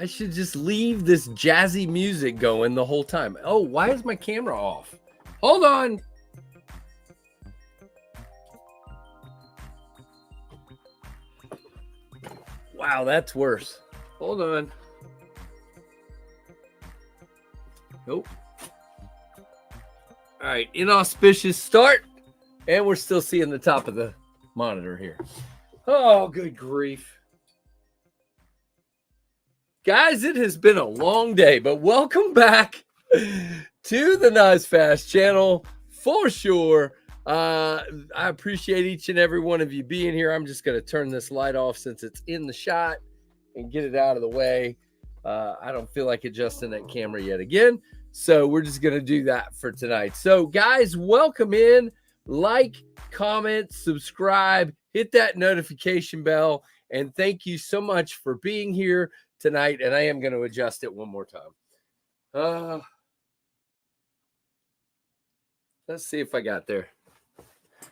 I should just leave this jazzy music going the whole time. Oh, why is my camera off? Hold on. Wow, that's worse. Hold on. Nope. All right, inauspicious start. And we're still seeing the top of the monitor here. Oh, good grief. Guys, it has been a long day, but welcome back to the Knives Fast channel for sure. I appreciate each and every one of you being here. I'm just going to turn this light off since it's in the shot and get it out of the way. I don't feel like adjusting that camera yet again, so we're just going to do that for tonight. So, guys, welcome in. Like, comment, subscribe, hit that notification bell, and thank you so much for being here tonight. And I am going to adjust it one more time. Let's see if I got there.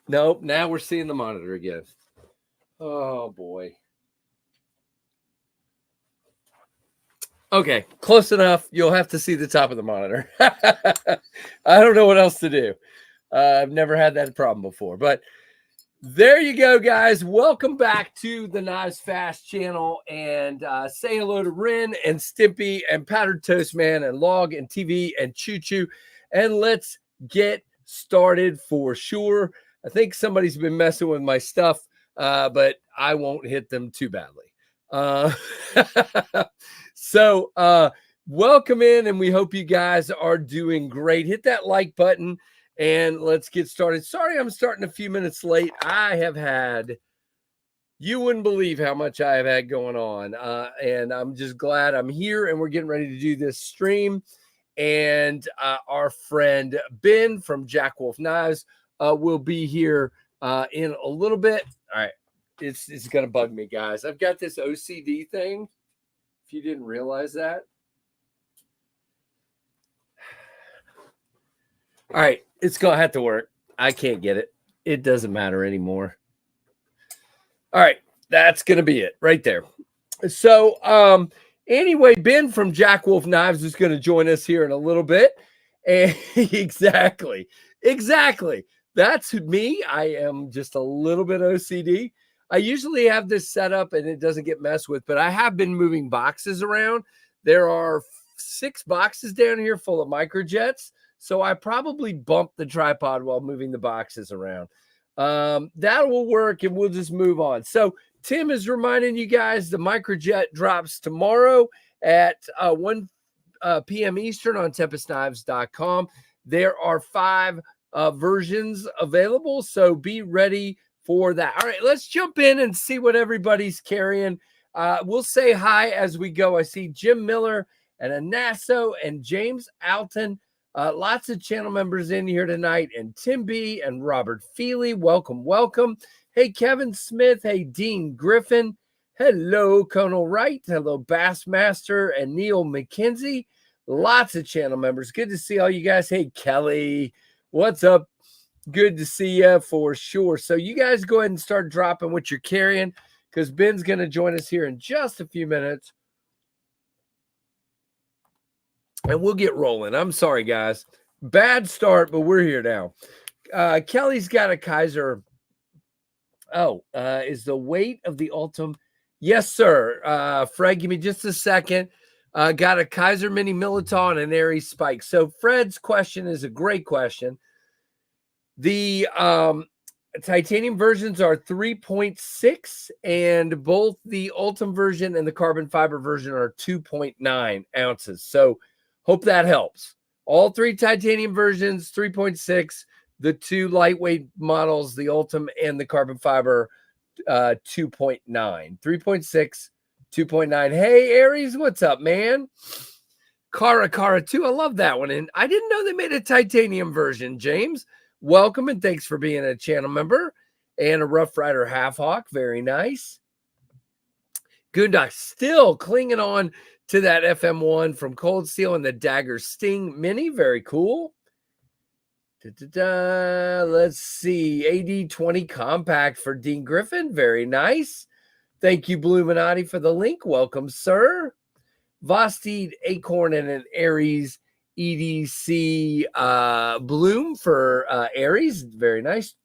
Nope, now we're seeing the monitor again. Oh boy. Okay, close enough. You'll have to see the top of the monitor. I don't know what else to do. I've never had that problem before, but there you go, guys. Welcome back to the Knives Fast channel, and say hello to Ren and Stimpy and Powdered Toast Man and Log and TV and Choo Choo, and let's get started for sure. I think somebody's been messing with my stuff, but I won't hit them too badly. So welcome in, and we hope you guys are doing great. Hit that like button. And let's get started. Sorry, I'm starting a few minutes late. I have had, you wouldn't believe how much I have had going on. And I'm just glad I'm here and we're getting ready to do this stream. And our friend Ben from Jack Wolf Knives will be here in a little bit. All right. It's going to bug me, guys. I've got this OCD thing. If you didn't realize that. All right, it's going to have to work. I can't get it. It doesn't matter anymore. All right, that's going to be it right there. So, anyway, Ben from Jack Wolf Knives is going to join us here in a little bit. And exactly. That's me. I am just a little bit OCD. I usually have this set up and it doesn't get messed with, but I have been moving boxes around. There are 6 boxes down here full of Microjets. So I probably bumped the tripod while moving the boxes around. That will work, and we'll just move on. So Tim is reminding you guys the Microjet drops tomorrow at 1 p.m. Eastern on TempestKnives.com. There are 5 versions available, so be ready for that. All right, let's jump in and see what everybody's carrying. We'll say hi as we go. I see Jim Miller and Anasso and James Alton. Lots of channel members in here tonight, and Tim B and Robert Feely. Welcome, welcome. Hey, Kevin Smith. Hey, Dean Griffin. Hello, Conal Wright. Hello, Bassmaster and Neil McKenzie. Lots of channel members. Good to see all you guys. Hey, Kelly. What's up? Good to see you for sure. So you guys go ahead and start dropping what you're carrying, because Ben's going to join us here in just a few minutes. And we'll get rolling. I'm sorry, guys. Bad start, but we're here now. Kelly's got a Kaiser. Oh, is the weight of the Ultim? Yes, sir. Fred, give me just a second. Got a Kaiser Mini Militon and an Aries Spike. So Fred's question is a great question. The titanium versions are 3.6, and both the Ultim version and the carbon fiber version are 2.9 ounces. So hope that helps. All three titanium versions, 3.6. The two lightweight models, the Ultim and the carbon fiber, 2.9. 3.6, 2.9. Hey, Aries, what's up, man? Kara 2. I love that one. And I didn't know they made a titanium version, James. Welcome, and thanks for being a channel member. And a Rough Rider Half Hawk. Very nice. Goondock still clinging on to that FM1 from Cold Steel and the Dagger Sting Mini. Very cool. Let's see. AD20 Compact for Dean Griffin. Very nice. Thank you, Bluminati, for the link. Welcome, sir. Vosteed Acorn and an Aries EDC Bloom for Aries. Very nice.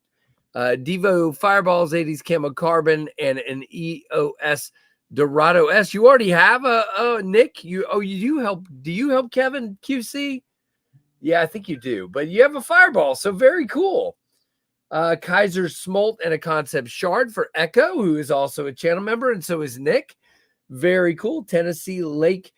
Devo Fireballs 80s Camo Carbon and an EOS Dorado S. You already have a Nick. You do help. Do you help Kevin QC? Yeah, I think you do. But you have a Fireball, so very cool. Kaiser Smolt and a Concept Shard for Echo, who is also a channel member, and so is Nick. Very cool. Tennessee Lake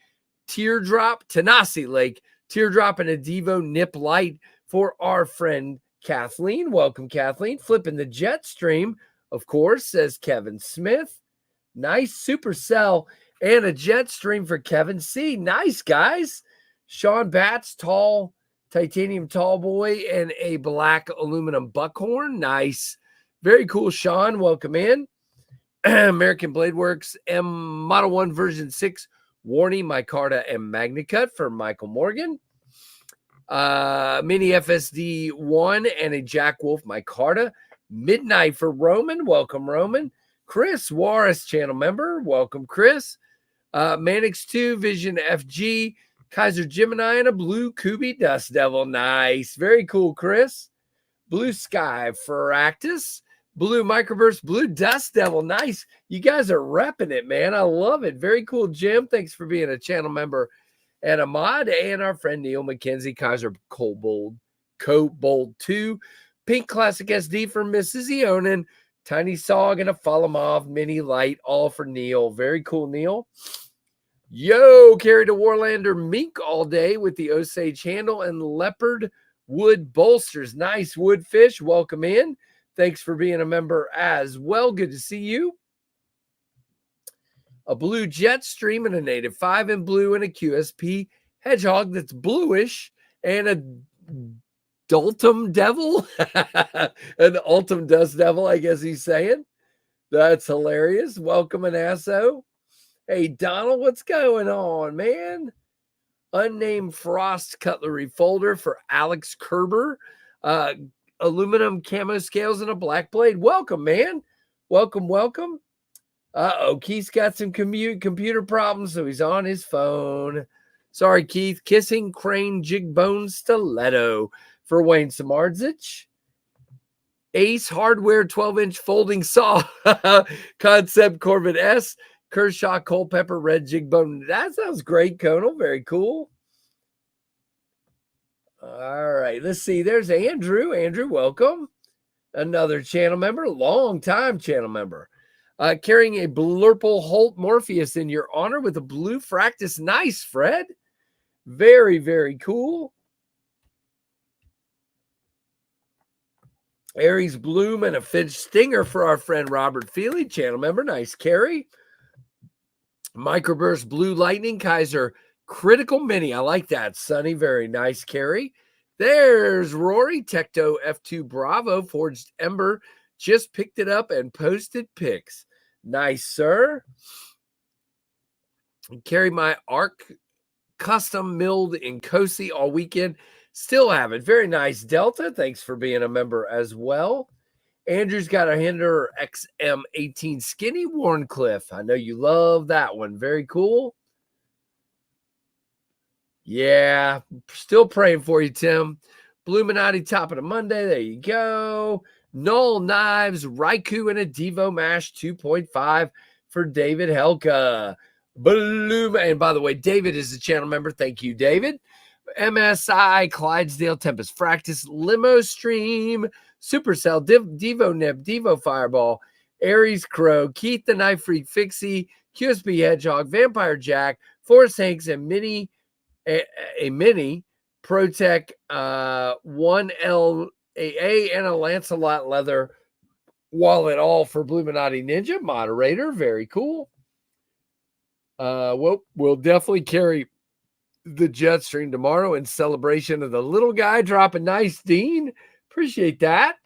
Teardrop and a Devo Nip Light for our friend Kathleen. Welcome, Kathleen. Flipping the jet stream, of course, says Kevin Smith. Nice Supercell and a jet stream for Kevin C. Nice, guys. Sean Batts, titanium tall boy, and a black aluminum buckhorn. Nice. Very cool, Sean. Welcome in. American Blade Works M Model 1 version 6 Warney, Micarta, and Magnacut for Michael Morgan. Mini FSD 1 and a Jack Wolf Micarta. Midnight for Roman. Welcome, Roman. Chris Warras, channel member. Welcome, Chris. Manix 2 Vision FG, Kaiser Gemini, and a blue Kubi Dust Devil. Nice. Very cool, Chris. Blue Sky for Actus. Blue Microburst, Blue Dust Devil. Nice. You guys are repping it, man. I love it. Very cool, Jim. Thanks for being a channel member and a mod. And our friend Neil McKenzie, Kaiser Cobalt 2. Pink Classic SD for Mrs. Eonin. Tiny Sog and a Falamov Mini Light, all for Neil. Very cool, Neil. Yo, carried a Warlander Mink all day with the Osage handle and leopard wood bolsters. Nice Woodfish. Welcome in. Thanks for being a member as well. Good to see you. A blue jet stream and a native 5 in blue and a QSP hedgehog that's bluish and a Dultum Devil. An Ultim Dust Devil, I guess he's saying. That's hilarious. Welcome, Anasso. Hey, Donald, what's going on, man? Unnamed Frost Cutlery Folder for Alex Kerber. Aluminum camo scales and a black blade. Welcome, man. Welcome, welcome. Keith's got some computer problems, so he's on his phone. Sorry, Keith. Kissing Crane Jig Bone Stiletto for Wayne Samardzich. Ace Hardware 12-inch folding saw. Concept Corvette S. Kershaw Culpepper Red Jig Bone. That sounds great, Conal. Very cool. All right, let's see. There's Andrew. Andrew, welcome. Another channel member, long-time channel member. Carrying a Blurple Holt Morpheus in your honor with a blue Fractus. Nice, Fred. Very, very cool. Aries Bloom and a Finch Stinger for our friend Robert Feely, channel member. Nice carry. Microburst Blue Lightning Kaiser Critical Mini. I like that, Sonny. Very nice carry. There's Rory. Tecto F2 Bravo. Forged Ember. Just picked it up and posted pics. Nice, sir. Carry my ARC custom milled in Cosi all weekend. Still have it. Very nice, Delta. Thanks for being a member as well. Andrew's got a Hinder XM18 Skinny Warncliffe. I know you love that one. Very cool. Yeah, still praying for you, Tim. Bluminati top of the Monday. There you go. Null Knives, Raikou, and a Devo Mash 2.5 for David Helka. And by the way, David is a channel member. Thank you, David. MSI, Clydesdale, Tempest Fractus, Limo Stream, Supercell, Devo Nip, Devo Fireball, Aries Crow, Keith the Knife Freak, Fixie, QSB Hedgehog, Vampire Jack, Forrest Hanks, and a mini Protec 1LAA and a Lancelot Leather wallet, all for Bluminati Ninja moderator. Very cool. We'll definitely carry the Jetstream tomorrow in celebration of the little guy dropping nice, Dean. Appreciate that.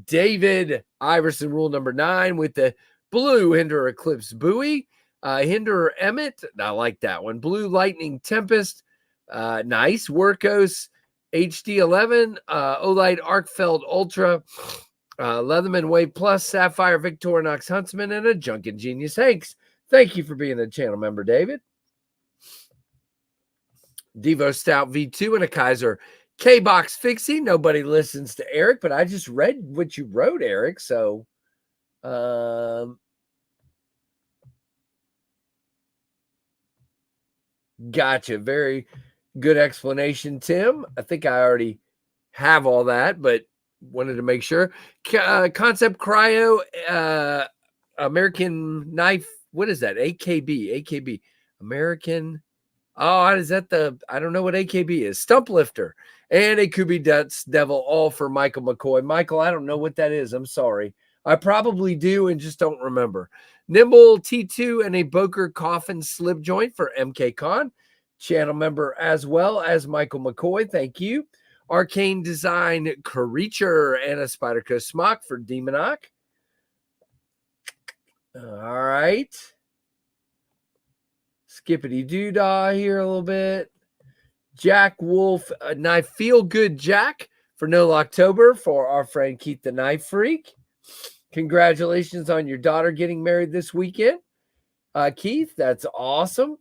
David Iverson, rule number 9 with the blue Hinder Eclipse buoy. Hinder Emmett, I like that one. Blue Lightning Tempest, nice. Workos HD11, Olight Arkfeld Ultra, Leatherman Wave Plus, Sapphire Victorinox Huntsman, and a Junkin Genius Hanks. Thank you for being a channel member, David. Devo Stout V2 and a Kaiser K-Box Fixie. Nobody listens to Eric, but I just read what you wrote, Eric. So, gotcha. Very good explanation, Tim. I think I already have all that, but wanted to make sure. Concept Cryo, American Knife. What is that? AKB. American. Oh, is that I don't know what AKB is. Stump Lifter and a Kubi Dutz Devil, all for Michael McCoy. Michael, I don't know what that is. I'm sorry. I probably do and just don't remember. Nimble T2 and a Boker Coffin Slip Joint for MK Con. Channel member as well as Michael McCoy. Thank you. Arcane Design Creature and a Spyderco Smock for Demonoc. All right. Skippity doodah here a little bit. Jack Wolf, Knife Feel Good Jack for No October for our friend Keith the Knife Freak. Congratulations on your daughter getting married this weekend. Keith, that's awesome.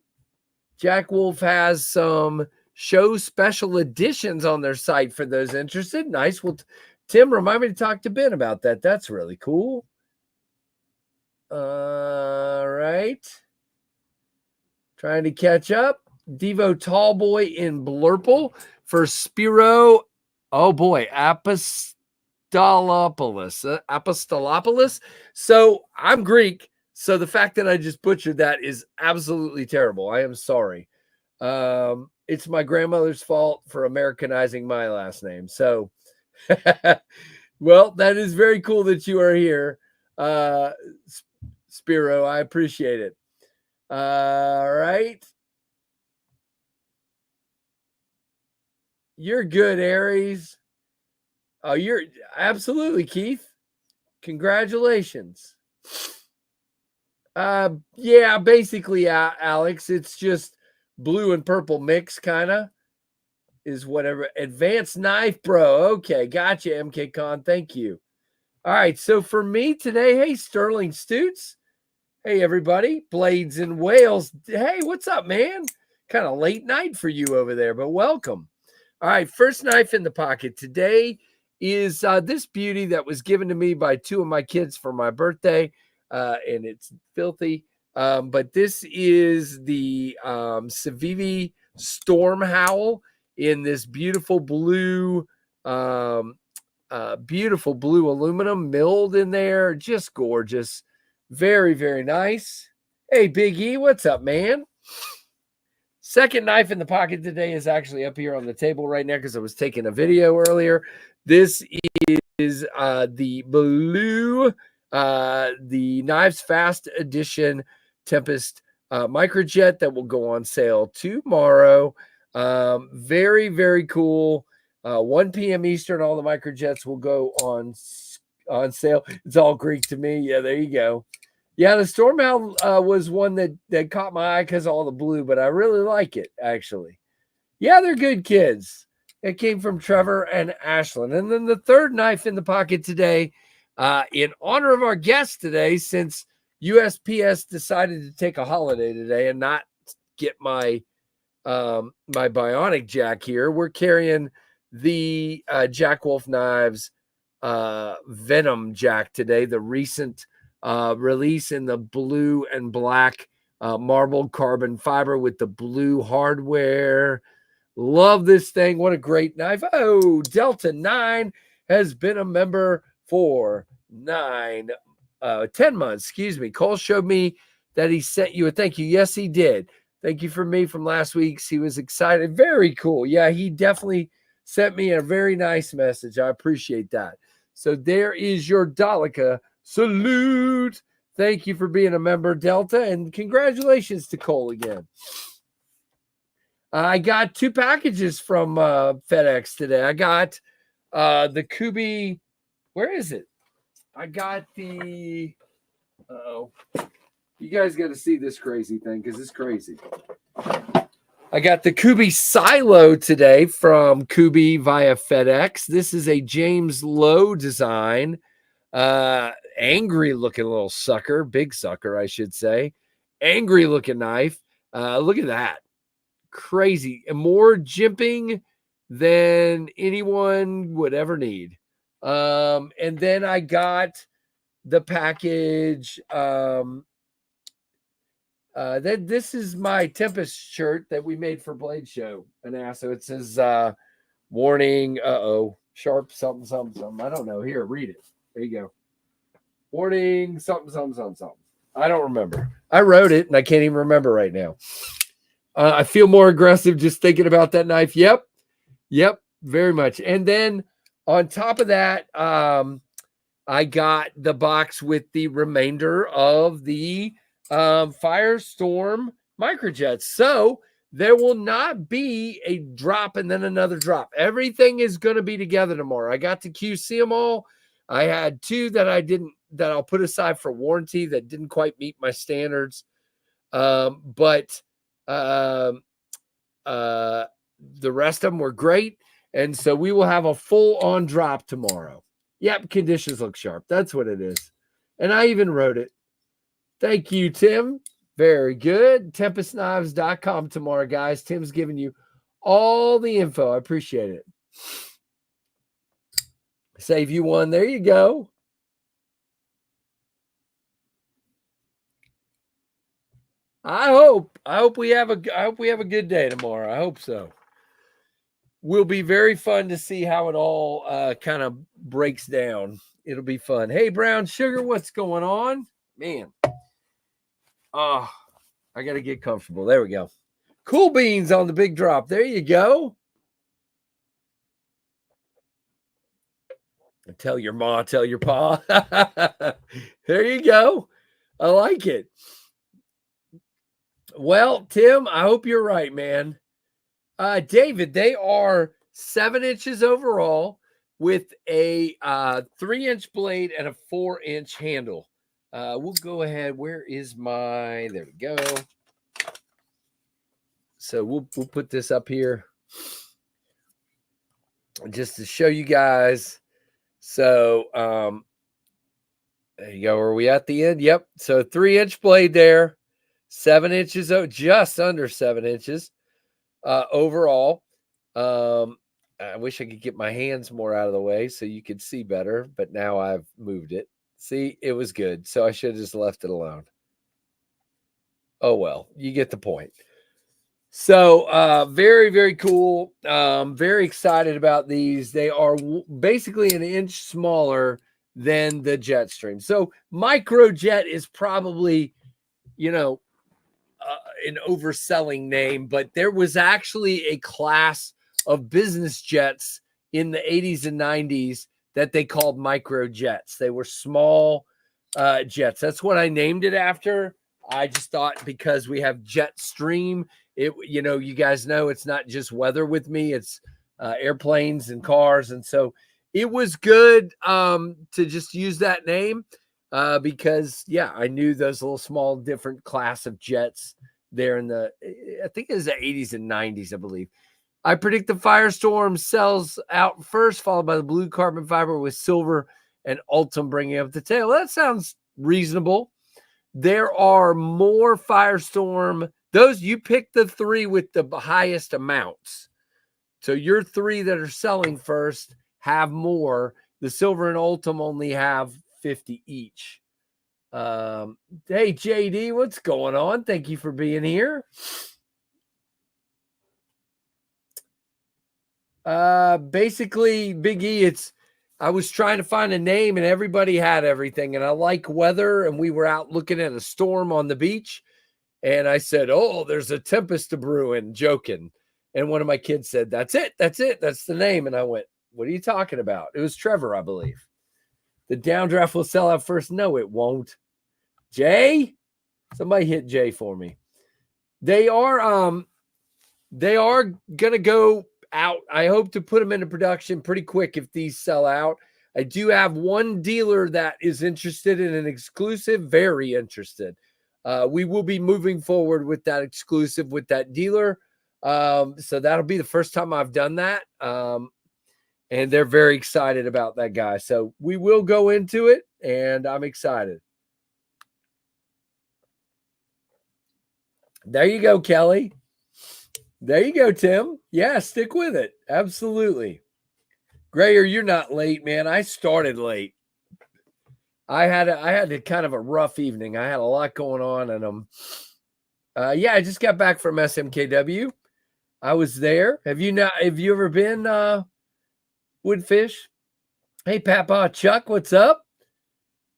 Jack Wolf has some show special editions on their site for those interested. Nice. Well, Tim, remind me to talk to Ben about that. That's really cool. All right. Trying to catch up. Devo Tallboy in Blurple for Spiro. Oh boy, Apostolopoulos. So I'm Greek. So the fact that I just butchered that is absolutely terrible. I am sorry. It's my grandmother's fault for Americanizing my last name. So, well, that is very cool that you are here, Spiro. I appreciate it. All right. You're good, Aries. Oh, you're absolutely, Keith. Congratulations. Yeah, basically, Alex, it's just blue and purple mix, kind of, is whatever. Advanced Knife, bro. Okay, gotcha, MK Con. Thank you. All right, so for me today, hey, Sterling Stutes. Hey, everybody. Blades in Wales. Hey, what's up, man? Kind of late night for you over there, but welcome. All right, first knife in the pocket today is this beauty that was given to me by 2 of my kids for my birthday, and it's filthy. But this is the Civivi Storm Howl in this beautiful blue aluminum milled in there. Just gorgeous. Very, very nice. Hey, Big E, what's up, man? Second knife in the pocket today is actually up here on the table right now because I was taking a video earlier. This is the blue, the Knives Fast Edition Tempest Microjet that will go on sale tomorrow. Very, very cool. 1 p.m. Eastern, all the Microjets will go on sale. It's all Greek to me. Yeah, there you go. Yeah, the Storm Owl was one that caught my eye because of all the blue, but I really like it, actually. Yeah, they're good kids. It came from Trevor and Ashlyn. And then the third knife in the pocket today, in honor of our guest today, since USPS decided to take a holiday today and not get my my Bionic Jack here, we're carrying the Jack Wolf Knives Venom Jack today, the recent release in the blue and black marbled carbon fiber with the blue hardware. Love this thing. What a great knife. Oh, Delta 9 has been a member for 10 months. Excuse me. Cole showed me that he sent you a thank you. Yes, he did. Thank you for me from last week's. He was excited. Very cool. Yeah, he definitely sent me a very nice message. I appreciate that. So there is your Daleka salute. Thank you for being a member, Delta, and congratulations to Cole again. I got 2 packages from FedEx today. I got the Kubi. Where is it? I got the. Uh-oh. You guys got to see this crazy thing because it's crazy. I got the Kubi Silo today from Kubi via FedEx. This is a James Lowe design. Angry looking little sucker. Big sucker, I should say. Angry looking knife. Look at that. Crazy. And more jimping than anyone would ever need. And then I got the package. This is my Tempest shirt that we made for Blade Show. And so it says warning, sharp something, something, something. I don't know. Here, read it. There you go. Warning, something, something, something, something. I don't remember. I wrote it and I can't even remember right now. I feel more aggressive just thinking about that knife. Yep, very much. And then on top of that, I got the box with the remainder of the Firestorm Microjets. So there will not be a drop and then another drop. Everything is going to be together tomorrow. I got to QC them all. I had 2 that that I'll put aside for warranty that didn't quite meet my standards. But the rest of them were great. And so we will have a full on drop tomorrow. Yep. Conditions look sharp. That's what it is. And I even wrote it. Thank you, Tim. Very good. TempestKnives.com tomorrow, guys. Tim's giving you all the info. I appreciate it. Save you one. There you go. I hope we have a good day tomorrow. I hope so. Will be very fun to see how it all kind of breaks down. It'll be fun. Hey, Brown Sugar, what's going on? Man. Oh, I got to get comfortable. There we go. Cool beans on the big drop. There you go. Tell your ma, tell your pa. There you go. I like it. Well, Tim, I hope you're right, man. David, they are 7 inches overall with a 3-inch blade and a 4-inch handle. We'll go ahead. Where is my? There we go. So we'll put this up here just to show you guys. So there you go. Are we at the end? Yep. So 3-inch blade there. 7 inches, just under 7 inches overall. I wish I could get my hands more out of the way so you could see better, but now I've moved it. See, it was good. So I should have just left it alone. Oh, well, you get the point. So very, very cool. Very excited about these. They are basically an inch smaller than the Jetstream. So Microjet is probably, an overselling name, but there was actually a class of business jets in the 80s and 90s that they called microjets. They were small jets. That's what I named it after. I just thought because we have jet stream, you guys know it's not just weather with me, it's airplanes and cars. And so it was good to just use that name because, yeah, I knew those little small different class of jets there in I think it was the 80s and 90s, I believe. I predict the Firestorm sells out first, followed by the blue carbon fiber with silver and Ultim bringing up the tail. That sounds reasonable. There are more Firestorm. Those, you pick the 3 with the highest amounts. So your 3 that are selling first have more. The silver and Ultim only have 50 each. Hey, JD, what's going on? Thank you for being here. Basically, Big E, I was trying to find a name and everybody had everything. And I like weather, and we were out looking at a storm on the beach. And I said, oh, there's a tempest a brewing, joking. And one of my kids said, that's it. That's the name. And I went, what are you talking about? It was Trevor, I believe. The downdraft will sell out first. No, it won't. Jay? Somebody hit Jay for me. They are gonna go out. I hope to put them into production pretty quick if these sell out. I do have one dealer that is interested in an exclusive, very interested. We will be moving forward with that exclusive with that dealer. So that'll be the first time I've done that. And they're very excited about that guy. So we will go into it, and I'm excited. There you go, Kelly. There you go, Tim. Yeah, stick with it. Absolutely. Grayer, you're not late, man. I started late. I had a kind of a rough evening. I had a lot going on, and yeah, I just got back from SMKW. I was there. Have you ever been Woodfish? Hey, Papa Chuck, what's up?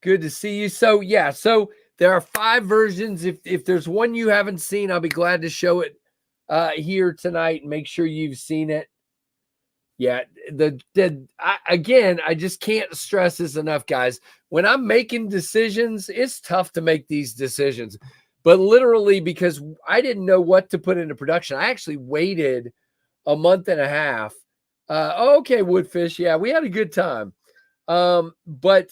Good to see you. So yeah, so there are 5 versions. If there's one you haven't seen, I'll be glad to show it here tonight and make sure you've seen it. Yeah, I just can't stress this enough, guys. When I'm making decisions, it's tough to make these decisions. But literally, because I didn't know what to put into production, I actually waited a month and a half. Okay, Woodfish. Yeah, we had a good time. But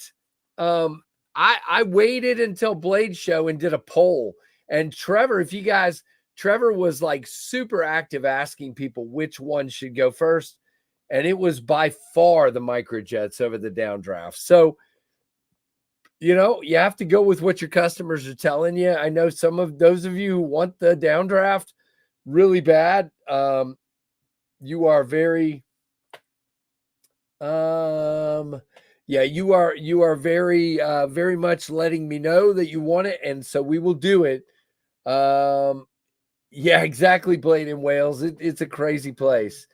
I waited until Blade Show and did a poll. And Trevor was like super active asking people which one should go first. And it was by far the Microjets over the downdraft. So, you have to go with what your customers are telling you. I know some of those of you who want the downdraft really bad. You are very, you are very, very much letting me know that you want it. And so we will do it. Yeah, exactly. Blade in Wales. It's a crazy place.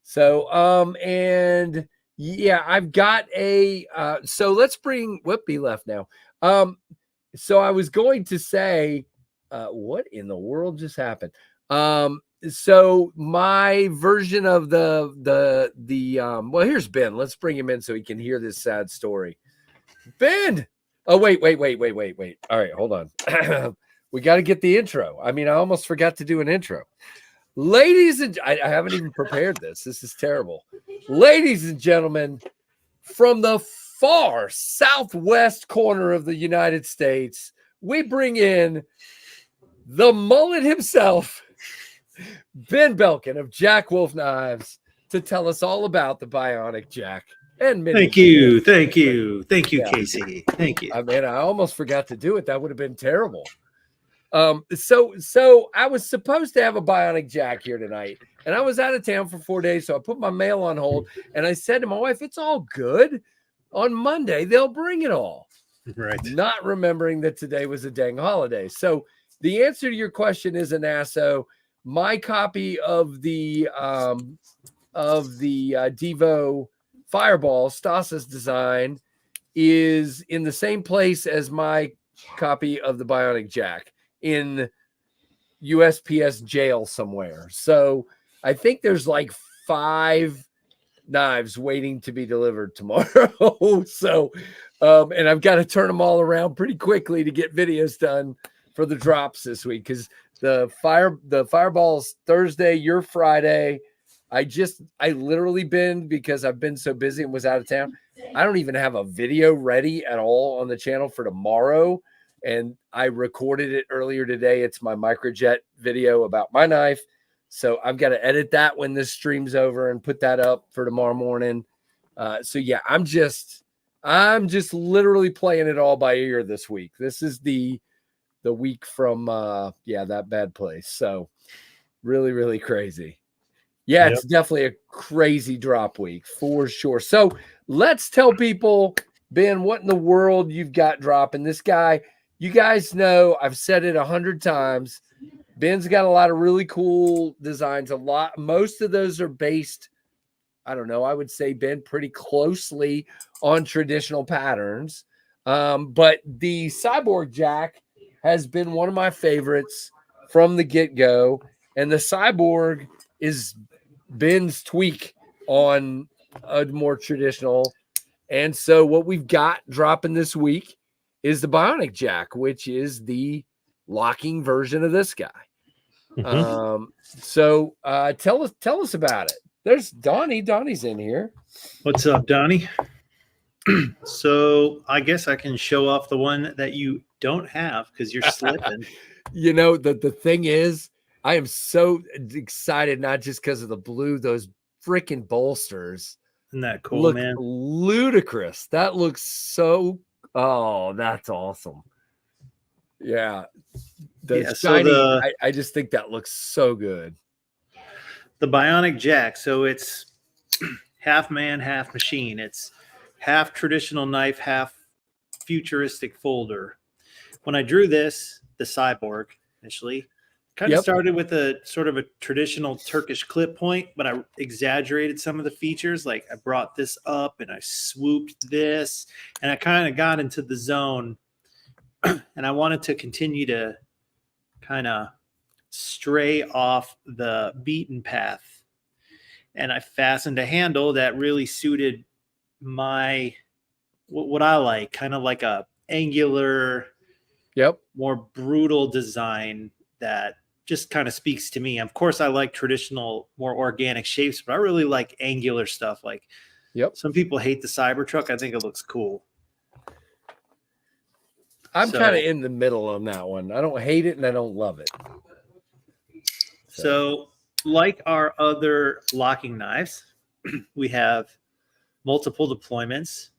So, and yeah, I've got so let's bring Whoopie left now. So I was going to say, what in the world just happened? So my version of well, here's Ben. Let's bring him in so he can hear this sad story. Ben! Oh, wait. All right, hold on. We got to get the intro. I mean, I almost forgot to do an intro. Ladies and I haven't even prepared this. This is terrible. Ladies and gentlemen, from the far southwest corner of the United States, we bring in the mullet himself, Ben Belkin of Jack Wolf Knives, to tell us all about the Bionic Jack. And thank you, yeah. Casey. Thank you. I mean, I almost forgot to do it. That would have been terrible. So I was supposed to have a Bionic Jack here tonight, and I was out of town for 4 days. So I put my mail on hold, and I said to my wife, it's all good. On Monday, they'll bring it all. Right. Not remembering that today was a dang holiday. So the answer to your question is an ASO. My copy of the Devo Fireball, Stasis design, is in the same place as my copy of the Bionic Jack, in USPS jail somewhere. So I think there's like 5 knives waiting to be delivered tomorrow. So, and I've got to turn them all around pretty quickly to get videos done for the drops this week, because the fireball's Thursday, your Friday. I literally been, because I've been so busy and was out of town. I don't even have a video ready at all on the channel for tomorrow. And I recorded it earlier today. It's my Microjet video about my knife. So I've got to edit that when this stream's over and put that up for tomorrow morning. So yeah, I'm just literally playing it all by ear this week. This is the week from that bad place. So really, really crazy. Yeah, It's definitely a crazy drop week for sure. So let's tell people, Ben, what in the world you've got dropping. This guy, you guys know, I've said it 100 times. Ben's got a lot of really cool designs. Most of those are based, I don't know, I would say, Ben, pretty closely on traditional patterns. But the Cyborg Jack has been one of my favorites from the get-go. And the Cyborg is Ben's tweak on a more traditional. And so what we've got dropping this week is the Bionic Jack, which is the locking version of this guy. Mm-hmm. So tell us about it. There's Donnie. Donnie's in here. What's up, Donnie? So I guess I can show off the one that you don't have because you're slipping. You know, the thing is, I am so excited, not just because of the blue, those freaking bolsters. Isn't that cool, look man? Ludicrous. That looks so, that's awesome. Yeah. Shiny, so I just think that looks so good. The Bionic Jack. So it's half man, half machine. It's half traditional knife, half futuristic folder. When I drew this, the Cyborg initially, kind of started with a sort of a traditional Turkish clip point, but I exaggerated some of the features. Like I brought this up and I swooped this, and I kind of got into the zone. And I wanted to continue to kind of stray off the beaten path. And I fastened a handle that really suited my, what I like, kind of like a angular, more brutal design that just kind of speaks to me. Of course, I like traditional, more organic shapes, but I really like angular stuff. Like, some people hate the Cybertruck. I think it looks cool. I'm kind of in the middle on that one. I don't hate it and I don't love it. So like our other locking knives, we have multiple deployments.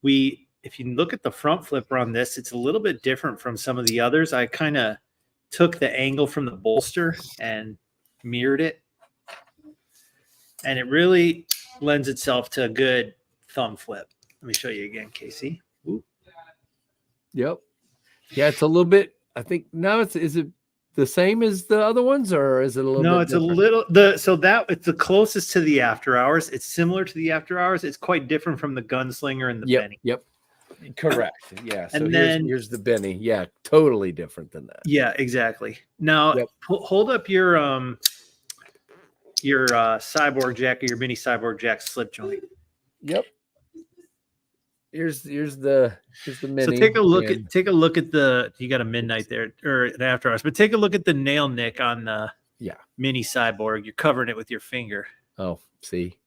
If you look at the front flipper on this, it's a little bit different from some of the others. I kind of took the angle from the bolster and mirrored it. And it really lends itself to a good thumb flip. Let me show you again, Casey. Ooh. Yep. Yeah, it's a little bit, I think, now is it the same as the other ones, or is it a little bit No, it's different? It's the closest to the After Hours. It's similar to the After Hours. It's quite different from the Gunslinger and the Benny. Yep. Correct. Yeah. So and then here's the Benny. Yeah, totally different than that. Yeah, exactly. Now hold up your Cyborg Jack or your mini Cyborg Jack slip joint. Yep. Here's the mini. So take a look at the, you got a midnight there or an After Hours, but take a look at the nail nick on the mini Cyborg. You're covering it with your finger. Oh, see.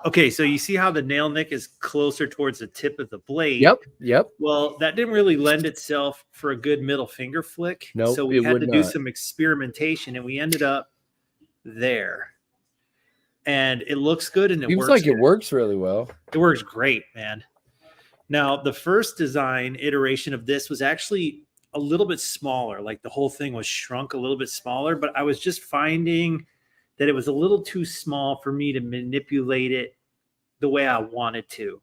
Okay, so you see how the nail nick is closer towards the tip of the blade. Yep. Well, that didn't really lend itself for a good middle finger flick. No, so we had to do some experimentation, and we ended up there. And it looks good, and it seems works. Like it works really well. It works great, man. Now, the first design iteration of this was actually a little bit smaller. Like the whole thing was shrunk a little bit smaller, but I was just finding that it was a little too small for me to manipulate it the way I wanted to.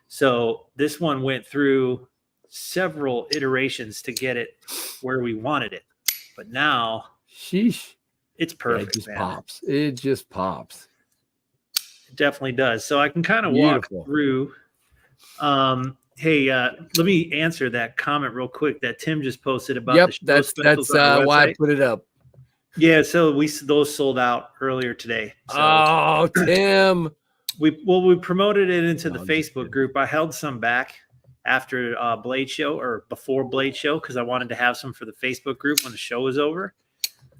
So this one went through several iterations to get it where we wanted it. But now, it's perfect. It just pops. It definitely does. So I can kind of walk through. Hey, let me answer that comment real quick that Tim just posted about the that's why I put it up. Yeah, so those sold out earlier today. So Tim. We promoted it into the Facebook group. I held some back after Blade Show or before Blade Show because I wanted to have some for the Facebook group when the show was over.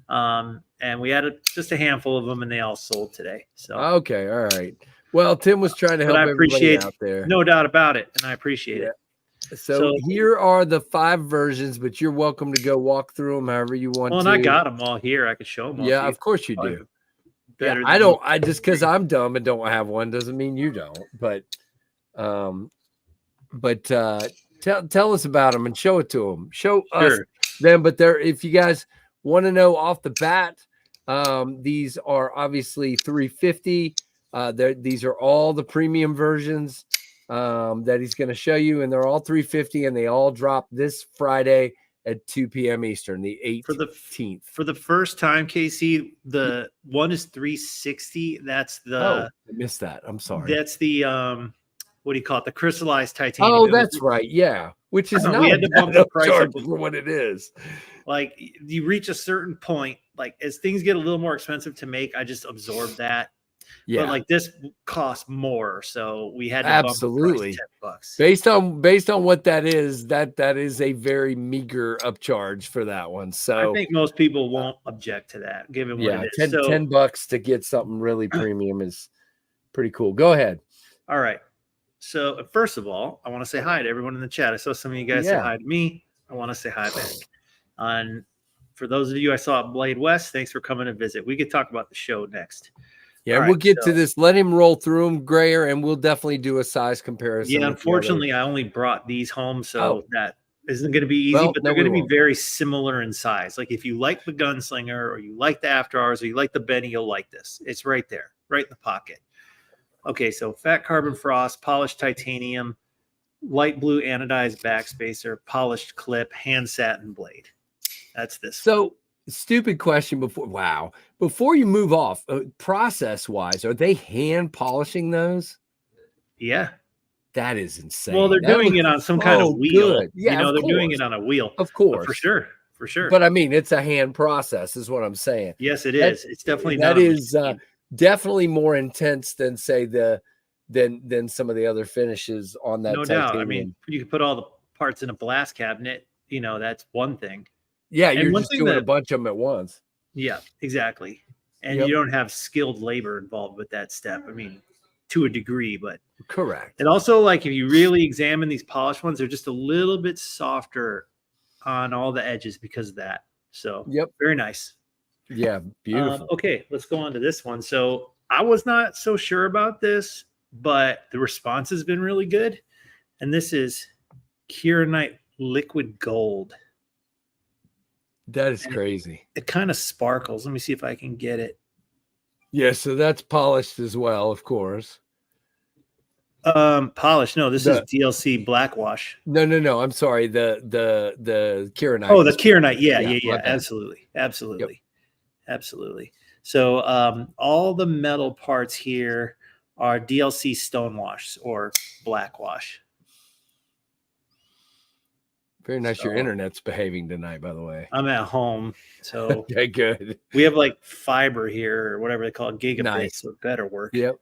And we had just a handful of them, and they all sold today. So okay, all right. Well, Tim was trying to help everybody out there. No doubt about it, and I appreciate it. So here are the 5 versions, but you're welcome to go walk through them however you want to. Well, and I got them all here. I could show them all. Yeah, of course you do. Yeah, I just because I'm dumb and don't have one doesn't mean you don't. But tell us about them and show it to them. Show us them. But if you guys want to know off the bat, these are obviously 350. These are all the premium versions that he's going to show you, and they're all 350, and they all drop this Friday at 2 p.m. Eastern, the 18th. For the first time, KC, the one is 360. That's the I missed that. I'm sorry. That's the what do you call it? The crystallized titanium. Oh, that's right. Yeah, which is not we had to bump the price for what it is. Like you reach a certain point, like as things get a little more expensive to make, I just absorb that. Yeah, but like this costs more, so we had to absolutely bump the price $10. Based on what that is a very meager upcharge for that one. So I think most people won't object to that, given what it is. $10 to get something really premium is pretty cool. Go ahead. All right. So first of all, I want to say hi to everyone in the chat. I saw some of you guys say hi to me. I want to say hi back. And for those of you I saw at Blade West, thanks for coming to visit. We could talk about the show next. Yeah, we'll get to this. Let him roll through them, Grayer, and we'll definitely do a size comparison. Yeah, unfortunately, I only brought these home, so that isn't going to be easy, but they're going to be very similar in size. Like if you like the Gunslinger or you like the After Hours or you like the Benny, you'll like this. It's right there, right in the pocket. Okay, so fat carbon frost, polished titanium, light blue anodized backspacer, polished clip, hand satin blade. That's this. So stupid question before you move off, process wise, are they hand polishing those? Yeah, that is insane. Well, they're doing it on some kind of wheel. Good. Yeah, they're doing it on a wheel, of course, for sure. But I mean, it's a hand process, is what I'm saying. Yes, it is. It's definitely definitely more intense than say than some of the other finishes on that. No doubt. I mean, you can put all the parts in a blast cabinet. That's one thing. Yeah, you're just doing a bunch of them at once. Yeah, exactly. And you don't have skilled labor involved with that step. I mean, to a degree, but correct. And also, like, if you really examine these polished ones, they're just a little bit softer on all the edges because of that. So, very nice. Yeah, beautiful. Okay, let's go on to this one. So, I was not so sure about this, but the response has been really good. And this is Kieranite Liquid Gold. That is crazy. It kind of sparkles. Let me see if I can get it. Yeah, so that's polished as well, of course. Polished. No, this is DLC Blackwash. No. I'm sorry. The Kieranite. Oh, the Kieranite. Yeah. Absolutely. So all the metal parts here are DLC Stonewash or Blackwash. Very nice. Your internet's behaving tonight, by the way. I'm at home, so okay, good. We have like fiber here or whatever they call it, gigabits, so it better work. Yep.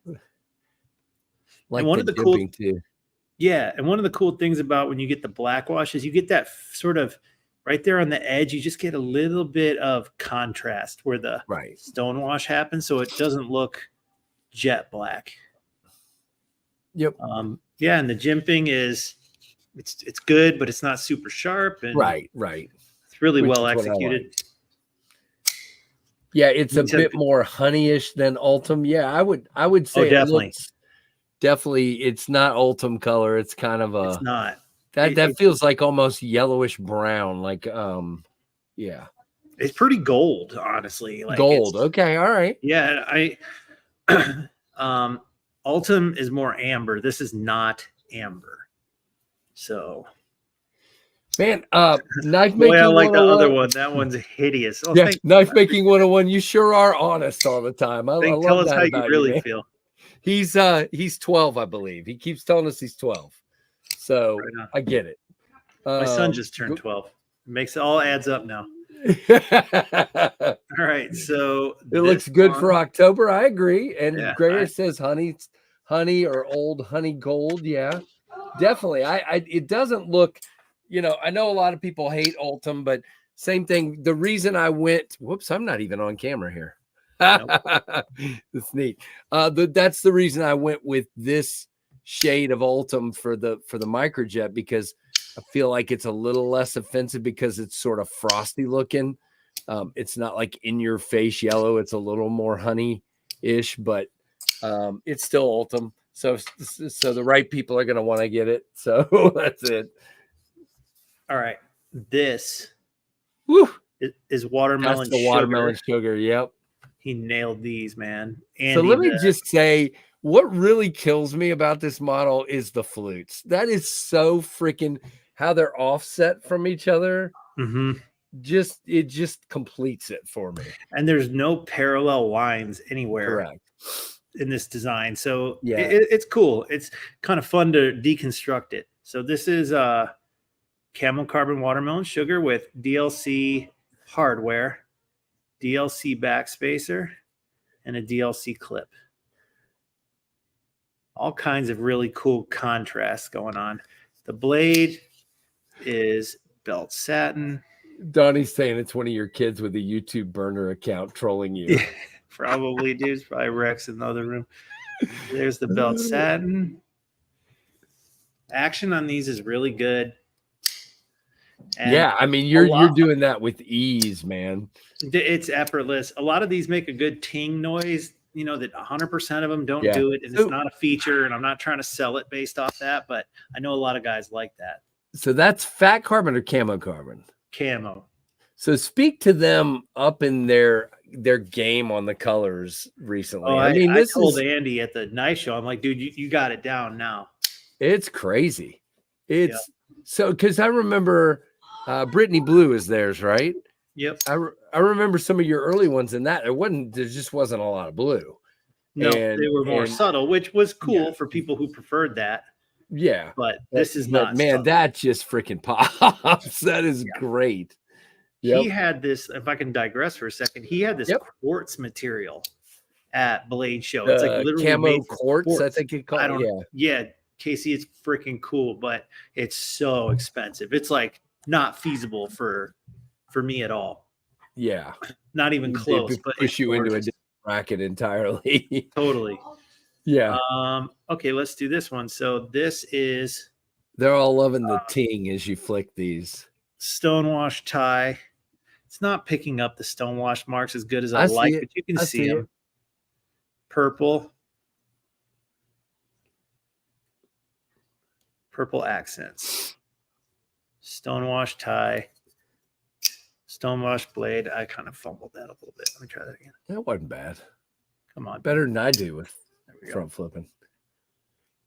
Like and one of the cool and one of the cool things about when you get the Blackwash is you get that sort of right there on the edge. You just get a little bit of contrast where the Stonewash happens, so it doesn't look jet black. Yep. And the jimping is. It's good, but it's not super sharp. And right. It's really well executed. Yeah, it's a bit more honeyish than Ultim. Yeah, I would say definitely it's not Ultim color. It's kind of it's not. That feels like almost yellowish brown. Like it's pretty gold, honestly. Like gold. Okay, all right. Yeah, Ultim is more amber. This is not amber. So, man, knife making. I like the other one. That one's hideous. Oh, yeah, knife making 101. You sure are honest all the time. I love tell us that how you really feel. He's 12, I believe. He keeps telling us he's 12. So I get it. My son just turned 12. It all adds up now. All right, so it looks good for October. I agree. And Grayer says honey or old honey gold. Yeah. Definitely. It doesn't look, I know a lot of people hate Ultim, but same thing. The reason I went, whoops, I'm not even on camera here. Nope. It's neat. That's the reason I went with this shade of Ultim for the Microjet, because I feel like it's a little less offensive because it's sort of frosty looking. It's not like in your face yellow. It's a little more honey-ish, but it's still Ultim. So the right people are going to want to get it. So that's it. All right. This Woo. is watermelon That's the sugar. watermelon sugar. Yep. He nailed these, man. Andy, So let me just say, what really kills me about this model is the flutes. That is so freaking how they're offset from each other. Mm-hmm. It just completes it for me. And there's no parallel lines anywhere. Correct. In this design. So yeah, it's cool. It's kind of fun to deconstruct it. So this is camel carbon watermelon sugar with DLC hardware, DLC backspacer, and a DLC clip. All kinds of really cool contrasts going on. The blade is belt satin. Donnie's saying it's one of your kids with a YouTube burner account trolling you. Yeah, probably, dude. It's probably Rex in the other room. There's the belt satin. Action on these is really good. And yeah, I mean, you're doing that with ease, man. It's effortless. A lot of these make a good ting noise, that 100% of them don't do it. And it's not a feature, and I'm not trying to sell it based off that, but I know a lot of guys like that. So that's fat carbon or camo carbon? Camo. So speak to them up in their game on the colors recently. Oh, I told Andy at the knife show, I'm like, dude, you got it down now. It's crazy. It's so, because I remember Brittany Blue is theirs, right? Yep. I remember some of your early ones in that. There just wasn't a lot of blue. No, they were more subtle, which was cool for people who preferred that. Yeah. But this is not man, subtle. That just freaking pops. That is great. Yep. He had this, if I can digress for a second, he had this quartz material at Blade Show. It's like literally camo quartz, I think you call it. Yeah, Casey, it's freaking cool, but it's so expensive. It's like not feasible for me at all. Yeah. Not even close. But push you into a different bracket entirely. Totally. Yeah. Okay, let's do this one. So this is... They're all loving the ting as you flick these. Stonewash tie. It's not picking up the stonewash marks as good as I like, but you can see them. Purple accents. Stonewash tie. Stonewash blade. I kind of fumbled that a little bit. Let me try that again. That wasn't bad. Come on. Better than I do with front flipping.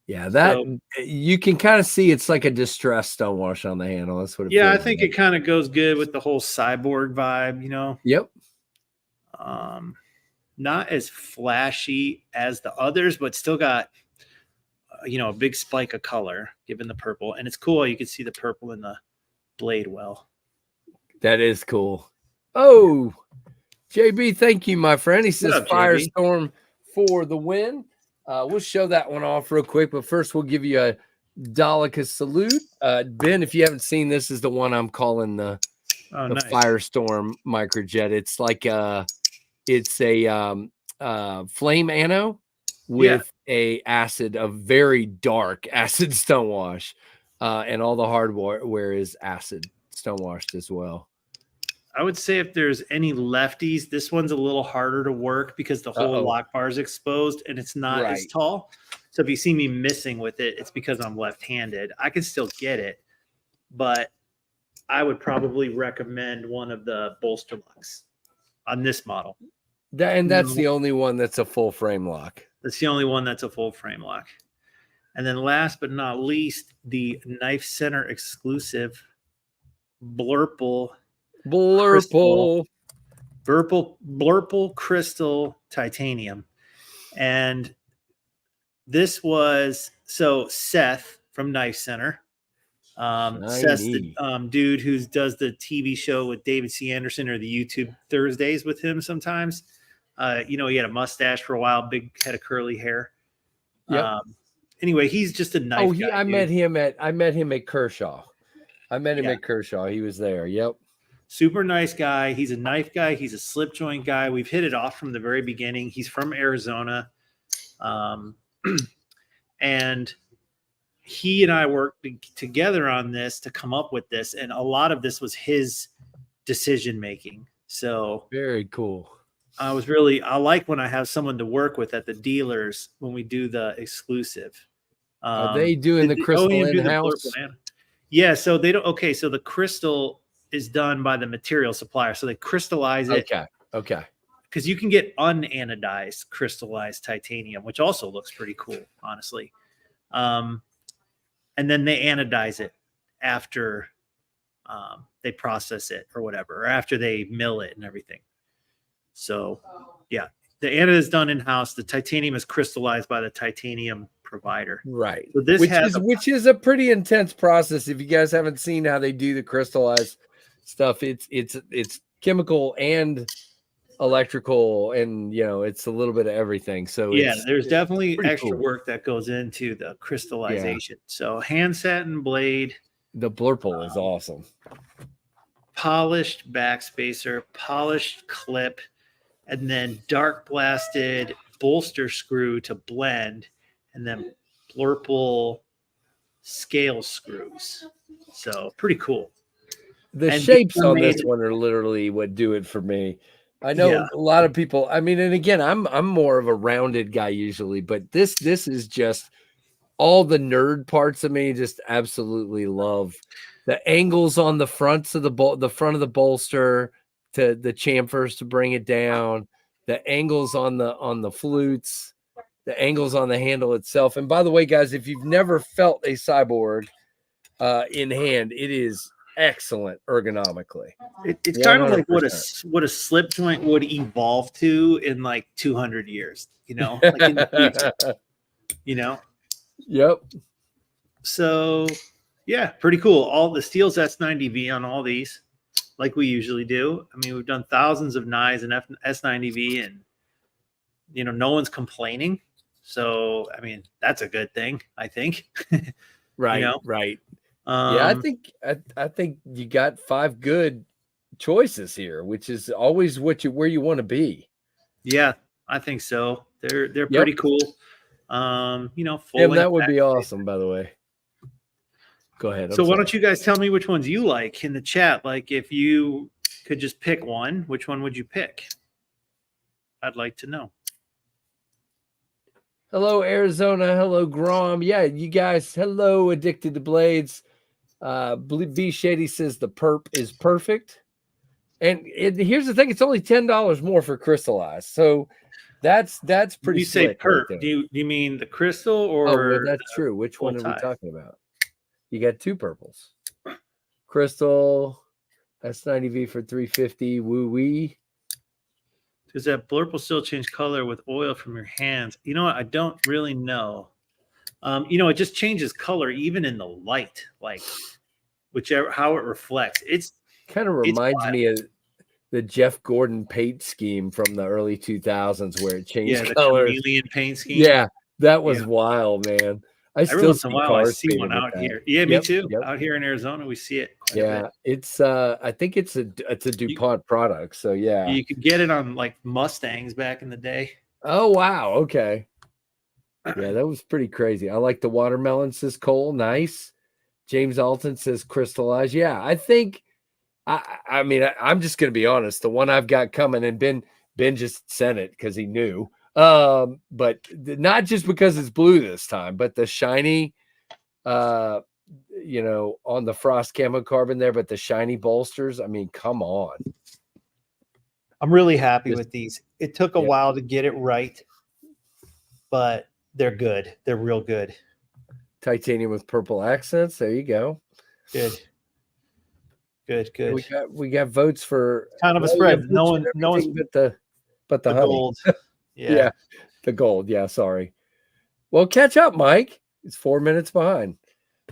Yeah, that you can kind of see it's like a distressed stonewash on the handle. That's what it feels I think it kind of goes good with the whole cyborg vibe, Yep. Not as flashy as the others, but still got a big spike of color given the purple. And it's cool. You can see the purple in the blade well. That is cool. Oh, JB, thank you, my friend. He says Firestorm for the win. We'll show that one off real quick, but first we'll give you a Daleka salute. Ben, if you haven't seen, this is the one I'm calling the nice. Firestorm Microjet. It's like a flame anno with a very dark acid stonewash, and all the hardware is acid stonewashed as well. I would say if there's any lefties, this one's a little harder to work because the whole lock bar is exposed and it's not as tall. So if you see me missing with it, it's because I'm left-handed. I can still get it, but I would probably recommend one of the bolster locks on this model. That's the only one that's a full frame lock. That's the only one that's a full frame lock. And then last but not least, the Knife Center exclusive Blurple crystal titanium. And this was Seth from Knife Center. Seth's the dude who does the TV show with David C. Anderson or the YouTube Thursdays with him sometimes. He had a mustache for a while, big head of curly hair. Yep. anyway, he's just a knife guy. I met him at Kershaw. I met him Yeah. at Kershaw. He was there. Yep. Super nice guy. He's a knife guy. He's a slip joint guy. We've hit it off from the very beginning. He's from Arizona. And he and I worked together on this to come up with this. And a lot of this was his decision making. So very cool. I like when I have someone to work with at the dealers when we do the exclusive. Are they doing the crystal in-house? Yeah. So they don't. Okay. So the crystal is done by the material supplier. So they crystallize it. Okay. Because you can get unanodized crystallized titanium, which also looks pretty cool, honestly. And then they anodize it after they process it or whatever, or after they mill it and everything. So, yeah, the anode is done in-house. The titanium is crystallized by the titanium provider. Right. So this which is a pretty intense process. If you guys haven't seen how they do the crystallized stuff, it's chemical and electrical, and it's a little bit of everything. So there's definitely extra work that goes into the crystallization. So hand satin blade, the blurple is awesome. Polished backspacer, polished clip, and then dark blasted bolster screw to blend, and then blurple scale screws. So pretty cool. The shapes on this one are literally what do it for me. I know a lot of people. I mean, and again, I'm more of a rounded guy usually, but this is just all the nerd parts of me. Just absolutely love the angles on the fronts of the front of the bolster to the chamfers to bring it down, the angles on the flutes, the angles on the handle itself. And by the way, guys, if you've never felt a cyborg in hand, it is excellent ergonomically. It's kind of like what a slip joint would evolve to in like 200 years, like in the future, Yep. So yeah, pretty cool. All the steel's S90V on all these, like we usually do. I mean, we've done thousands of knives in S90V, and no one's complaining. So I mean, that's a good thing, I think. Right. Right. I think you got 5 good choices here, which is always where you want to be. Yeah, I think so. They're pretty cool. That would be awesome, by the way. Go ahead. Why don't you guys tell me which ones you like in the chat? Like, if you could just pick one, which one would you pick? I'd like to know. Hello, Arizona. Hello, Grom. Yeah, you guys. Hello, Addicted to Blades. B Shady says the perp is perfect. And here's the thing: it's only $10 more for crystallized. So that's pretty. You say perp? Right, do you mean the crystal or? That's true. Which one are we talking about? You got 2 purples. Crystal S90V for $350. Woo wee. Does that blurple still change color with oil from your hands? You know what? I don't really know. It just changes color even in the light, like how it reflects. It's kind of reminds me of the Jeff Gordon paint scheme from the early 2000s where it changed color. The chameleon paint scheme. Yeah, that was wild, man. Every once in a while I see one out here. Yeah, me too. Yep. Out here in Arizona, we see it quite a bit. It's I think it's a DuPont product. So yeah. You could get it on like Mustangs back in the day. Oh wow, okay. Yeah, that was pretty crazy. I like the watermelon, says Cole. Nice. James Alton says crystallized. Yeah, I think I mean I'm just gonna be honest. The one I've got coming, and Ben just sent it because he knew. But not just because it's blue this time, but the shiny on the frost camo carbon there, but the shiny bolsters. I mean, come on. I'm really happy with these. It took a while to get it right, but they're good. They're real good. Titanium with purple accents. There you go. Good. We got votes for kind of a spread. No one's but the gold. Yeah, the gold. Yeah, sorry. Well, catch up, Mike. It's 4 minutes behind.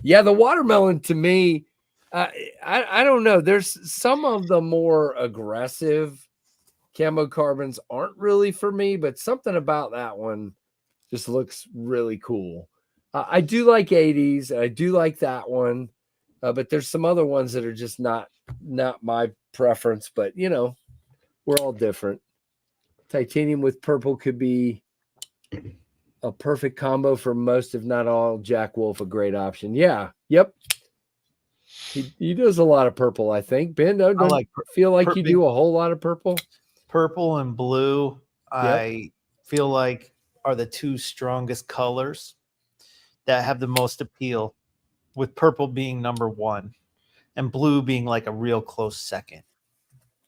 Yeah, the watermelon to me, I don't know. There's some of the more aggressive camo carbons aren't really for me, but something about that one just looks really cool. I do like 80s. I do like that one. But there's some other ones that are just not my preference. But, you know, we're all different. Titanium with purple could be a perfect combo for most, if not all. Jack Wolf, a great option. Yeah. Yep. He does a lot of purple, I think. Ben, don't like feel like you do a whole lot of purple? Purple and blue, Yep. I feel like are the two strongest colors that have the most appeal, with purple being number one and blue being like a real close second.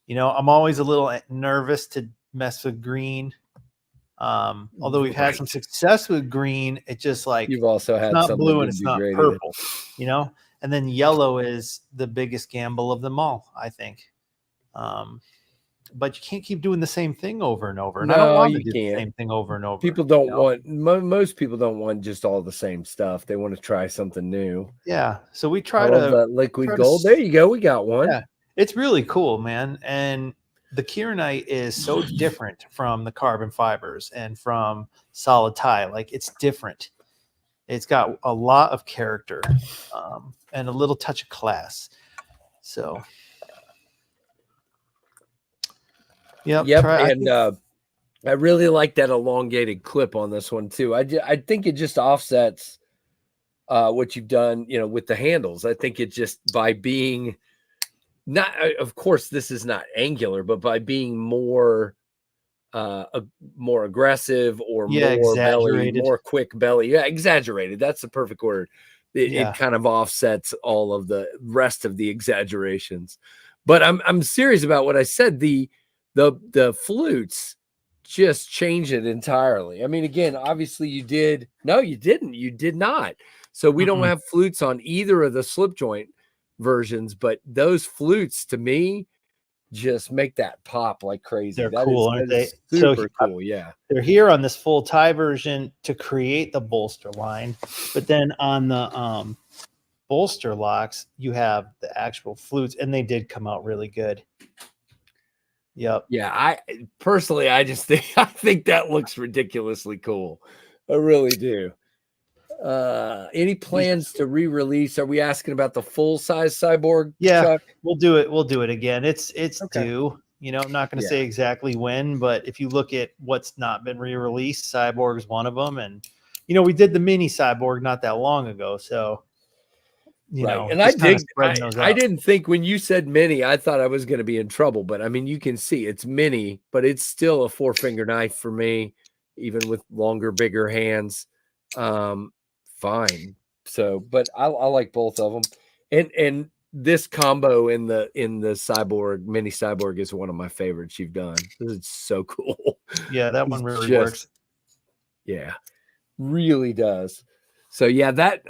You know, I'm always a little nervous to mess with green. Although we've had some success with green, it just like you've also had not some blue and it's not purple, you know. And then yellow is the biggest gamble of them all, I think. But you can't keep doing the same thing over and over. And I don't want to do the same thing over and over. People don't want, most people don't want just all the same stuff. They want to try something new. Yeah. So we try to liquid gold. There you go. We got one. Yeah. It's really cool, man. And the kieranite is so different from the carbon fibers and from solid tie. Like, it's different. It's got a lot of character and a little touch of class. So, yep. I really like that elongated clip on this one too. I think it just offsets what you've done, you know, with the handles. I think it just, by being not, of course, this is not angular, but by being more aggressive or more belly, more quick belly. Yeah, exaggerated. That's the perfect word. It kind of offsets all of the rest of the exaggerations. But I'm serious about what I said. The flutes just change it entirely. I mean, again, obviously you did. No, you didn't. You did not. So we don't have flutes on either of the slip joint versions, but those flutes to me just make that pop like crazy. They're cool, aren't they? Super cool. Yeah. They're here on this full tie version to create the bolster line, but then on the bolster locks, you have the actual flutes, and they did come out really good. Yep. Yeah. I personally, I think that looks ridiculously cool. I really do. Any plans to re-release? Are we asking about the full-size cyborg? Yeah, Chuck? we'll do it again. It's due. You know, I'm not going to say exactly when, but if you look at what's not been re-released, Cyborg is one of them. And, you know, we did the mini Cyborg not that long ago. So, you know, and I didn't think when you said mini, I thought I was going to be in trouble. But I mean, you can see it's mini, but it's still a 4-finger knife for me, even with longer, bigger hands. Fine. So, but I like both of them. And this combo in the Cyborg, mini Cyborg, is one of my favorites you've done. It's so cool. Yeah, that one really works. Yeah, really does. So yeah, that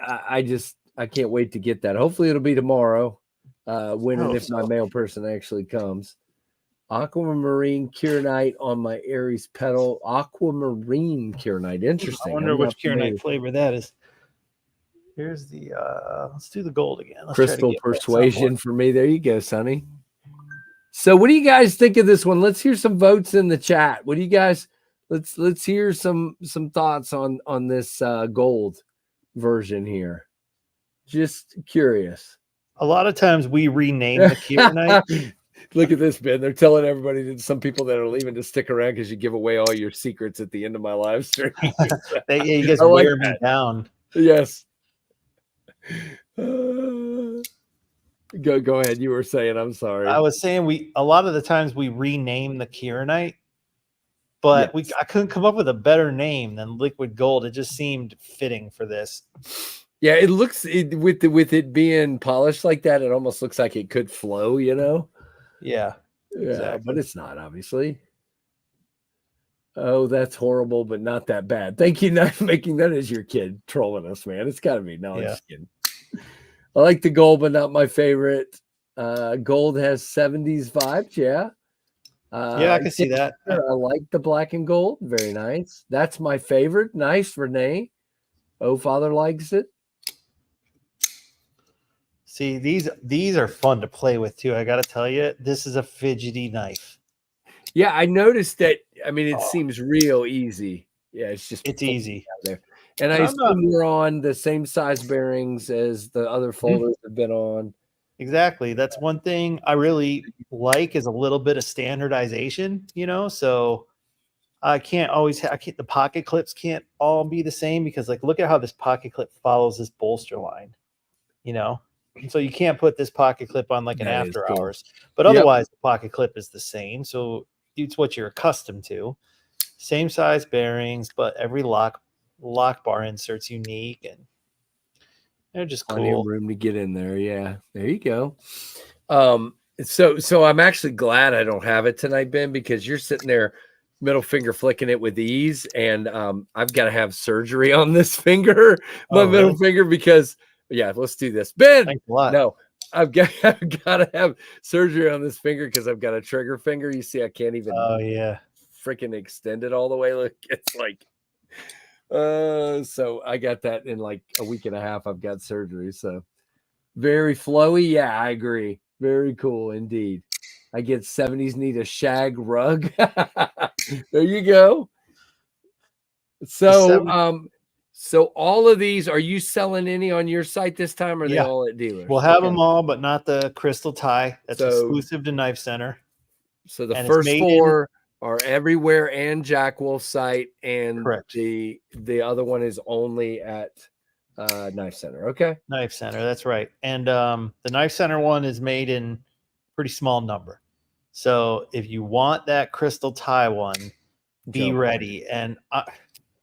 I can't wait to get that. Hopefully it'll be tomorrow. When and if my mail person actually comes. Aquamarine kieranite on my Aries pedal. Aquamarine kieranite. Interesting. I wonder which kieranite flavor that is. Here's the let's do the gold again. Crystal Persuasion for me. There you go, Sonny. So what do you guys think of this one? Let's hear some votes in the chat. What do you guys let's hear some thoughts on this gold version here. Just curious. A lot of times we rename the kieranite. Look at this, Ben. They're telling everybody, that some people that are leaving, to stick around because you give away all your secrets at the end of my live stream. You guys wear me down. Yes. Go ahead. You were saying, I'm sorry. I was saying a lot of the times we rename the kieranite, but I couldn't come up with a better name than liquid gold. It just seemed fitting for this. Yeah, it looks with it being polished like that, it almost looks like it could flow, you know? Yeah, exactly. But it's not, obviously. Oh, that's horrible, but not that bad. Thank you not making that as your kid trolling us, man. It's got to be. No, I'm just kidding. I like the gold, but not my favorite. Gold has 70s vibes. Yeah. I can see that. I like the black and gold. Very nice. That's my favorite. Nice, Renee. Oh, father likes it. See, these are fun to play with too. I got to tell you, this is a fidgety knife. Yeah, I noticed that. I mean, it seems real easy. Yeah, it's easy. There. And I I'm not assume we're on the same size bearings as the other folders have been on. exactly. That's one thing I really like is a little bit of standardization, so I can't always the pocket clips can't all be the same because like look at how this pocket clip follows this bolster line, And so you can't put this pocket clip on like an That is after cool. hours, but Yep. otherwise the pocket clip is the same. So it's what you're accustomed to. Same size bearings, but every lock bar insert's unique and they're just Plenty of cool. room to get in there. Yeah, there you go. So I'm actually glad I don't have it tonight, Ben, because you're sitting there middle finger flicking it with ease, and I've got to have surgery on this finger, my middle finger, because let's do this, Ben. Thanks a lot. No, I've got to have surgery on this finger because I've got a trigger finger. You see, I can't even. Oh yeah. Freaking extend it all the way. Look, it's like. So I got that in like a week and a half. I've got surgery, so very flowy. Yeah, I agree. Very cool indeed. I get 70s need a shag rug. There you go. So so all of these, are you selling any on your site this time, or are they all at dealers? We'll have them all, but not the crystal tie. That's exclusive to Knife Center. So the first four are everywhere and Jack Wolf site, and correct. The other one is only at Knife Center. Okay. Knife Center, that's right. And the Knife Center one is made in pretty small number. So if you want that crystal tie one, be ready. And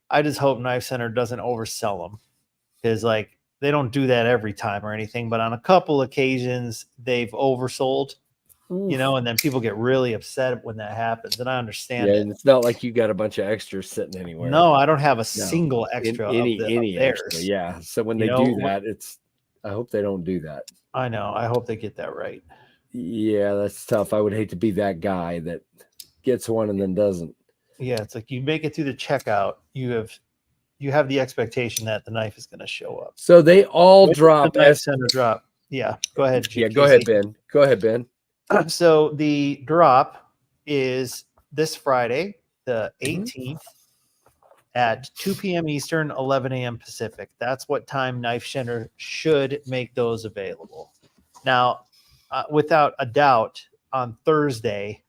I just hope Knife Center doesn't oversell them, because like they don't do that every time or anything, but on a couple occasions they've oversold. And then people get really upset when that happens, and I understand it. And it's not like you got a bunch of extras sitting anywhere. No, I don't have a single extra. Any extra. Yeah. So when they do that, I hope they don't do that. I know. I hope they get that right. Yeah, that's tough. I would hate to be that guy that gets one and then doesn't. Yeah, it's like you make it through the checkout, you have the expectation that the knife is going to show up. So they all drop. Knife Center drop. Yeah, go ahead. Yeah, go ahead, Ben. Go ahead, Ben. So the drop is this Friday, the 18th at 2 p.m. Eastern, 11 a.m. Pacific. That's what time Knife Center should make those available. Now, without a doubt, on Thursday,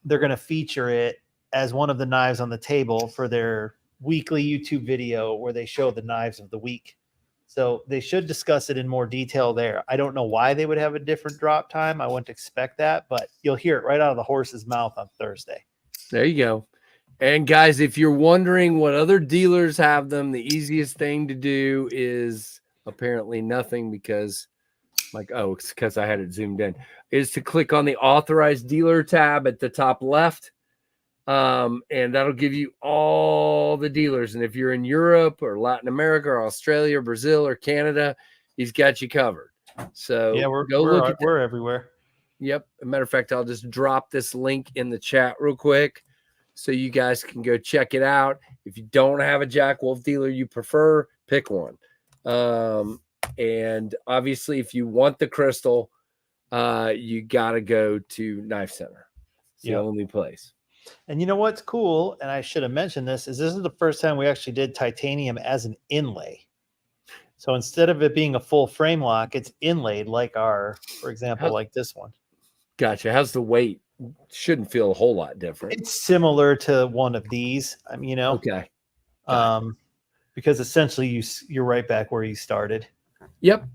they're going to feature it as one of the knives on the table for their weekly YouTube video where they show the knives of the week. So they should discuss it in more detail there. I don't know why they would have a different drop time. I wouldn't expect that, but you'll hear it right out of the horse's mouth on Thursday. There you go. And guys, if you're wondering what other dealers have them, the easiest thing to do is apparently nothing, because it's because I had it zoomed in, is to click on the authorized dealer tab at the top left. And that'll give you all the dealers. And if you're in Europe or Latin America or Australia, or Brazil or Canada, he's got you covered. So yeah, we're everywhere. Yep. As a matter of fact, I'll just drop this link in the chat real quick so you guys can go check it out. If you don't have a Jack Wolf dealer you prefer, pick one. And obviously, if you want the crystal, you got to go to Knife Center. It's the only place. And you know what's cool, and I should have mentioned this is the first time we actually did titanium as an inlay. So instead of it being a full frame lock, it's inlaid like for example, like this one. Gotcha. How's the weight? Shouldn't feel a whole lot different. It's similar to one of these. Okay. Because essentially you're right back where you started. Yep.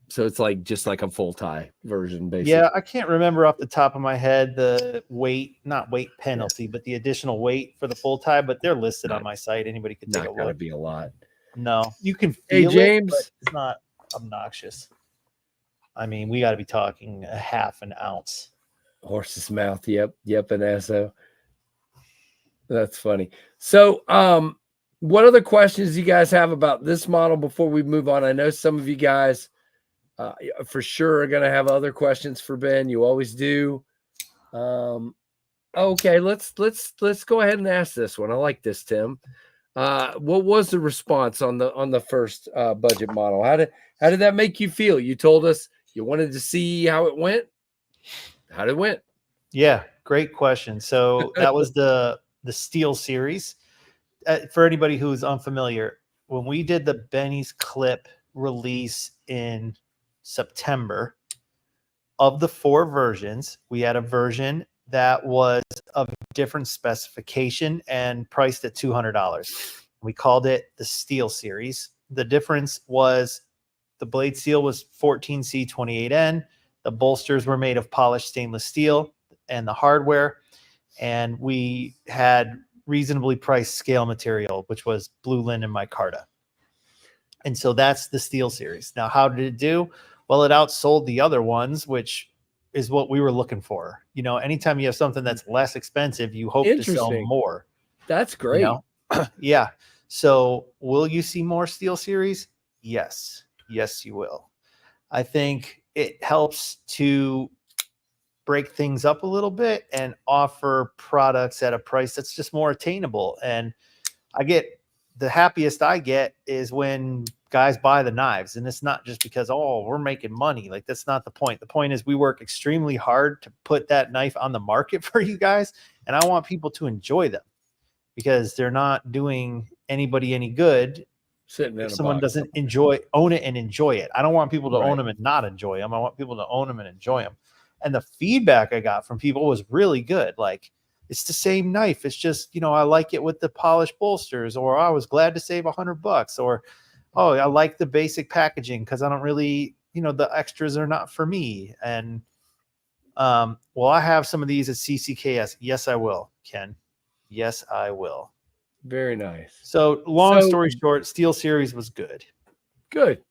So it's just like a full tie version, basically. Yeah, I can't remember off the top of my head the not weight penalty, but the additional weight for the full tie, but they're listed on my site. Anybody could take a look. Not gonna be a lot. No, you can feel James, it, but it's not obnoxious. I mean, we got to be talking a half an ounce. Horse's mouth. Yep. And so that's funny. So, what other questions do you guys have about this model before we move on? I know some of you guys for sure are going to have other questions for Ben. You always do. Okay, let's go ahead and ask this one. I like this, Tim. What was the response on the first budget model? How did that make you feel? You told us you wanted to see how it went. How did it went? Yeah, great question. So that was the Steel series. For anybody who's unfamiliar, when we did the Benny's clip release in September, of the 4 versions, we had a version that was of different specification and priced at $200. We called it the Steel Series. The difference was the blade steel was 14C28N. The bolsters were made of polished stainless steel and the hardware. And we had reasonably priced scale material, which was blue linen micarta. And so that's the Steel Series. Now, how did it do? Well, it outsold the other ones, which is what we were looking for. You know, anytime you have something that's less expensive, you hope to sell more. That's great. You know? Yeah. So will you see more Steel Series? Yes. Yes, you will. I think it helps to break things up a little bit and offer products at a price that's just more attainable. And the happiest I get is when guys buy the knives, and it's not just because, oh, we're making money. Like, that's not the point. The point is we work extremely hard to put that knife on the market for you guys. And I want people to enjoy them because they're not doing anybody any good. If someone doesn't own it and enjoy it. I don't want people to own them and not enjoy them. I want people to own them and enjoy them. And the feedback I got from people was really good. Like, it's the same knife. It's just, you know, I like it with the polished bolsters, or I was glad to save $100, or, oh, I like the basic packaging because I don't really, you know, the extras are not for me. And, well, I have some of these at CCKS. Yes, I will, Ken. Yes, I will. Very nice. So long story short, Steel Series was good. Good.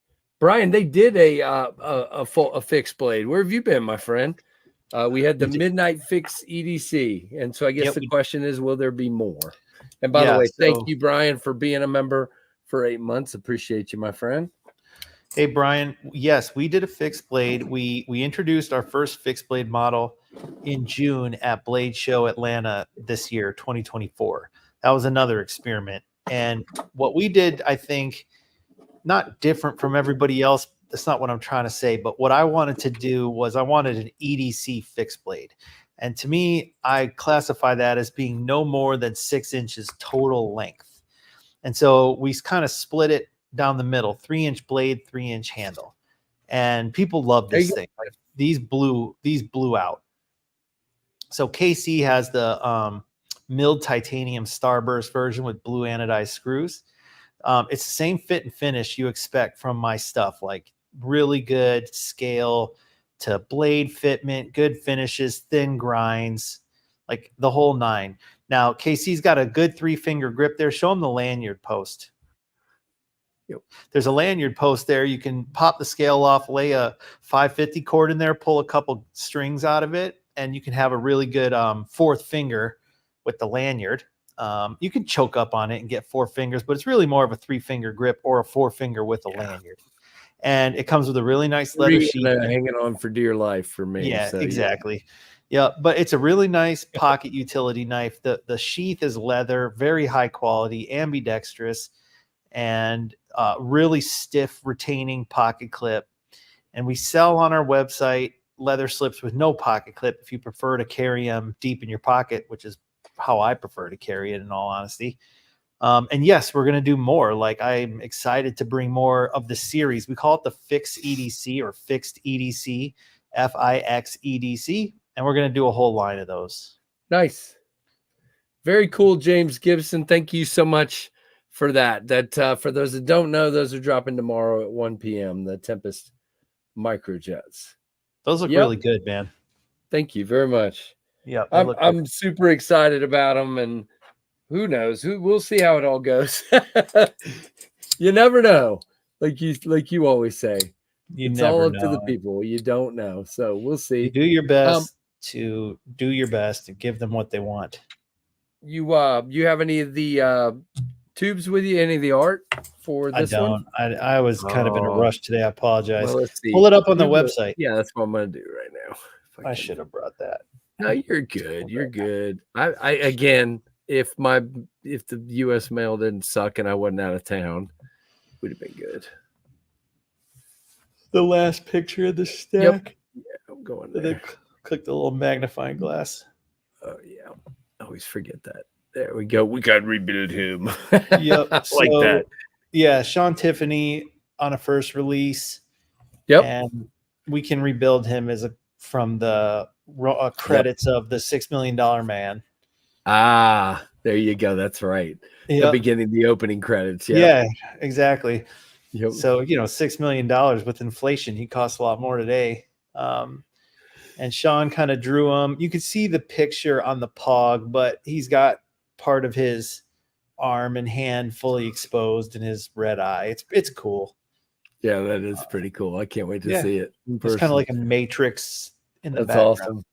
Brian, they did a fixed blade. Where have you been, my friend? We had the Midnight Fix EDC. And so I guess the question is, will there be more? And by the way, thank you, Brian, for being a member for 8 months. Appreciate you, my friend. Hey, Brian. Yes, we did a fixed blade. We introduced our first fixed blade model in June at Blade Show Atlanta this year, 2024. That was another experiment. And what we did, I think, not different from everybody else. That's not what I'm trying to say. But what I wanted to do was I wanted an EDC fixed blade. And to me, I classify that as being no more than 6 inches total length. And so we kind of split it down the middle, 3-inch blade, 3-inch handle. And people love this thing. Like, these blew out. So KC has the milled titanium starburst version with blue anodized screws. It's the same fit and finish you expect from my stuff, like really good scale to blade fitment, good finishes, thin grinds, like the whole 9. Now, KC's got a good 3-finger grip there. Show them the lanyard post. There's a lanyard post there. You can pop the scale off, lay a 550 cord in there, pull a couple strings out of it, and you can have a really good 4th finger with the lanyard. You can choke up on it and get 4 fingers, but it's really more of a 3-finger grip or a 4-finger with a lanyard. And it comes with a really nice leather sheath. Hanging on for dear life for me. Yeah, so, exactly. Yeah, but it's a really nice pocket utility knife. The sheath is leather, very high quality, ambidextrous, and really stiff retaining pocket clip. And we sell on our website leather slips with no pocket clip if you prefer to carry them deep in your pocket, which is how I prefer to carry it, in all honesty. And yes, we're going to do more. Like, I'm excited to bring more of the series. We call it the Fix EDC or Fixed EDC, FIX EDC. And we're going to do a whole line of those. Nice. Very cool, James Gibson. Thank you so much for that. For those that don't know, those are dropping tomorrow at 1 p.m., the Tempest Microjets. Those look really good, man. Thank you very much. Yeah, I'm super excited about them, and who knows? We'll see how it all goes. You never know, like you always say. It's all up to the people. You don't know, so we'll see. You do your best to give them what they want. You have any of the tubes with you? Any of the art for this one? I was kind of in a rush today. I apologize. Well, let's see. Pull it up on the website. Yeah, that's what I'm going to do right now. I should have brought that. No, you're good. You're good. I again, if the U.S. mail didn't suck and I wasn't out of town, it would have been good. The last picture of the stack. Yep. Yeah, I'm going there. Click the little magnifying glass. Oh yeah, I always forget that. There we go. We got to rebuild him. Yep. Like that. Yeah, Sean Tiffany on a first release. Yep. And we can rebuild him from the credits of the $6 Million Man. Ah, there you go. That's right. The Yep. beginning, the opening credits. Yep. Yeah, exactly. Yep. So, $6 million with inflation, he costs a lot more today. And Sean kind of drew him. You could see the picture on the Pog, but he's got part of his arm and hand fully exposed in his red eye. It's cool. Yeah, that is pretty cool. I can't wait to see it. It's kind of like a matrix in the That's background.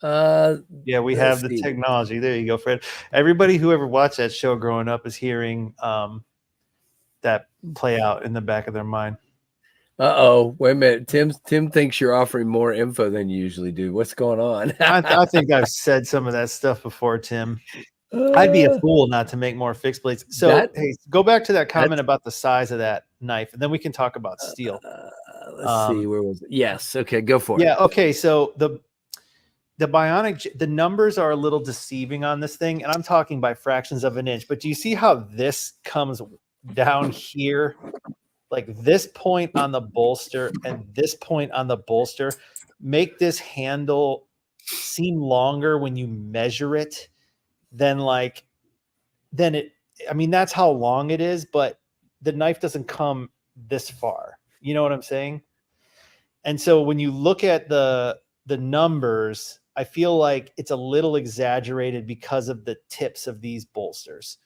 Awesome. Yeah, we have the technology. There you go, Fred. Everybody who ever watched that show growing up is hearing that play out in the back of their mind. Uh-oh. Wait a minute. Tim thinks you're offering more info than you usually do. What's going on? I think I've said some of that stuff before, Tim. I'd be a fool not to make more fixed blades. So, hey, go back to that comment about the size of that knife, and then we can talk about steel. Let's see. Where was it? Yes. Okay, go for it. Yeah, okay. So the Bionic, the numbers are a little deceiving on this thing, and I'm talking by fractions of an inch. But do you see how this comes down here? Like this point on the bolster and this point on the bolster make this handle seem longer when you measure it than it. I mean, that's how long it is, but the knife doesn't come this far. You know what I'm saying? And so when you look at the numbers, I feel like it's a little exaggerated because of the tips of these bolsters.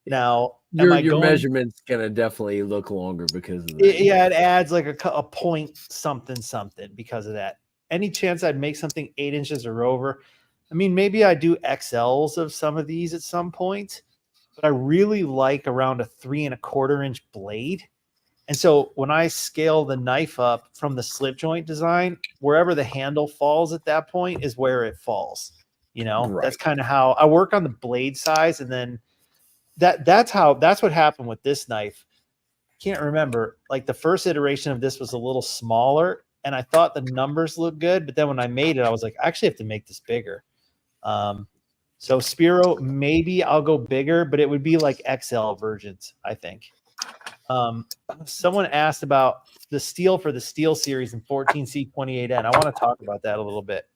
Now, your measurement's gonna definitely look longer because of that. Yeah, it adds like a point something because of that. Any chance I'd make something 8 inches or over? I mean, maybe I do XLs of some of these at some point, but I really like around a 3 1/4 inch blade. And so when I scale the knife up from the slip joint design, wherever the handle falls at that point is where it falls. Right. That's kind of how I work on the blade size. And then that's what happened with this knife. Can't remember, like the first iteration of this was a little smaller and I thought the numbers looked good. But then when I made it, I was like, I actually have to make this bigger. So Spiro, maybe I'll go bigger, but it would be like XL versions, I think. Someone asked about the steel for the Steel series in 14C 28N. I want to talk about that a little bit.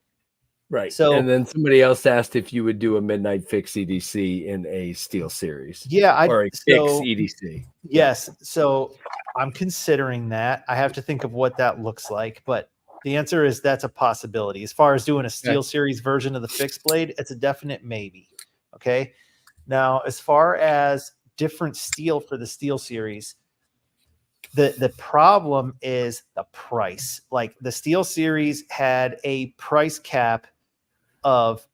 Right. So, and then somebody else asked if you would do a midnight fix EDC in a Steel series. Yeah, or a fix EDC. Yes. So I'm considering that. I have to think of what that looks like, but the answer is that's a possibility. As far as doing a Steel series version of the fixed blade, it's a definite maybe. Okay. Now, as far as different steel for the Steel series, the problem is the price. Like the Steel series had a price cap of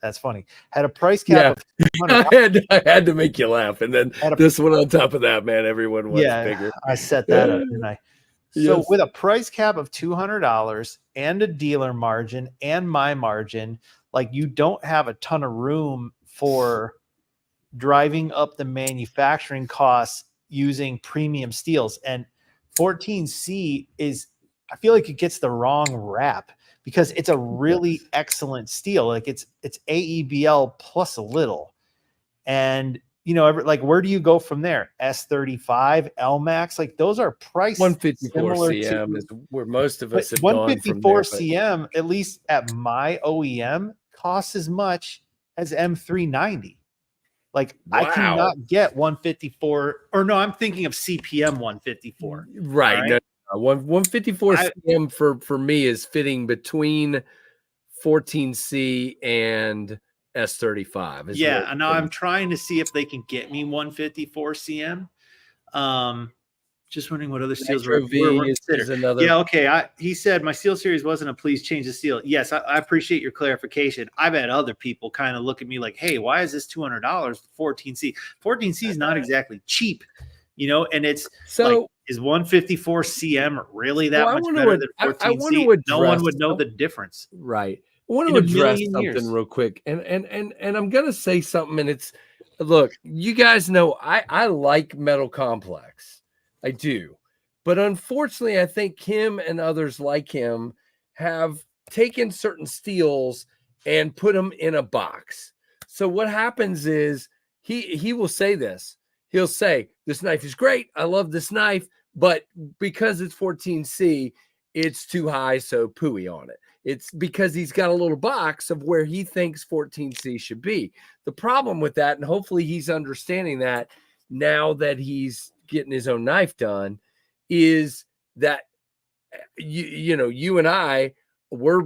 that's funny. Had a price cap of I had to make you laugh. And then this one on top of that, man, everyone wants bigger. I set that up, didn't I? So with a price cap of $200 and a dealer margin and my margin, like you don't have a ton of room for driving up the manufacturing costs using premium steels. And 14C is, I feel like it gets the wrong rap because it's a really excellent steel. Like it's AEBL plus a little. And like where do you go from there? S35, LMAX, like those are priced 154 CM is where most of us have 154 gone from there, CM, at least at my OEM, costs as much as M390. Like I cannot get 154, or no, I'm thinking of CPM 154. Right. Right? No, 154 CM for me is fitting between 14C and S35. Yeah, and now I'm trying to see if they can get me 154 CM. Just wondering what other steels were considered. Yeah, okay. He said my Steel series wasn't a please change the steel. Yes, I appreciate your clarification. I've had other people kind of look at me like, hey, why is this $200 for 14C? 14C is not exactly cheap, and it's so like, is 154 CM really that much better than 14C? No one would know the difference. Right. I want to address something real quick. And I'm going to say something, and it's, look, you guys know I like Metal Complex. I do. But unfortunately, I think him and others like him have taken certain steels and put them in a box. So what happens is he will say this. he'll say, this knife is great. I love this knife, but because it's 14C, it's too high, so pooey on it. It's because he's got a little box of where he thinks 14C should be. The problem with that, and hopefully he's understanding that now that he's getting his own knife done, is that you and I, we're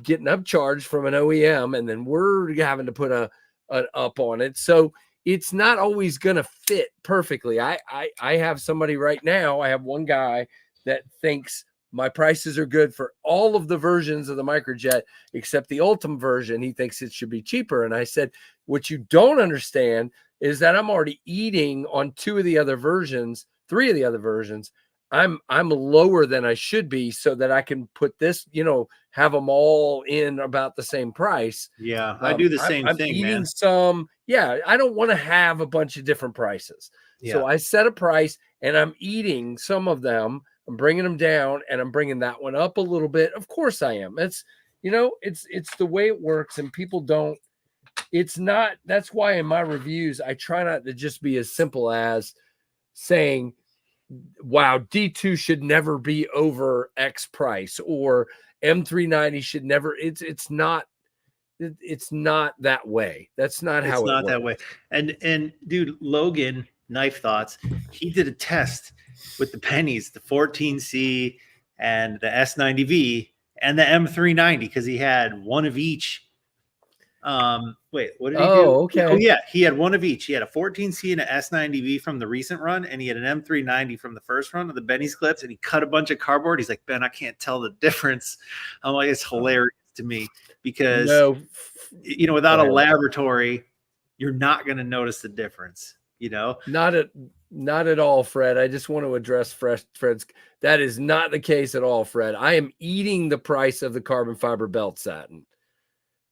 getting upcharged from an OEM, and then we're having to put an up on it. So it's not always going to fit perfectly. I have somebody right now. I have one guy that thinks my prices are good for all of the versions of the Microjet except the Ultimate version. He thinks it should be cheaper. And I said, what you don't understand is that I'm already eating on 2 of the other versions, 3 of the other versions. I'm lower than I should be so that I can put this, have them all in about the same price. Yeah, I do the same I'm thing, eating man. some. Yeah, I don't want to have a bunch of different prices. Yeah. So I set a price and I'm eating some of them. I'm bringing them down and I'm bringing that one up a little bit. Of course I am. It's the way it works, and people don't. It's not. That's why in my reviews I try not to just be as simple as saying, wow, D2 should never be over X price, or M390 should never. It's not that way. That's not how it works. That way. And dude, Logan, Knife Thoughts, he did a test with the pennies, the 14C and the S90V and the M390, because he had one of each. Wait, what did he do? Okay. Oh yeah, he had one of each. He had a 14C and an S90V from the recent run, and he had an M390 from the first run of the Benny's clips, and he cut a bunch of cardboard. He's like, Ben, I can't tell the difference. I'm like, it's hilarious to me, because without a laboratory, you're not going to notice the difference. Not at all, Fred. I just want to address Fred's. That is not the case at all, Fred. I am eating the price of the carbon fiber belt satin.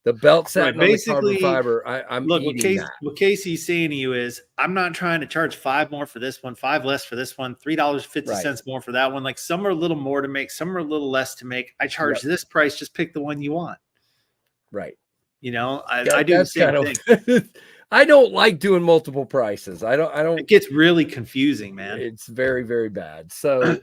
The belt satin on the carbon fiber. I'm eating that. What Casey's saying to you is, I'm not trying to charge $5 more for this one, $5 less for this one, $3.50 more for that one. Like, some are a little more to make, some are a little less to make. I charge this price. Just pick the one you want. Right. I do the same thing. I don't like doing multiple prices. I don't. It gets really confusing, man. It's very, very bad. So,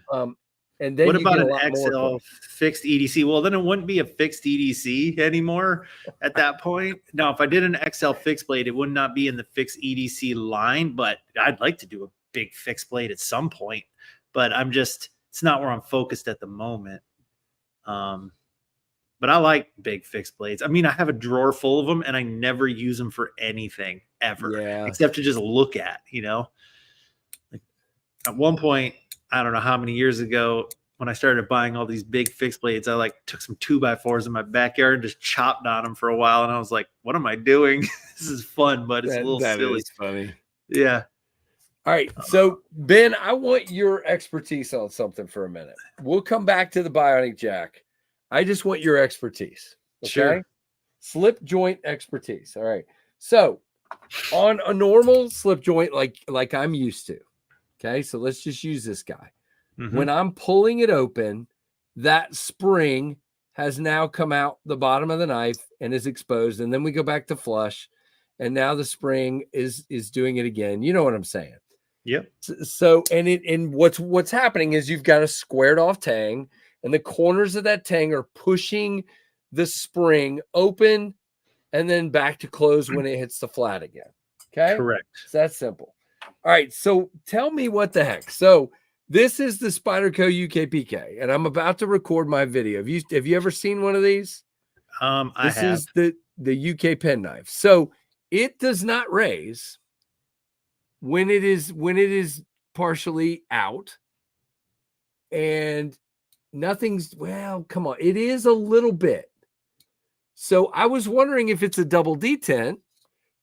and then what about an XL fixed EDC? Well, then it wouldn't be a fixed EDC anymore at that point. Now, if I did an XL fixed blade, it would not be in the fixed EDC line, but I'd like to do a big fixed blade at some point. But it's not where I'm focused at the moment. But I like big fixed blades. I mean, I have a drawer full of them, and I never use them for anything ever, except to just look at. Like, at one point, I don't know how many years ago, when I started buying all these big fixed blades, I took some 2x4s in my backyard and just chopped on them for a while. And I was like, what am I doing? This is fun, but it's a little silly. Is funny. Yeah. All right. So, Ben, I want your expertise on something for a minute. We'll come back to the Bionic Jack. I just want your expertise. Okay? Sure. Slip joint expertise. All right. So, on a normal slip joint like I'm used to. Okay, so let's just use this guy. Mm-hmm. When I'm pulling it open, that spring has now come out the bottom of the knife and is exposed. And then we go back to flush. And now the spring is doing it again. You know what I'm saying? Yep. So, and what's happening is you've got a squared off tang, and the corners of that tang are pushing the spring open and then back to close when it hits the flat again. Okay. Correct. It's that simple. All right, so tell me what the heck. So this is the Spyderco UKPK, and I'm about to record my video. Have you ever seen one of these? This is the UK pen knife. So it does not raise when it is partially out, and nothing's. Well, come on, it is a little bit. So I was wondering if it's a double detent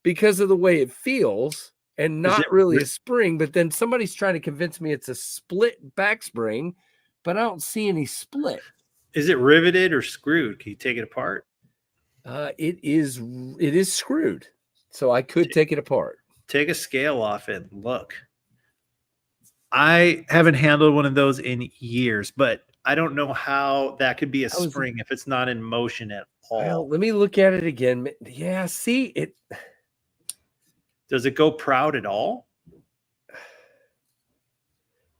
because of the way it feels. And not really a spring, but then somebody's trying to convince me it's a split back spring, but I don't see any split. Is it riveted or screwed? Can you take it apart? It is screwed, so I could take it apart. Take a scale off it and look. I haven't handled one of those in years, but I don't know how that could be a spring if it's not in motion at all. Well, let me look at it again. Yeah, see it. Does it go proud at all?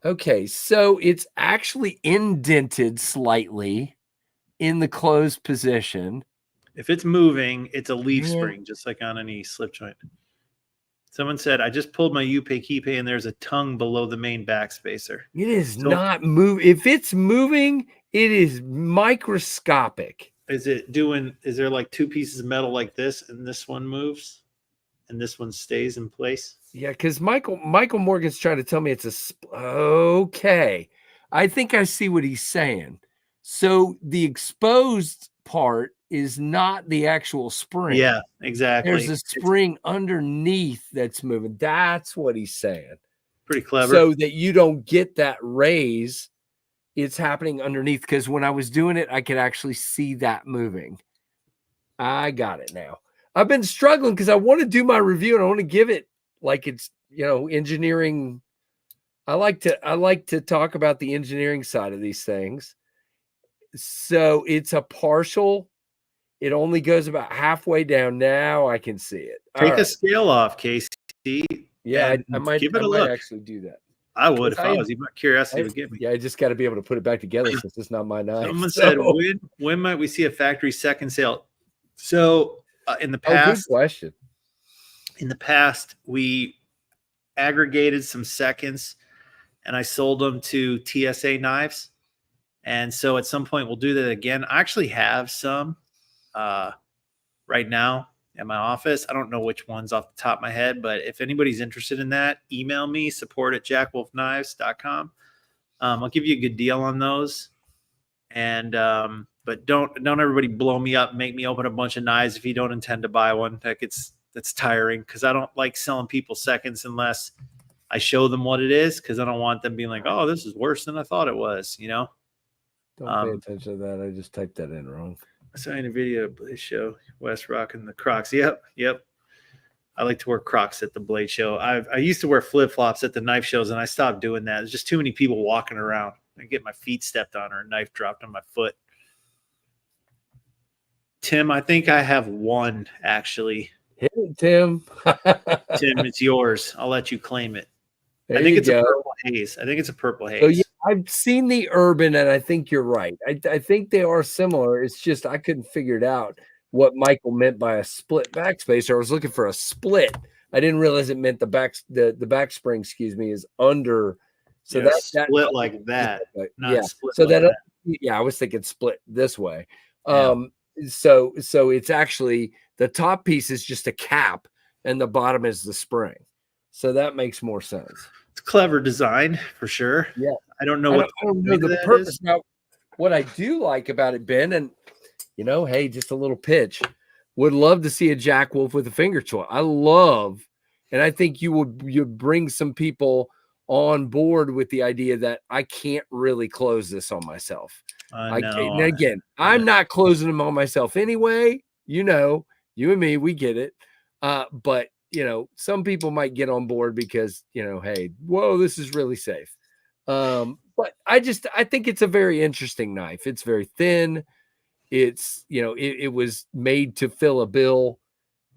Okay, so it's actually indented slightly in the closed position. If it's moving, it's a leaf Man. spring, just like on any slip joint. Someone said, I just pulled my U-Pay keypay and there's a tongue below the main backspacer. It is So- not move. If it's moving, it is microscopic. Is there like two pieces of metal like this and this one moves and this one stays in place? Yeah, because Michael Morgan's trying to tell me it's okay. I think I see what he's saying. So the exposed part is not the actual spring. Yeah, exactly. There's a spring underneath that's moving. That's what he's saying. Pretty clever. So that you don't get that raise, it's happening underneath. Because when I was doing it, I could actually see that moving. I got it now. I've been struggling because I want to do my review and I want to give it like it's, engineering. I like to talk about the engineering side of these things. So it's a partial. It only goes about halfway down. Now I can see it. Take a scale off, Casey. Yeah, and I might give it a might look. actually do that. I would if I was. Even curiosity would get me. Yeah, I just got to be able to put it back together since it's not my knife. Someone said, when might we see a factory second sale? So in the past, good question. In the past, we aggregated some seconds, and I sold them to TSA knives. And so at some point, we'll do that again. I actually have some right now at my office. I don't know which ones off the top of my head, but if anybody's interested in that, email me, support@jackwolfknives.com. I'll give you a good deal on those. And but don't everybody blow me up, make me open a bunch of knives if you don't intend to buy one. That's tiring because I don't like selling people seconds unless I show them what it is, because I don't want them being like, oh, this is worse than I thought it was, Don't pay attention to that. I just typed that in wrong. I saw in a video at Blade Show, West rocking the Crocs. Yep. I like to wear Crocs at the Blade Show. I used to wear flip-flops at the knife shows, and I stopped doing that. There's just too many people walking around. I get my feet stepped on or a knife dropped on my foot. Tim, I think I have one, actually. Hit it, Tim. Tim, it's yours. I'll let you claim it. There I think it's go. a purple haze. I think it's a purple haze. So yeah, I've seen the Urban, and I think you're right. I think they are similar. It's just I couldn't figure it out what Michael meant by a split backspacer. I was looking for a split. I didn't realize it meant the back spring, is under. So yeah, that split like that. Not yeah. split So like that I was thinking split this way. Yeah. So it's actually the top piece is just a cap, and the bottom is the spring. So that makes more sense. It's clever design for sure. Yeah. I don't know what I don't know the purpose. Now, what I do like about it, Ben, and hey, just a little pitch. Would love to see a Jack Wolf with a finger toy. I love, and I think you'd bring some people on board with the idea that I can't really close this on myself. I know. And again, I'm not closing them on myself anyway. You and me, we get it. But some people might get on board because, hey, whoa, this is really safe. But I think it's a very interesting knife. It's very thin. It's, it was made to fill a bill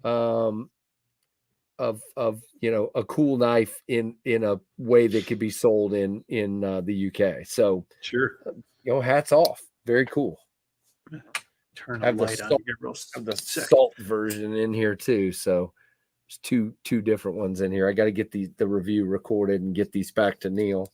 of a cool knife in a way that could be sold in the UK. So sure. Hats off. Very cool. Turn the light on. Have the salt version in here too. So there's two different ones in here. I got to get the review recorded and get these back to Neil.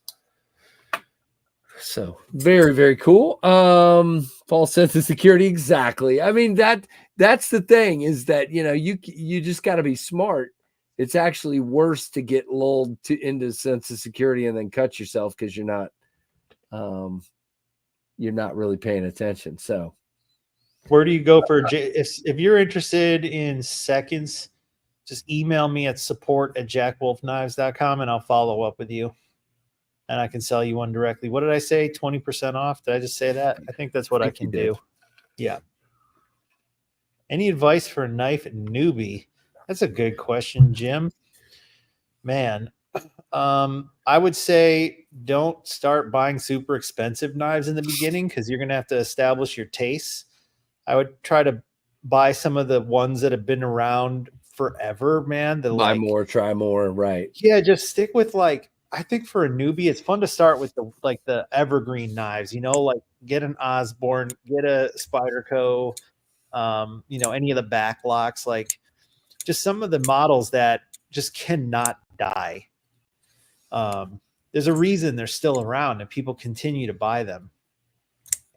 So very, very cool. False sense of security. Exactly. I mean, that's the thing is that, you just got to be smart. It's actually worse to get lulled into sense of security and then cut yourself because you're not really paying attention. So where do you go for if you're interested in seconds, just email me at support@jackwolfknives.com and I'll follow up with you. And I can sell you one directly. What did I say? 20% off? Did I just say that? I think that's what I can do. Yeah. Any advice for a knife newbie? That's a good question, Jim. Man, I would say don't start buying super expensive knives in the beginning because you're going to have to establish your tastes. I would try to buy some of the ones that have been around forever, man. Buy more, try more, right? Yeah, just stick with like I think for a newbie, it's fun to start with the evergreen knives. Like get an Osborne, get a Spyderco, any of the backlocks, like just some of the models that just cannot die. There's a reason they're still around and people continue to buy them.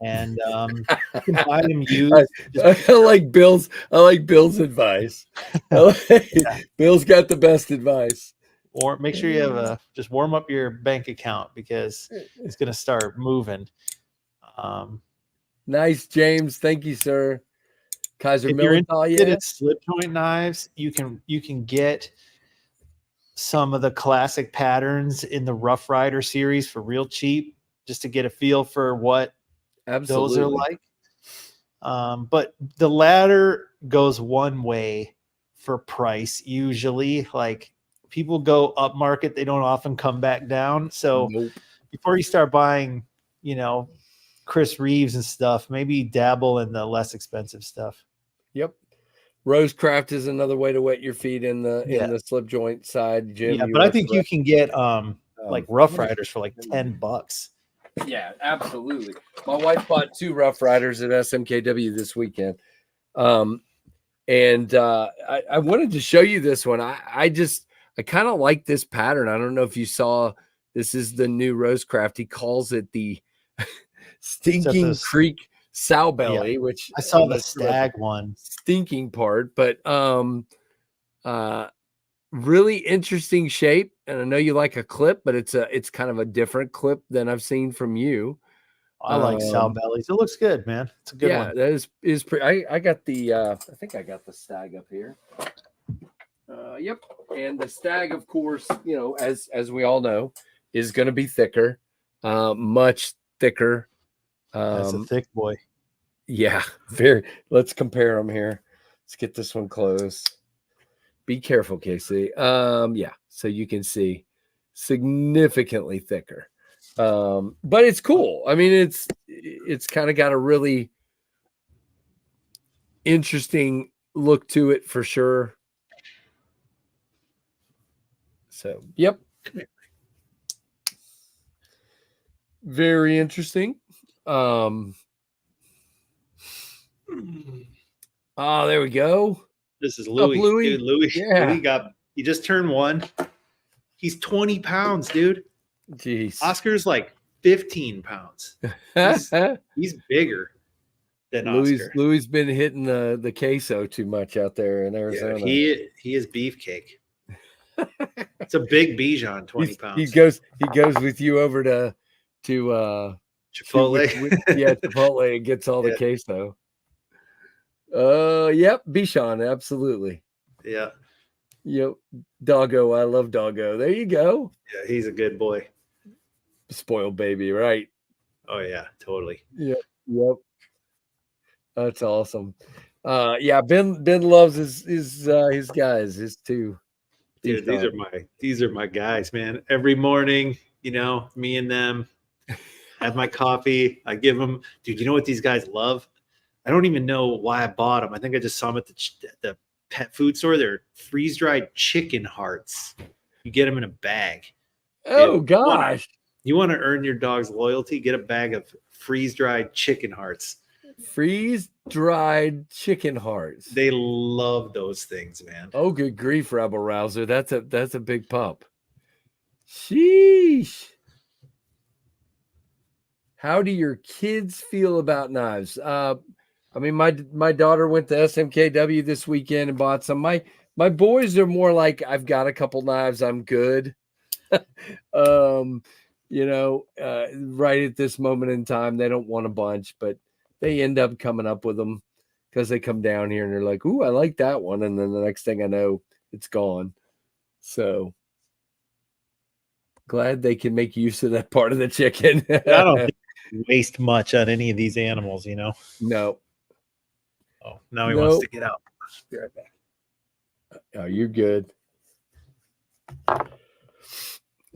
And you can buy them used. I like Bill's advice. Bill's got the best advice. Or make sure you have just warm up your bank account because it's going to start moving. Nice, James. Thank you, sir. Kaiser if you're Milital, interested in slip joint knives, you can get some of the classic patterns in the Rough Rider series for real cheap, just to get a feel for what those are like. But the ladder goes one way for price usually. Like people go up market, they don't often come back down. So before you start buying, Chris Reeves and stuff, maybe dabble in the less expensive stuff. Yep. Rosecraft is another way to wet your feet in the slip joint side. Jim, yeah, but I think you can get like Rough Riders for like $10. Yeah, absolutely. My wife bought 2 Rough Riders at SMKW this weekend. And I wanted to show you this one. I kind of like this pattern. I don't know if you saw, this is the new Rosecraft. He calls it the Stinking Creek sow belly, which I saw the stag one. Stinking part, but really interesting shape. And I know you like a clip, but it's kind of a different clip than I've seen from you. I like sow bellies. It looks good, man. It's a good one. Yeah, that is pretty. I got the I think I got the stag up here. Yep. And the stag, of course, as we all know, is going to be thicker, much thicker. That's a thick boy. Yeah, very. Let's compare them here. Let's get this one close. Be careful, Casey. Yeah, so you can see significantly thicker. But it's cool. I mean, it's kind of got a really interesting look to it for sure. So, yep. Very interesting. Oh, there we go. This is Louis. Louis. Dude, Louis. Yeah. He just turned 1. He's 20 pounds, dude. Jeez. Oscar's like 15 pounds. He's bigger than Oscar. Louis been hitting the queso too much out there in Arizona. Yeah, he is beefcake. It's a big Bichon, 20 pounds. He goes with you over to Chipotle. Chipotle, and gets all the queso. Yep, Bichon, absolutely. Yeah. Yep, Doggo. I love Doggo. There you go. Yeah, he's a good boy. Spoiled baby, right? Oh yeah, totally. Yep. That's awesome. Yeah, Ben loves his guys, his 2. Dude, these are my guys, man. Every morning, me and them have my coffee. I give them. Dude, you know what these guys love? I don't even know why I bought them. I think I just saw them at the pet food store. They're freeze-dried chicken hearts. You get them in a bag. Oh, gosh. You want to earn your dog's loyalty? Get a bag of freeze-dried chicken hearts. Freeze-dried chicken hearts. They love those things, man. Oh, good grief, Rebel Rouser. That's a big pup. Sheesh. How do your kids feel about knives? I mean, my daughter went to SMKW this weekend and bought some. My boys are more like, I've got a couple knives, I'm good. Right at this moment in time, they don't want a bunch, but they end up coming up with them because they come down here and they're like, ooh, I like that one. And then the next thing I know, it's gone. So glad they can make use of that part of the chicken. I don't think we waste much on any of these animals, No. Oh, now he wants to get out. Be right back. Oh, you're good.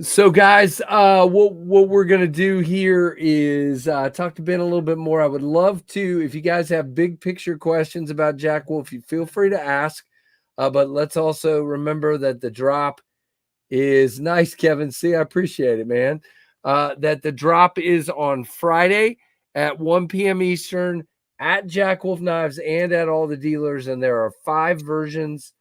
So, guys, what we're gonna do here is talk to Ben a little bit more. I would love to, if you guys have big picture questions about Jack Wolf, you feel free to ask. But let's also remember that the drop is nice, Kevin. See, I appreciate it, man. That the drop is on Friday at 1 p.m. Eastern at Jack Wolf Knives and at all the dealers. And there are 5 versions.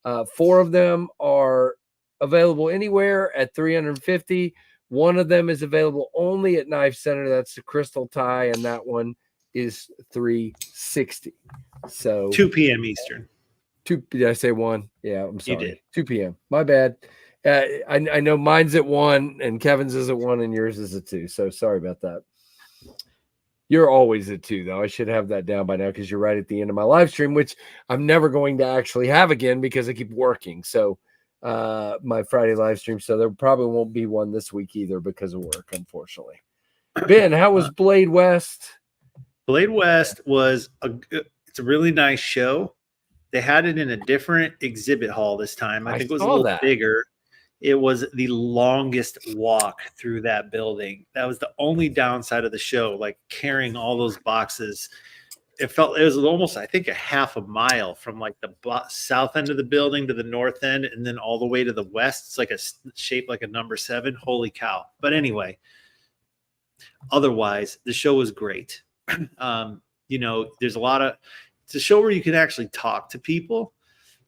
4 of them are available anywhere at $350. One of them is available only at Knife Center. That's the Crystal Tie, and that one is $360. So 2 p.m. Eastern. 2, did I say 1? Yeah, I'm sorry. You did. 2 p.m. My bad. I know mine's at 1 and Kevin's is at 1 and yours is at 2. So sorry about that. You're always at 2, though. I should have that down by now because you're right at the end of my live stream, which I'm never going to actually have again because I keep working. So my Friday live stream. So there probably won't be one this week either because of work, unfortunately. Ben, how was Blade West? Blade West was it's a really nice show. They had it in a different exhibit hall this time. I think it was a little bigger. It was the longest walk through that building. That was the only downside of the show, like carrying all those boxes. It was almost, I think, a half a mile from like the south end of the building to the north end and then all the way to the west. It's like a shape like a number 7. Holy cow. But anyway, otherwise, the show was great. There's it's a show where you can actually talk to people,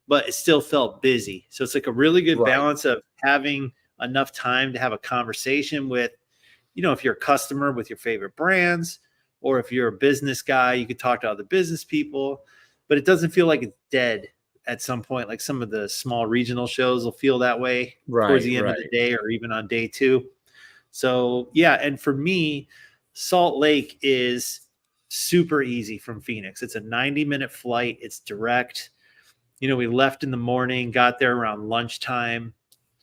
but it still felt busy. So it's like a really good balance of having enough time to have a conversation with, if you're a customer with your favorite brands, or if you're a business guy, you could talk to other business people, but it doesn't feel like it's dead at some point. Like some of the small regional shows will feel that way towards the end of the day or even on day 2. So yeah. And for me, Salt Lake is super easy from Phoenix. It's a 90-minute flight. It's direct. We left in the morning, got there around lunchtime,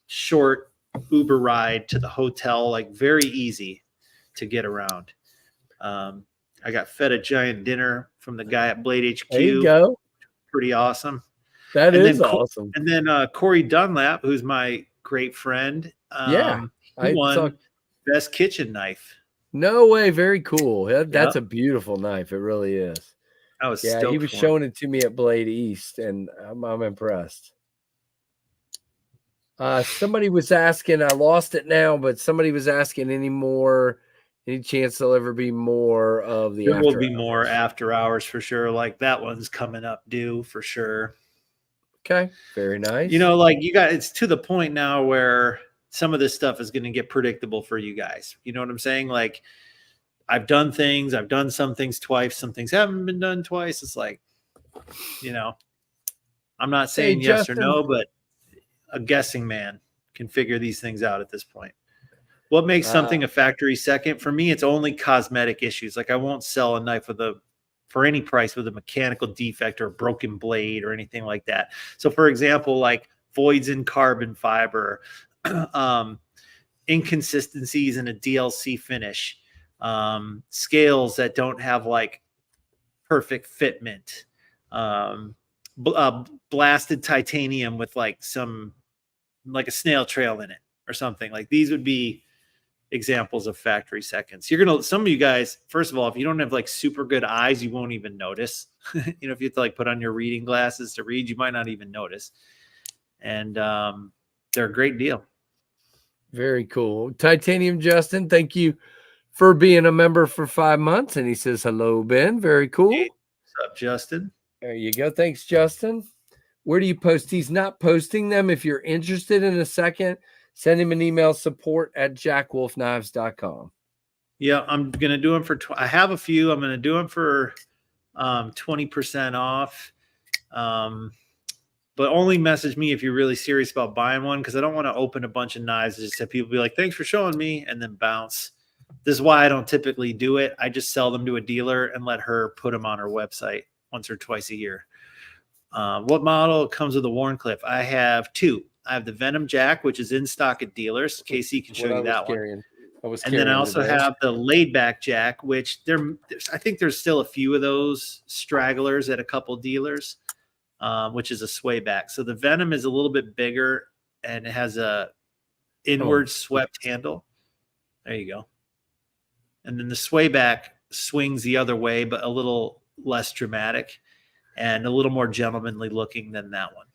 short Uber ride to the hotel, like very easy to get around. I got fed a giant dinner from the guy at Blade HQ. There you go. Pretty awesome. That is awesome. And then Corey Dunlap, who's my great friend. He won Best Kitchen Knife. No way. Very cool. That's a beautiful knife. It really is. I was he was showing it to me at Blade East, and I'm impressed. Somebody was asking, I lost it now, but somebody was asking any chance there'll ever be more of the There will be more after hours for sure. Like that one's coming up due for sure. Okay. Very nice. It's to the point now where some of this stuff is going to get predictable for you guys. You know what I'm saying? Like I've done some things twice. Some things haven't been done twice. It's like, I'm not saying yes or no, but a guessing man can figure these things out at this point. What makes something a factory second? For me, it's only cosmetic issues. Like I won't sell a knife for any price with a mechanical defect or a broken blade or anything like that. So for example, like voids in carbon fiber, inconsistencies in a DLC finish, scales that don't have like perfect fitment, blasted titanium with like a snail trail in it or something. Like these would be examples of factory seconds. Some of you guys, first of all, if you don't have like super good eyes, you won't even notice. If you have to like put on your reading glasses to read, you might not even notice. And they're a great deal. Very cool. Titanium Justin, thank you for being a member for 5 months. And he says, hello, Ben. Very cool. Hey, what's up, Justin? There you go. Thanks, Justin. Where do you post? He's not posting them. If you're interested in a second, send him an email, support@jackwolfknives.com. Yeah, I'm going to do them for, I have a few. I'm going to do them for 20% off. But only message me if you're really serious about buying one, because I don't want to open a bunch of knives and just have people be like, thanks for showing me, and then bounce. This is why I don't typically do it. I just sell them to a dealer and let her put them on her website once or twice a year. What model comes with a Warncliffe? I have 2. I have the Venom Jack, which is in stock at dealers. KC can show you that one. And then I also have the Laid Back Jack, which I think there's still a few of those stragglers at a couple dealers, which is a sway back. So the Venom is a little bit bigger and it has a inward swept handle. There you go. And then the sway back swings the other way, but a little less dramatic and a little more gentlemanly looking than that one.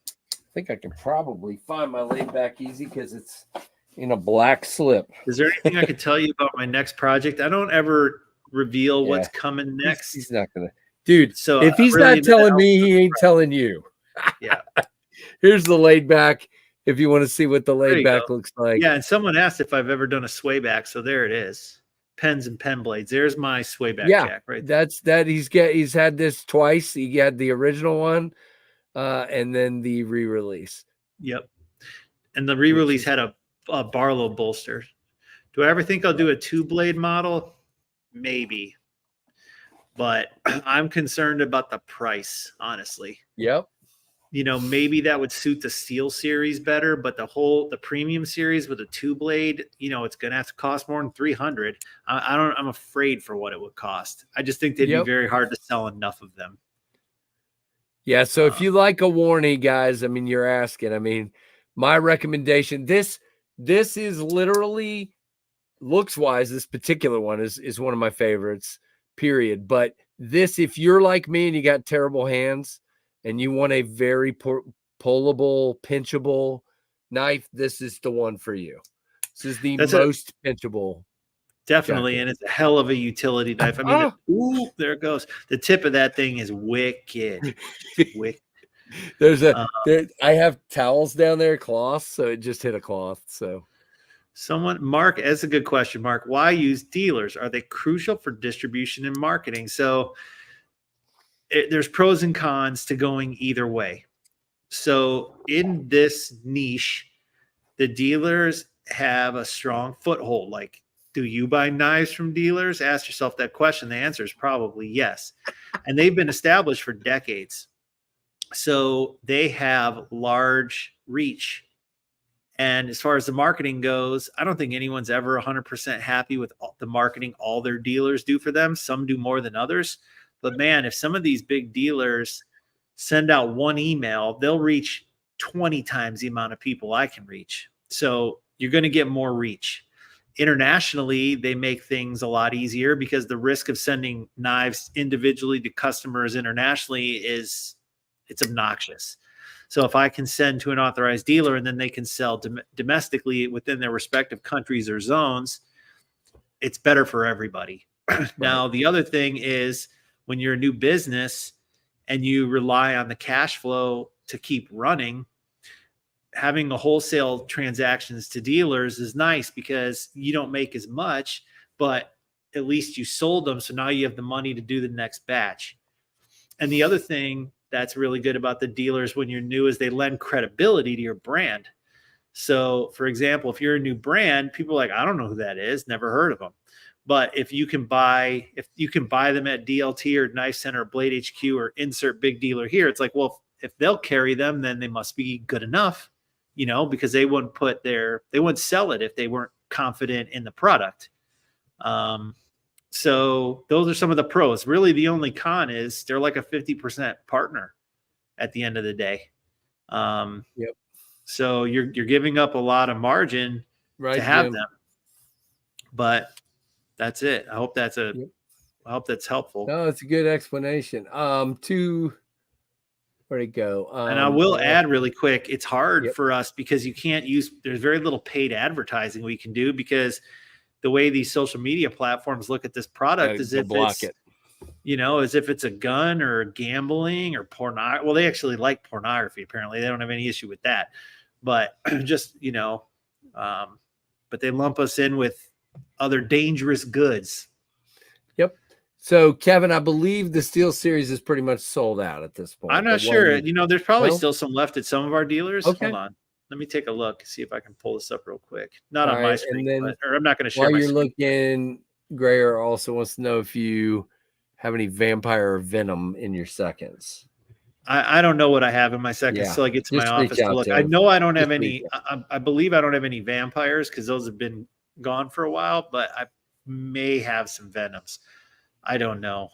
think I can probably find my laid back easy because it's in a black slip. Is there anything I could tell you about my next project? I don't ever reveal Yeah. what's coming next. He's not gonna, dude. So if he's really not telling me, he ain't telling you. Yeah. Here's the laid back. If you want to see what the There laid you back go. looks like. Yeah, and someone asked if I've ever done a sway back, so there it is. Pens and pen blades. There's my sway back jack right there. That's that. He's had this twice. He had the original one, and then the re-release. Yep. And the re-release had a Barlow bolster. Do I ever think I'll do a 2-blade model? Maybe. But I'm concerned about the price, honestly. Yep. You know, maybe that would suit the Steel series better, but the premium series with a 2-blade, you know, it's going to have to cost more than $300. I'm afraid for what it would cost. I just think they'd be very hard to sell enough of them. Yeah. So if you like a Warney, guys, I mean, you're asking. I mean, my recommendation. This is literally looks wise. This particular one is one of my favorites. Period. But this, if you're like me and you got terrible hands, and you want a very pullable, pinchable knife, this is the one for you. This is the most pinchable. Definitely, jacket. And it's a hell of a utility knife. I mean, ooh, there it goes. The tip of that thing is wicked. Wicked. There's I have towels down there, cloths, so it just hit a cloth. So Mark, that's a good question, Mark. Why use dealers? Are they crucial for distribution and marketing? So there's pros and cons to going either way. So in this niche, the dealers have a strong foothold. Like, do you buy knives from dealers? Ask yourself that question. The answer is probably yes. And they've been established for decades. So they have large reach. And as far as the marketing goes, I don't think anyone's ever 100% happy with the marketing all their dealers do for them. Some do more than others. But man, if some of these big dealers send out one email, they'll reach 20 times the amount of people I can reach. So you're going to get more reach. Internationally, they make things a lot easier because the risk of sending knives individually to customers internationally it's obnoxious. So if I can send to an authorized dealer and then they can sell domestically within their respective countries or zones, it's better for everybody. Now, the other thing is, when you're a new business and you rely on the cash flow to keep running, having a wholesale transactions to dealers is nice because you don't make as much, but at least you sold them. So now you have the money to do the next batch. And the other thing that's really good about the dealers when you're new is they lend credibility to your brand. So for example, if you're a new brand, people are like, I don't know who that is. Never heard of them. But if you can buy them at DLT or Knife Center or Blade HQ or insert big dealer here, it's like, well, if they'll carry them, then they must be good enough, you know, because they wouldn't sell it if they weren't confident in the product. So those are some of the pros. Really, the only con is they're like a 50% partner at the end of the day. Yep. So you're giving up a lot of margin to have them. But that's it. I hope that's helpful. No, it's a good explanation. Where'd it go? And I will add really quick, it's hard for us because there's very little paid advertising we can do because the way these social media platforms look at this product is if it's a gun or gambling or pornography. Well, they actually like pornography. Apparently they don't have any issue with that, but just, but they lump us in with other dangerous goods. Yep. So Kevin, I believe the Steel series is pretty much sold out at this point. I'm not sure. There's probably still some left at some of our dealers. Okay. Hold on. Let me take a look, see if I can pull this up real quick. Not on my screen, or I'm not going to share my screen. While you're looking, Grayer also wants to know if you have any vampire or venom in your seconds. I don't know what I have in my seconds till I get to my office to look. I know I don't have any. I believe I don't have any vampires because those have been gone for a while, but I may have some venoms. I don't know.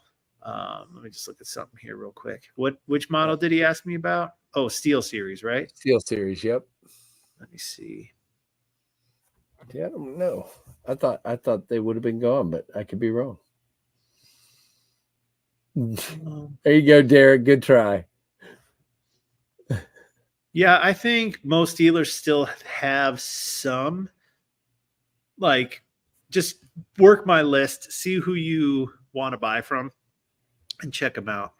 Let me just look at something here real quick. Which model did he ask me about? Oh, Steel series, right? Steel series, yep. Let me see. Yeah, I don't know. I thought they would have been gone, but I could be wrong. There you go, Derek. Good try. Yeah, I think most dealers still have some, like, just work my list, see who you want to buy from, and check them out.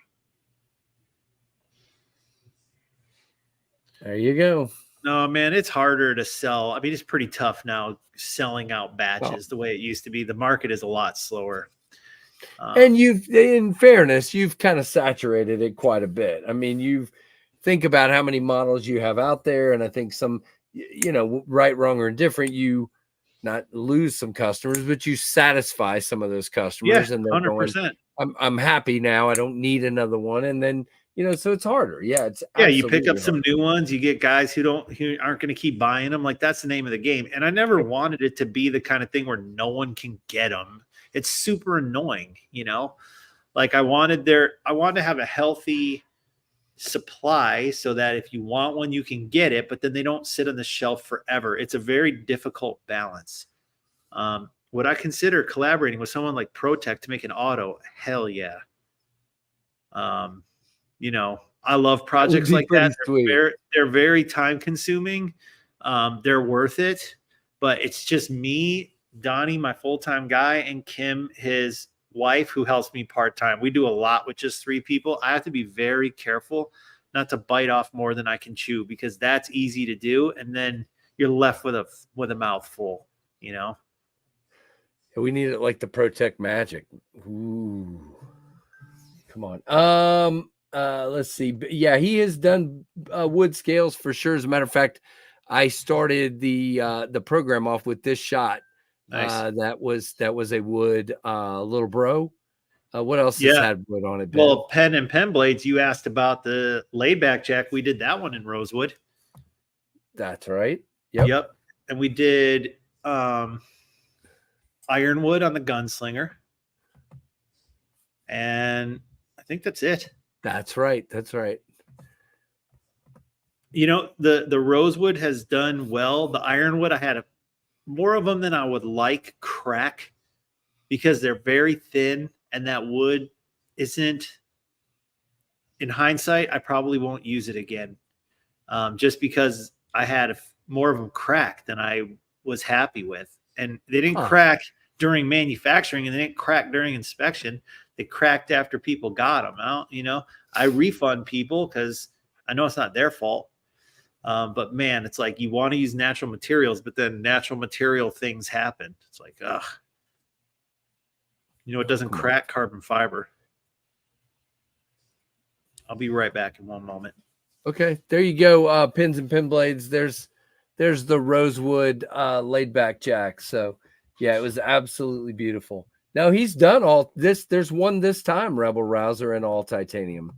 There you go. No, man, it's harder to sell. I mean, it's pretty tough now selling out batches the way it used to be. The market is a lot slower. And in fairness, you've kind of saturated it quite a bit. I mean, think about how many models you have out there. And I think some, right, wrong, or indifferent, you not lose some customers, but you satisfy some of those customers. Yeah, and they're 100%. I'm happy now. I don't need another one. And then, so it's harder. Yeah. You pick up some new ones. You get guys who aren't going to keep buying them. Like, that's the name of the game. And I never wanted it to be the kind of thing where no one can get them. It's super annoying, like I wanted to have a healthy supply so that if you want one, you can get it, but then they don't sit on the shelf forever. It's a very difficult balance. Would I consider collaborating with someone like ProTech to make an auto? Hell yeah. I love projects like that. They're very time consuming. They're worth it, but it's just me, Donnie, my full-time guy, and Kim, his wife, who helps me part-time. We do a lot with just 3 people. I have to be very careful not to bite off more than I can chew, because that's easy to do. And then you're left with a mouthful, We need it like the ProTech Magic. Ooh. Come on. Let's see. Yeah, he has done wood scales for sure. As a matter of fact, I started the program off with this shot. Nice. That was a wood little bro. What else has had wood on it? Ben? Well, pen and pen blades. You asked about the laidback jack. We did that one in rosewood. That's right. Yep. And we did ironwood on the gunslinger. And I think that's it. That's right. The rosewood has done well. The ironwood, I had more of them than I would like crack, because they're very thin, and that wood isn't, in hindsight, I probably won't use it again, just because I had more of them crack than I was happy with. And they didn't crack during manufacturing, and they didn't crack during inspection. They cracked after people got them out. I refund people because I know it's not their fault. But man, it's like you want to use natural materials, but then natural material things happen. It's like, ugh. It doesn't crack carbon fiber. I'll be right back in one moment. Okay, there you go. Pins and pin blades. There's the rosewood laid back jack. So yeah, it was absolutely beautiful. Now he's done all this. There's one this time, Rebel Rouser, in all titanium.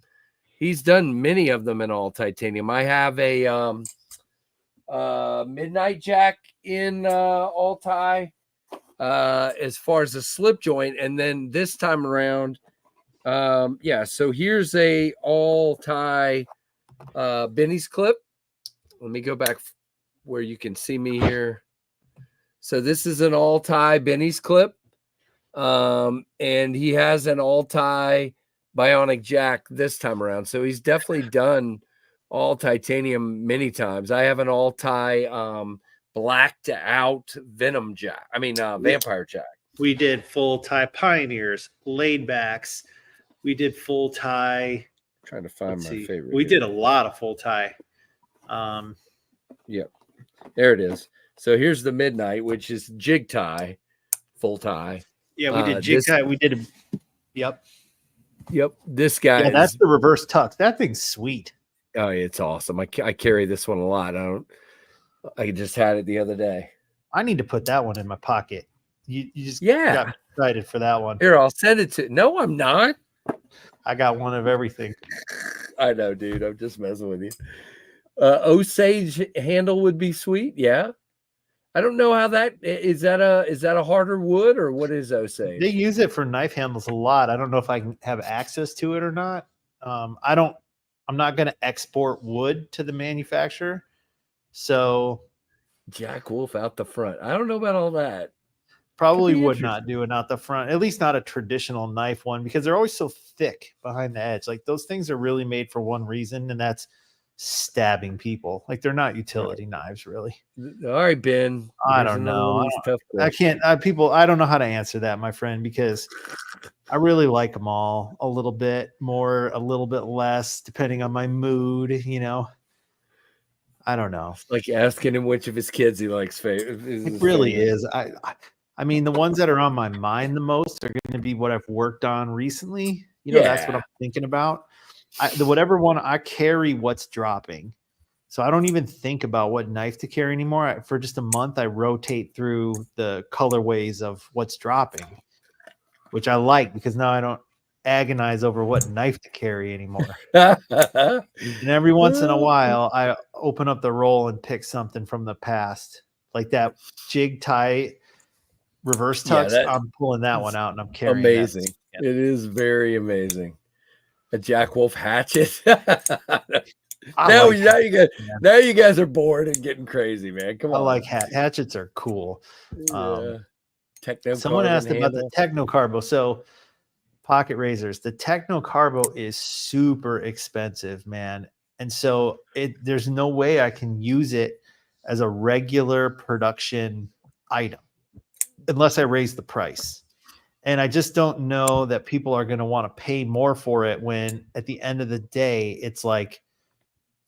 He's done many of them in all titanium. I have a Midnight Jack in all tie as far as the slip joint. And then this time around, so here's a all tie Benny's clip. Let me go back where you can see me here. So this is an all tie Benny's clip. And he has an all tie Bionic Jack this time around. So he's definitely done all titanium many times. I have an all tie blacked out Venom Jack. Vampire Jack. We did full tie Pioneers, laid backs. We did full tie. I'm trying to find my favorite. We did a lot of full tie. Yep. There it is. So here's the Midnight, which is jig tie, full tie. Yeah, we did jig tie. We did. Yep. This guy. Yeah, that's the reverse tux. That thing's sweet. Oh, it's awesome. I carry this one a lot. I just had it the other day. I need to put that one in my pocket. You just got me excited for that one. Here, I'll send it to. No, I'm not. I got one of everything. I know, dude. I'm just messing with you. Osage handle would be sweet. Yeah. I don't know how that is. That a harder wood, or what is Osage? They use it for knife handles a lot. I don't know if I can have access to it or not. I'm not going to export wood to the manufacturer. So Jack Wolf out the front. I don't know about all that. Probably would not do it out the front, at least not a traditional knife one, because they're always so thick behind the edge. Like, those things are really made for one reason, and that's stabbing people. Like they're not utility knives, really. All right, Ben. I Here's don't another know. one of these tough I questions. can't. People. I don't know how to answer that, my friend, because I really like them all a little bit more, a little bit less, depending on my mood. You know. I don't know. It's like asking him which of his kids he likes. It really is. I mean, the ones that are on my mind the most are going to be what I've worked on recently. You know, that's what Yeah. I'm thinking about. Whatever one I carry, what's dropping. So I don't even think about what knife to carry anymore. For just a month, I rotate through the colorways of what's dropping, which I like because now I don't agonize over what knife to carry anymore. And every once in a while, I open up the roll and pick something from the past, like that jig tie reverse tux. I'm pulling that one out and I'm carrying amazing. that. It is very amazing. A Jack Wolf hatchet. Now you guys are bored and getting crazy, man. Come on. I like hatchets are cool. Yeah. Techno. Someone asked about the Techno Carbo. So pocket razors, the Techno Carbo is super expensive, man. And so there's no way I can use it as a regular production item unless I raise the price. And I just don't know that people are going to want to pay more for it when at the end of the day, it's like,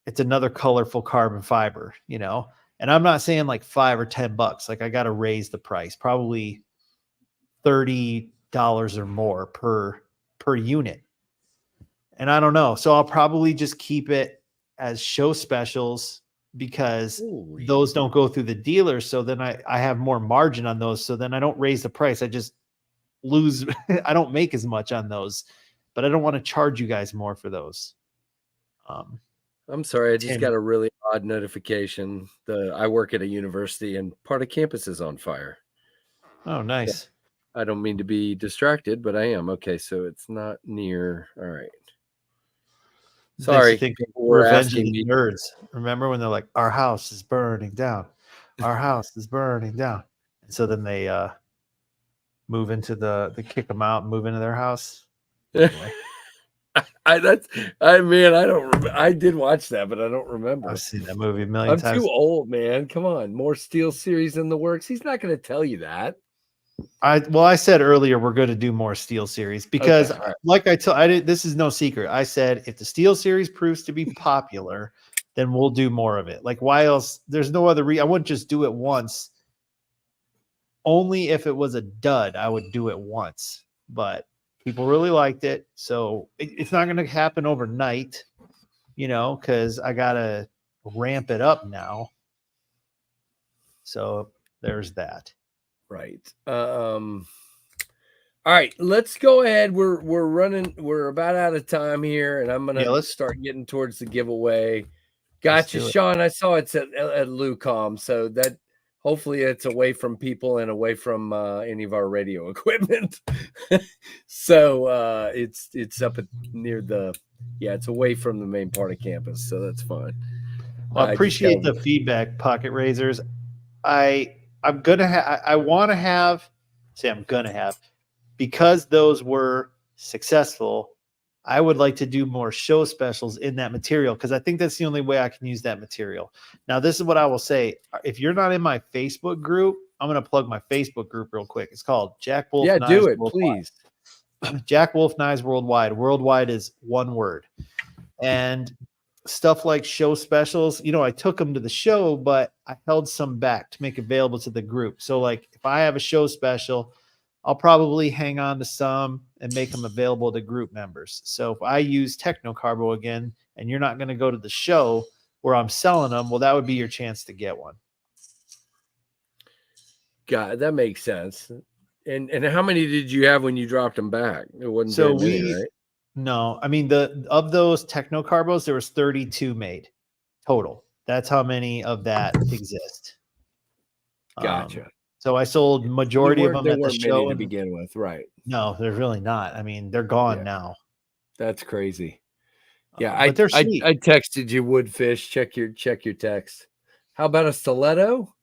it's another colorful carbon fiber, you know? And I'm not saying like $5 or $10. Like I got to raise the price, probably $30 or more per unit. And I don't know. So I'll probably just keep it as show specials because those don't go through the dealer. So then I have more margin on those. So then I don't raise the price. I just lose. I don't make as much on those, but I don't want to charge you guys more for those. I'm sorry. I just got a really odd notification. I work at a university and part of campus is on fire. Oh, nice. I don't mean to be distracted, but I am. Okay, so it's not near. All right. Sorry. Think Revenge of the Nerds. Remember when they're like, our house is burning down. Our house is burning down. And so then they move into they kick them out and move into their house. Anyway. I did watch that, but I don't remember. I've seen that movie a million times. I'm too old, man. Come on. More Steel series in the works. He's not going to tell you that. I said earlier we're going to do more Steel series because this is no secret. I said if the Steel series proves to be popular, then we'll do more of it. Like why else? There's no other I wouldn't just do it once. Only if it was a dud, I would do it once. But people really liked it. So it's not going to happen overnight, you know, because I got to ramp it up now. So there's that. Right. All right, let's go ahead. We're about out of time here, and I'm gonna start getting towards the giveaway. Gotcha, Sean. I saw it's at Lucom, so that hopefully it's away from people and away from any of our radio equipment. So it's up near it's away from the main part of campus, so that's fine. Well, I appreciate the feedback, Pocket Razors. I'm going to have, I want to have, I'm going to have, because those were successful, I would like to do more show specials in that material because I think that's the only way I can use that material. Now, this is what I will say. If you're not in my Facebook group, I'm going to plug my Facebook group real quick. It's called Jack Wolf Knives do it, Worldwide. Please. Jack Wolf Knives Worldwide. Worldwide is one word. And stuff like show specials, you know, I took them to the show, but I held some back to make available to the group. So like if I have a show special, I'll probably hang on to some and make them available to group members. So if I use Techno Carbo again, and you're not going to go to the show where I'm selling them, well, that would be your chance to get one. God, that makes sense. And how many did you have when you dropped them back? It wasn't so many, right? No, I mean of those Techno Carbos, there was 32 made total. That's how many of that exist. Gotcha. So I sold majority of them at the show to begin with, right? No, there's really not. I mean, they're gone now. That's crazy. Yeah, but they're sweet. I texted you Woodfish. Check your text. How about a stiletto?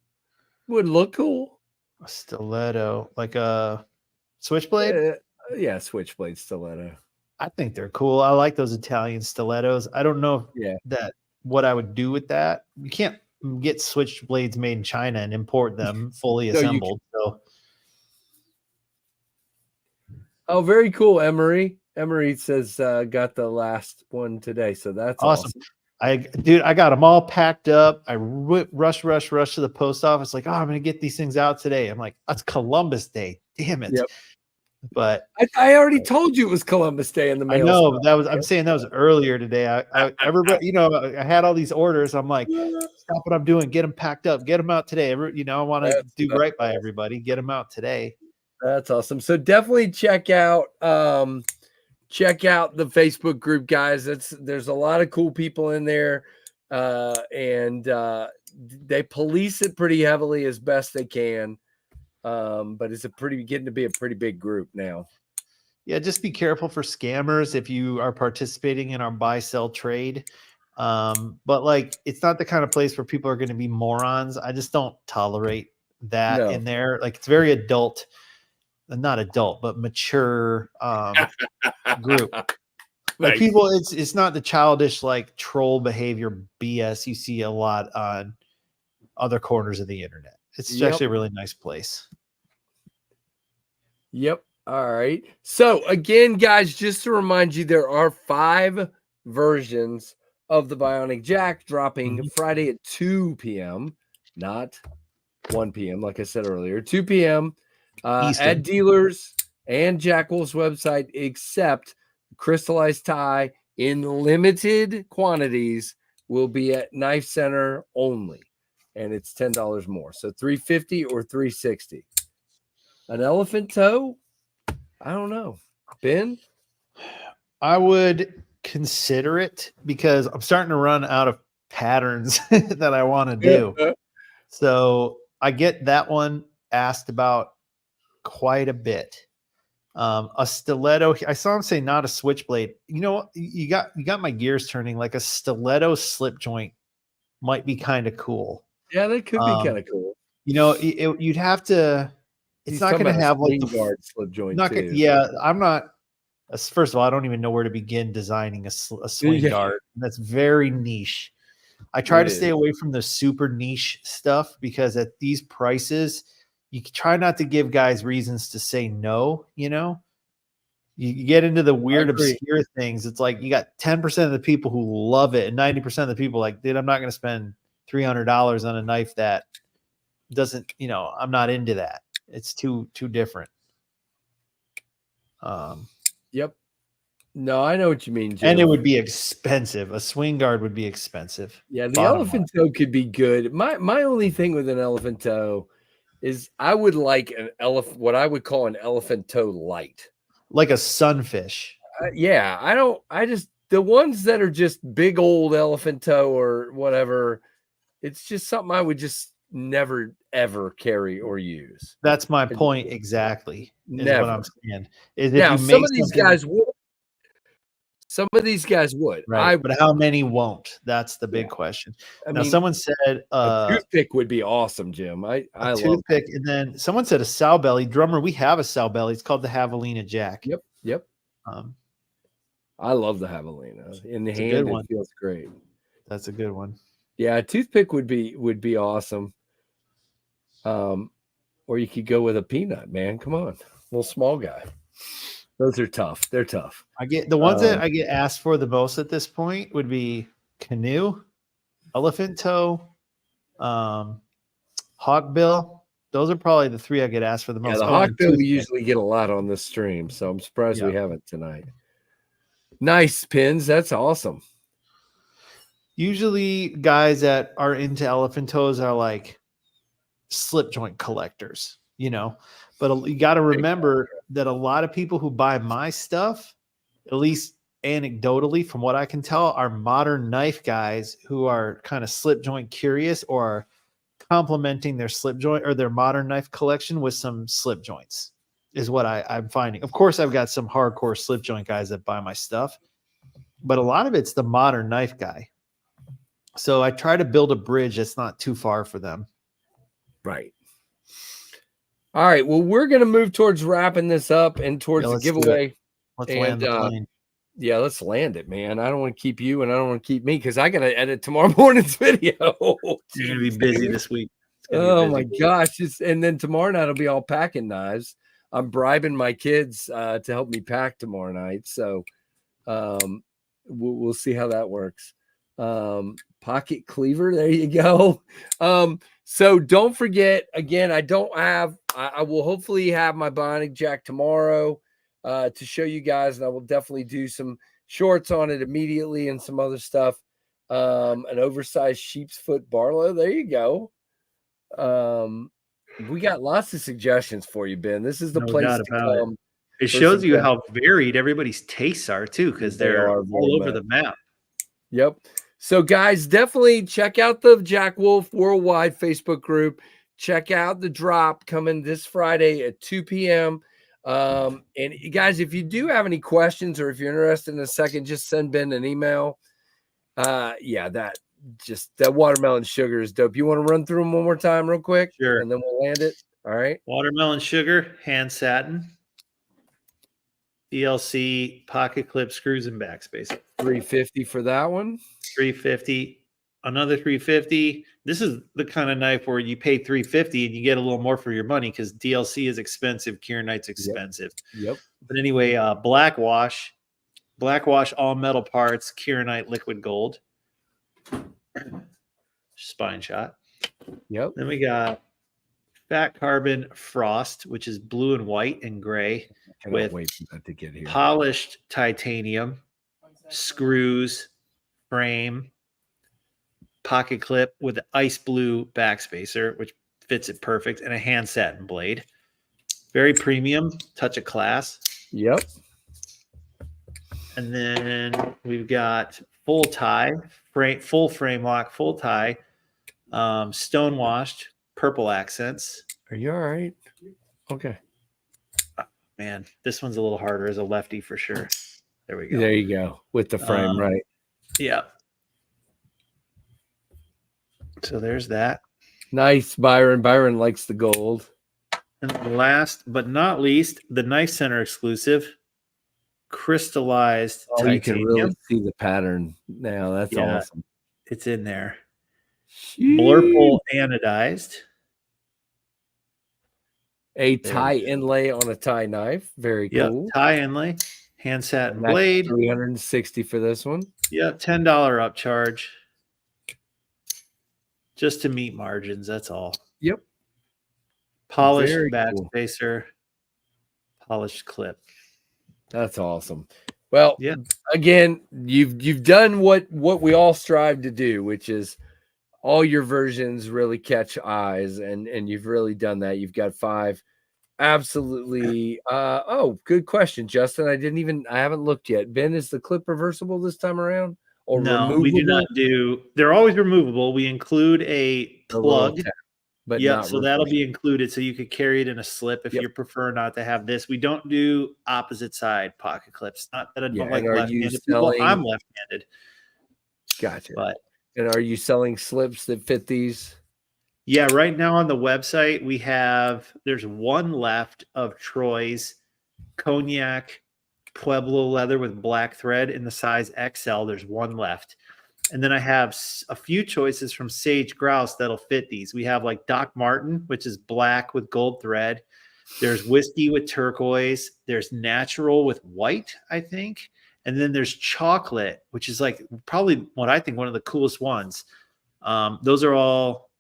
Would look cool. A stiletto, like a switchblade? Yeah, switchblade stiletto. I think they're cool. I like those Italian stilettos. I don't know that what I would do with that. You can't get switchblades made in China and import them fully No, assembled. So Oh, very cool, Emery. Emery says got the last one today, so that's awesome. I got them all packed up. I rush to the post office. Like, oh, I'm gonna get these things out today. I'm like, that's Columbus Day. Damn it. Yep. But I already told you it was Columbus Day in the mail. I know I'm saying that was earlier today. Everybody, I had all these orders. I'm like, stop what I'm doing. Get them packed up. Get them out today. I want to do right by everybody. Get them out today. That's awesome. So definitely check out the Facebook group, guys. There's a lot of cool people in there, and they police it pretty heavily as best they can. But it's getting to be a pretty big group now. Yeah, just be careful for scammers if you are participating in our buy sell trade. But like, it's not the kind of place where people are going to be morons. I just don't tolerate that in there. Like, it's very adult. Not adult, but mature group. Like, Nice. people, it's not the childish like troll behavior BS you see a lot on other corners of the internet. It's actually a really nice place. Yep. All right. So again, guys, just to remind you, there are 5 versions of the Bionic Jack dropping Friday at 2 p.m., not 1 p.m. Like I said earlier, 2 p.m. At dealers and Jack Wolf's website, except crystallized tie in limited quantities will be at Knife Center only, and it's $10 more. So $350 or $360. An elephant toe? I don't know. Ben? I would consider it because I'm starting to run out of patterns that I want to do. So I get that one asked about quite a bit. A stiletto. I saw him say not a switchblade. You know, you got my gears turning. Like a stiletto slip joint might be kind of cool. Yeah, that could be kind of cool. You'd have to. It's not going to have like the guard slip joint. I'm not. First of all, I don't even know where to begin designing a swing guard. That's very niche. I try to stay away from the super niche stuff because at these prices, you try not to give guys reasons to say no. You get into the weird, obscure things. It's like you got 10% of the people who love it, and 90% of the people like, dude, I'm not going to spend $300 on a knife that doesn't. I'm not into that. It's too different. Yep. No, I know what you mean, Jim. And it would be expensive. A swing guard would be expensive. Yeah, the elephant toe could be good. My only thing with an elephant toe is I would like what I would call an elephant toe light. Like a sunfish. The ones that are just big old elephant toe or whatever, it's just something I would just never ever carry or use. That's my point exactly. Never. What I'm saying. Is now some of these guys would. Some of these guys would. Right. But how many won't? That's the big question. Now, someone said a toothpick would be awesome, Jim. I love toothpick. And then someone said a sow belly. Drummer, we have a sow belly. It's called the Javelina Jack. Yep. I love the Javelina. In the hand, it feels great. That's a good one. Yeah, a toothpick would be awesome. Or you could go with a peanut, man. Come on. Little small guy. Those are tough. They're tough. I get the ones that I get asked for the most at this point would be canoe, elephant toe, hawkbill. Those are probably the 3 I get asked for the most. Yeah, the hawkbill we usually get a lot on this stream, so I'm surprised we haven't tonight. Nice pins. That's awesome. Usually guys that are into elephant toes are like slip joint collectors, but you got to remember that a lot of people who buy my stuff, at least anecdotally from what I can tell, are modern knife guys who are kind of slip joint curious or are complementing their slip joint or their modern knife collection with some slip joints is what I'm finding. Of course, I've got some hardcore slip joint guys that buy my stuff, but a lot of it's the modern knife guy. So I try to build a bridge that's not too far for them. Right. All right. Well, we're going to move towards wrapping this up and towards the giveaway. Let's land the plane. Yeah, let's land it, man. I don't want to keep you and I don't want to keep me because I got to edit tomorrow morning's video. You're gonna be busy this week. It's gonna be a Oh busy my week. gosh. And then tomorrow night will be all packing knives. I'm bribing my kids to help me pack tomorrow night. So we'll see how that works. Pocket cleaver. There you go. So don't forget, again, I will hopefully have my Bionic Jack tomorrow to show you guys, and I will definitely do some shorts on it immediately and some other stuff. An oversized sheep's foot Barlow. There you go. We got lots of suggestions for you, Ben. This is the No place doubt to about it. come. It shows you how varied everybody's tastes are too, because they're all over the map. Yep. So guys, definitely check out the Jack Wolf Worldwide Facebook group. Check out the drop coming this Friday at 2 p.m. And guys, if you do have any questions or if you're interested in a second, just send Ben an email. Yeah, that watermelon sugar is dope. You want to run through them one more time real quick? Sure. And then we'll land it. All right. Watermelon sugar, hand satin, DLC, pocket clip, screws and backspacer. $350 for that one. $350. Another $350. This is the kind of knife where you pay $350 and you get a little more for your money because DLC is expensive, Kieranite's expensive. Yep. But anyway, black wash all metal parts, Kieranite liquid gold, spine shot. Yep. Then we got fat carbon frost, which is blue and white and gray, with wait for that to get here. Polished titanium, screws, frame, pocket clip with ice blue backspacer, which fits it perfect, and a hand satin blade. Very premium, touch of class. Yep. And then we've got full tie, full frame lock, full tie, stone washed, purple accents. Are you all right? Okay. Man, this one's a little harder as a lefty for sure. There we go. There you go. With the frame, right? Yeah. So there's that. Nice, Byron. Byron likes the gold. And last but not least, the Knife Center exclusive, crystallized titanium. You can really see the pattern now. That's awesome. It's in there. Jeez. Blurple anodized. A tie inlay on a tie knife. Very cool. Tie inlay. Hand satin blade. $360 for this one. Yeah, $10 upcharge. Just to meet margins, that's all. Yep. Polished backspacer, polished clip. That's awesome. Well, again, you've done what we all strive to do, which is all your versions really catch eyes, and you've really done that. You've got 5 absolutely good question, Justin. I haven't looked yet. Ben, is the clip reversible this time around? Or no, removable? We do not do. They're always removable. We include a plug, but so that'll be included, so you could carry it in a slip if you prefer not to have this. We don't do opposite side pocket clips. Not that I don't like left-handed people. I'm left-handed. Gotcha. And are you selling slips that fit these? Yeah, right now on the website there's one left of Troy's Cognac Pueblo leather with black thread in the size XL. There's one left. And then I have a few choices from Sage Grouse that'll fit these. We have like Doc Martin, which is black with gold thread. There's whiskey with turquoise. There's natural with white, I think. And then there's chocolate, which is like probably what I think one of the coolest ones. Those are all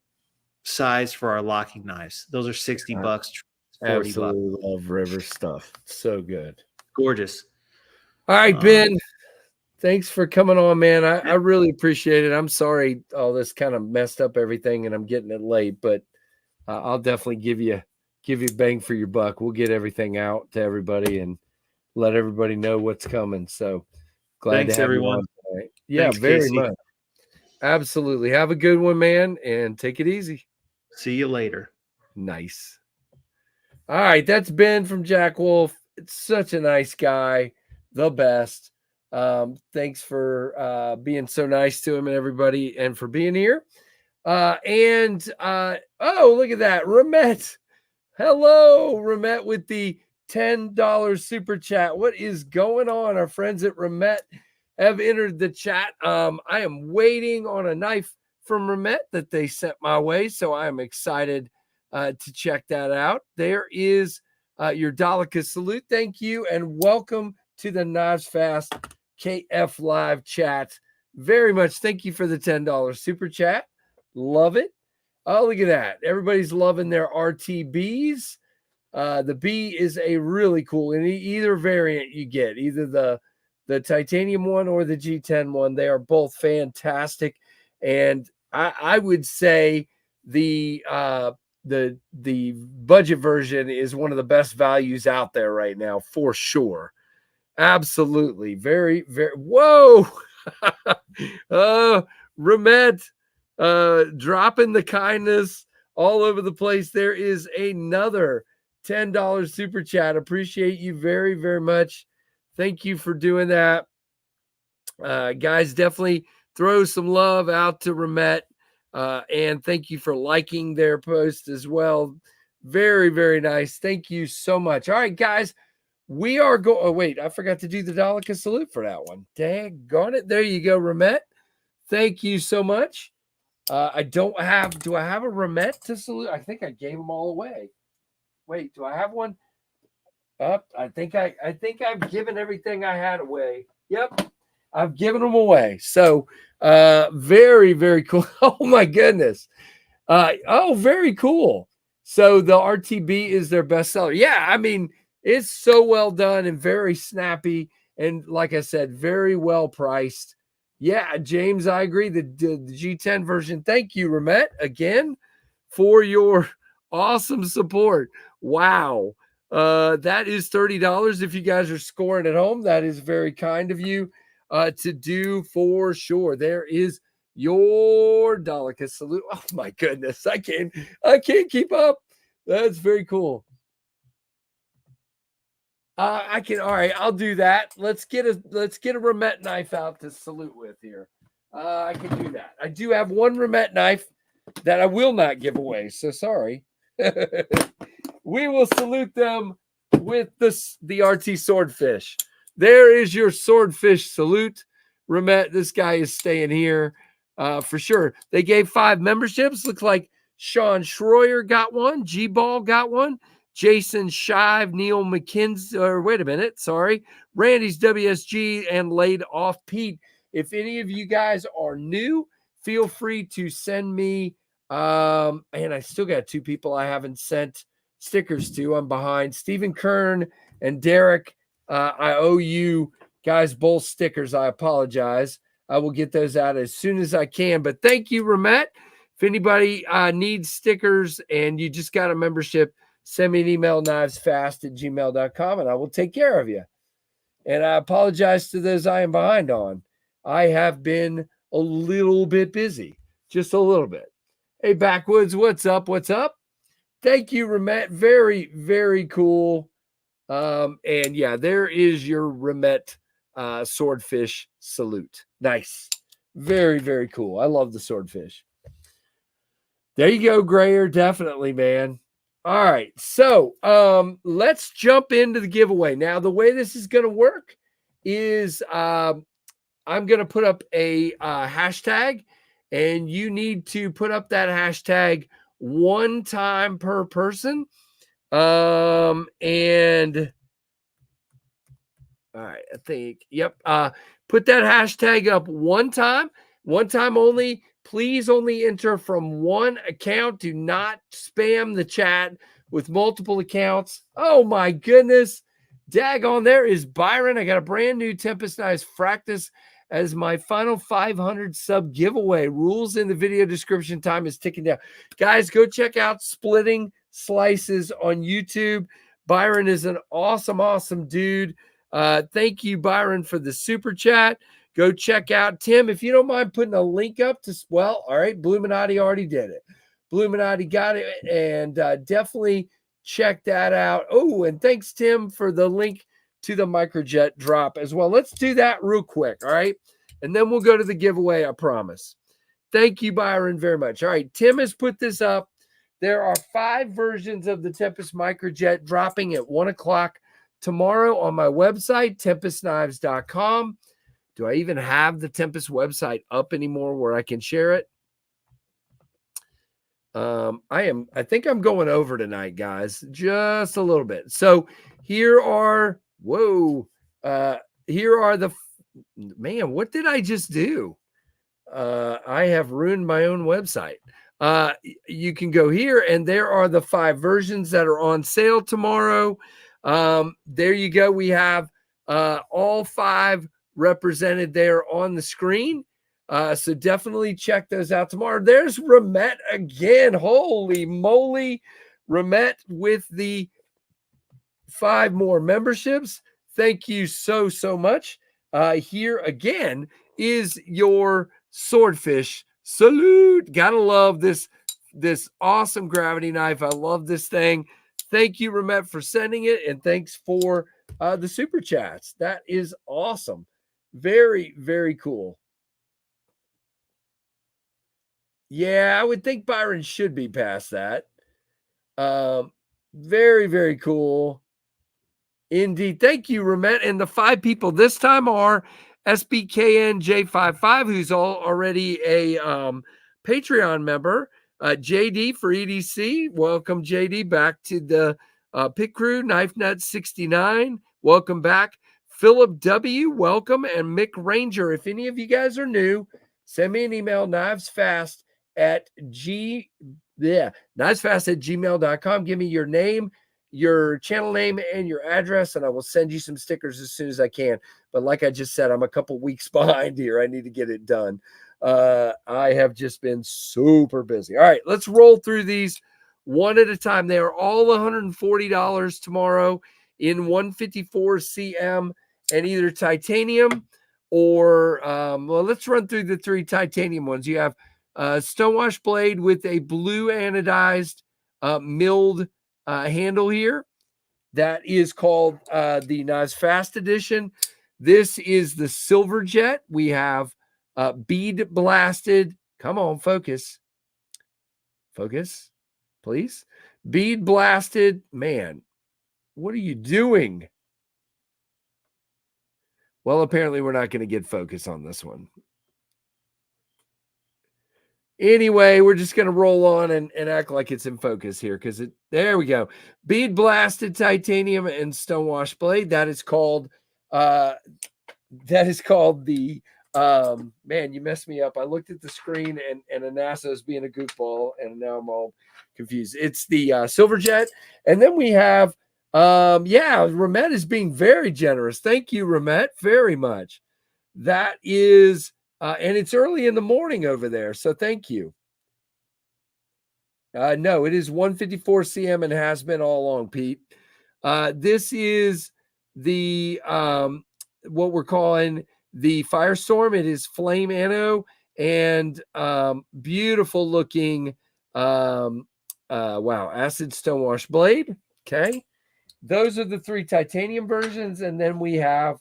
sized for our locking knives. Those are $60, $40. Absolutely love River stuff. So good. Gorgeous. All right, Ben. Thanks for coming on, man. I really appreciate it. I'm sorry all this kind of messed up everything and I'm getting it late, but I'll definitely give you bang for your buck. We'll get everything out to everybody and let everybody know what's coming. So glad Thanks, to have everyone. you on tonight. Yeah, Thanks, very Casey. much. Absolutely. Have a good one, man, and take it easy. See you later. Nice. All right, that's Ben from Jack Wolf. It's such a nice guy, the best. Thanks for being so nice to him and everybody, and for being here. Oh, look at that, Remt. Hello, Remt, with the $10 super chat. What is going on? Our friends at Remt have entered the chat. I am waiting on a knife from Remt that they sent my way, so I am excited to check that out. There is your Dalika salute. Thank you, and welcome to the Knives Fast KFLive chat. Very much thank you for the $10 super chat. Love it. Oh, look at that. Everybody's loving their RTBs. The B is a really cool, and either variant you get, either the titanium one or the G10 one. They are both fantastic. And I would say the budget version is one of the best values out there right now, for sure. Absolutely. Very, very, whoa. Remt, dropping the kindness all over the place. There is another $10 super chat. Appreciate you very, very much. Thank you for doing that. Guys, definitely throw some love out to Remt. And thank you for liking their post as well. Very, very nice. Thank you so much. All right, guys, we are going. Oh, wait, I forgot to do the Dalika salute for that one. Daggone it. There you go, Remt. Thank you so much. Do I have a Remt to salute? I think I gave them all away. Wait, do I have one? I think I've given everything I had away. Yep, I've given them away. So, very, very cool. Oh my goodness. Very cool. So the RTB is their bestseller. Yeah, I mean, it's so well done and very snappy, and like I said, very well priced. Yeah, James, I agree. The G10 version. Thank you, Remt, again for your awesome support. Wow. That is $30 if you guys are scoring at home. That is very kind of you to do, for sure. There is your Dalika salute. Oh my goodness. I can't keep up. That's very cool. All right, I'll do that. Let's get a Remt knife out to salute with here. I can do that. I do have one Remt knife that I will not give away, so sorry. We will salute them with the RT Swordfish. There is your Swordfish salute. Remt, this guy is staying here for sure. They gave 5 memberships. Looks like Sean Schroyer got one. G-Ball got one. Jason Shive, Neil McKinsey, or wait a minute, sorry. Randy's WSG, and Laid Off Pete. If any of you guys are new, feel free to send me, and I still got 2 people I haven't sent stickers to. I'm behind. Stephen Kern and Derek. I owe you guys both stickers. I apologize. I will get those out as soon as I can. But thank you, Remt. If anybody needs stickers and you just got a membership, send me an email, knivesfast@gmail.com, and I will take care of you. And I apologize to those I am behind on. I have been a little bit busy, just a little bit. Hey, Backwoods, what's up? What's up? Thank you, Remt. Very, very cool. And yeah, there is your Remt Swordfish salute. Nice. Very, very cool. I love the Swordfish. There you go, Grayer. Definitely, man. All right. So let's jump into the giveaway. Now, the way this is going to work is I'm going to put up a hashtag, and you need to put up that hashtag 1 time per person. And all right, I think, yep. Put that hashtag up 1 time only. Please only enter from 1 account. Do not spam the chat with multiple accounts. Oh my goodness. Daggone, there is Byron. I got a brand new Tempest Knives Fractus as my final 500 sub giveaway. Rules in the video description. Time is ticking down. Guys, go check out Splitting Slices on YouTube. Byron is an awesome, awesome dude. Thank you, Byron, for the super chat. Go check out Tim. If you don't mind putting a link up to, well, all right, Bluminati already did it. Bluminati got it, and definitely check that out. Oh, and thanks, Tim, for the link to the Microjet drop as well. Let's do that real quick, all right? And then we'll go to the giveaway, I promise. Thank you, Byron, very much. All right, Tim has put this up. There are 5 versions of the Tempest Microjet dropping at 1 o'clock tomorrow on my website, tempestknives.com. Do I even have the Tempest website up anymore where I can share it? I think I'm going over tonight, guys, just a little bit. So here are, here are the, man, what did I just do? I have ruined my own website. You can go here and there are the 5 versions that are on sale tomorrow. There you go. We have all 5 represented there on the screen. So definitely check those out tomorrow. There's Remt again. Holy moly. Remt with the 5 more memberships. Thank you so much. Here again is your swordfish salute. Gotta love this awesome gravity knife. I love this thing. Thank you, Remt, for sending it, and thanks for the super chats. That is awesome. Very, very cool. Yeah, I would think Byron should be past that. Very, very cool. Indeed. Thank you, Remt. And the 5 people this time are SBKNJ55, who's already a Patreon member. JD for EDC. Welcome, JD, back to the pit crew. Knife Nut 69. Welcome back. Philip W. Welcome. And Mick Ranger. If any of you guys are new, send me an email, knivesfast@gmail.com. Give me your name, your channel name, and your address, and I will send you some stickers as soon as I can. But like I just said, I'm a couple weeks behind here. I need to get it done. I have just been super busy. All right, let's roll through these one at a time. They are all $140 tomorrow in 154 cm and either titanium or, well, let's run through the 3 titanium ones. You have stonewash blade with a blue anodized milled handle here. That is called the Knives Fast edition. This is the Silver Jet. We have bead blasted. Come on, focus. Focus, please. Bead blasted. Man, what are you doing? Well, apparently we're not going to get focus on this one. Anyway, we're just going to roll on and act like it's in focus here because there we go. Bead blasted titanium and stonewash blade. That is called the man, you messed me up. I looked at the screen and Anassa is being a goofball and now I'm all confused. It's the Silver Jet. And then we have Remt is being very generous. Thank you, Remt, very much. That is and it's early in the morning over there, so thank you. No, it is 154 cm and has been all along, Pete. This is the what we're calling the Firestorm. It is flame anno and beautiful looking acid stonewash blade. Okay, those are the 3 titanium versions, and then we have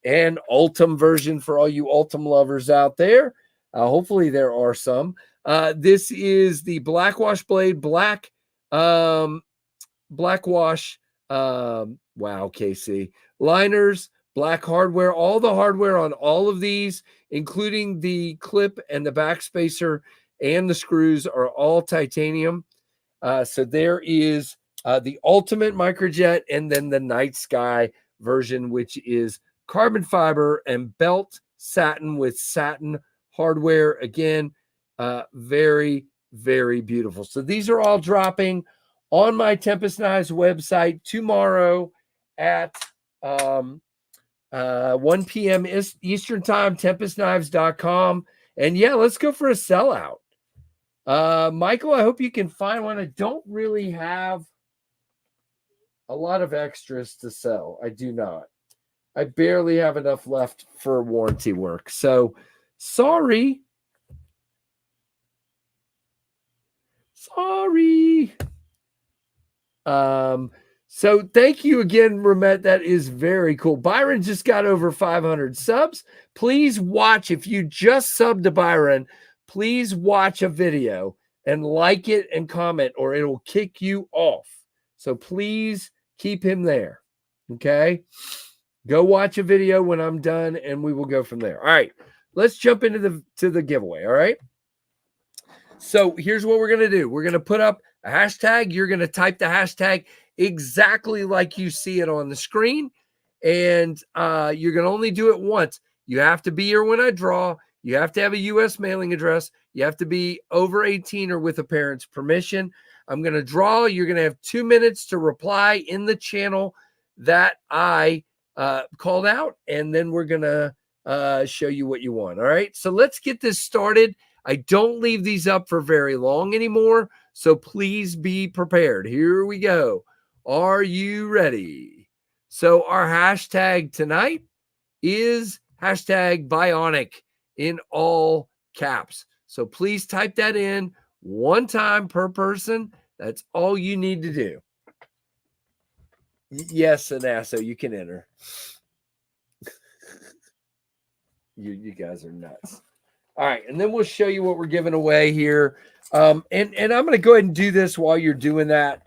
an Ultim version for all you Ultim lovers out there. Hopefully there are some. This is the Blackwash blade, Blackwash, KC. Liners, black hardware, all the hardware on all of these, including the clip and the back spacer and the screws are all titanium. So there is the Ultimate Microjet and then the Night Sky version, which is carbon fiber and belt satin with satin hardware. Again, very, very beautiful. So these are all dropping on my Tempest Knives website tomorrow at 1 p.m. Eastern time, tempestknives.com. And yeah, let's go for a sellout. Michael, I hope you can find one. I don't really have a lot of extras to sell. I do not. I barely have enough left for warranty work. So sorry. So thank you again, Remt. That is very cool. Byron just got over 500 subs. Please watch. If you just subbed to Byron, please watch a video and like it and comment, or it will kick you off. So please keep him there. Okay. Go watch a video when I'm done and we will go from there. All right. Let's jump into the giveaway. All right. So here's what we're going to do. We're going to put up a hashtag. You're going to type the hashtag exactly like you see it on the screen. And you're going to only do it once. You have to be here when I draw. You have to have a U.S. mailing address. You have to be over 18 or with a parent's permission. I'm going to draw. You're going to have 2 minutes to reply in the channel that I called out. And then we're going to show you what you want. All right. So let's get this started. I don't leave these up for very long anymore. So please be prepared. Here we go. Are you ready? So our hashtag tonight is hashtag Bionic in all caps. So please type that in one time per person. That's all you need to do. Yes, Anasso, you can enter. You guys are nuts. All right, and then we'll show you what we're giving away here. And I'm going to go ahead and do this while you're doing that.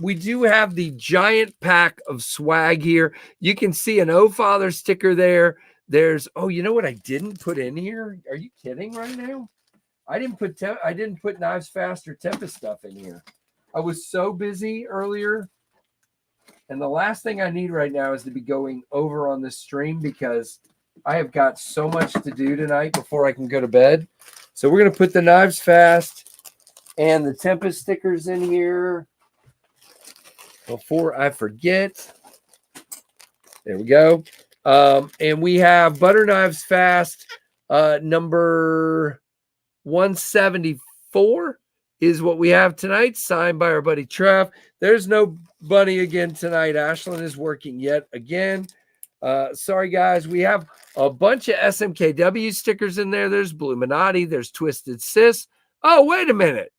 We do have the giant pack of swag here. You can see an Oh Father sticker there. There's, oh, you know what I didn't put in here? Are you kidding right now? I didn't put Knives Fast or Tempest stuff in here. I was so busy earlier. And the last thing I need right now is to be going over on this stream because I have got so much to do tonight before I can go to bed. So we're going to put the Knives Fast and the Tempest stickers in here before I forget. There we go. And we have Butter Knives Fast number 174 is what we have tonight, signed by our buddy Trev. There's no bunny again tonight. Ashlyn is working yet again. Sorry, guys. We have a bunch of SMKW stickers in there. There's Bluminati. There's Twisted Sis. Oh, wait a minute.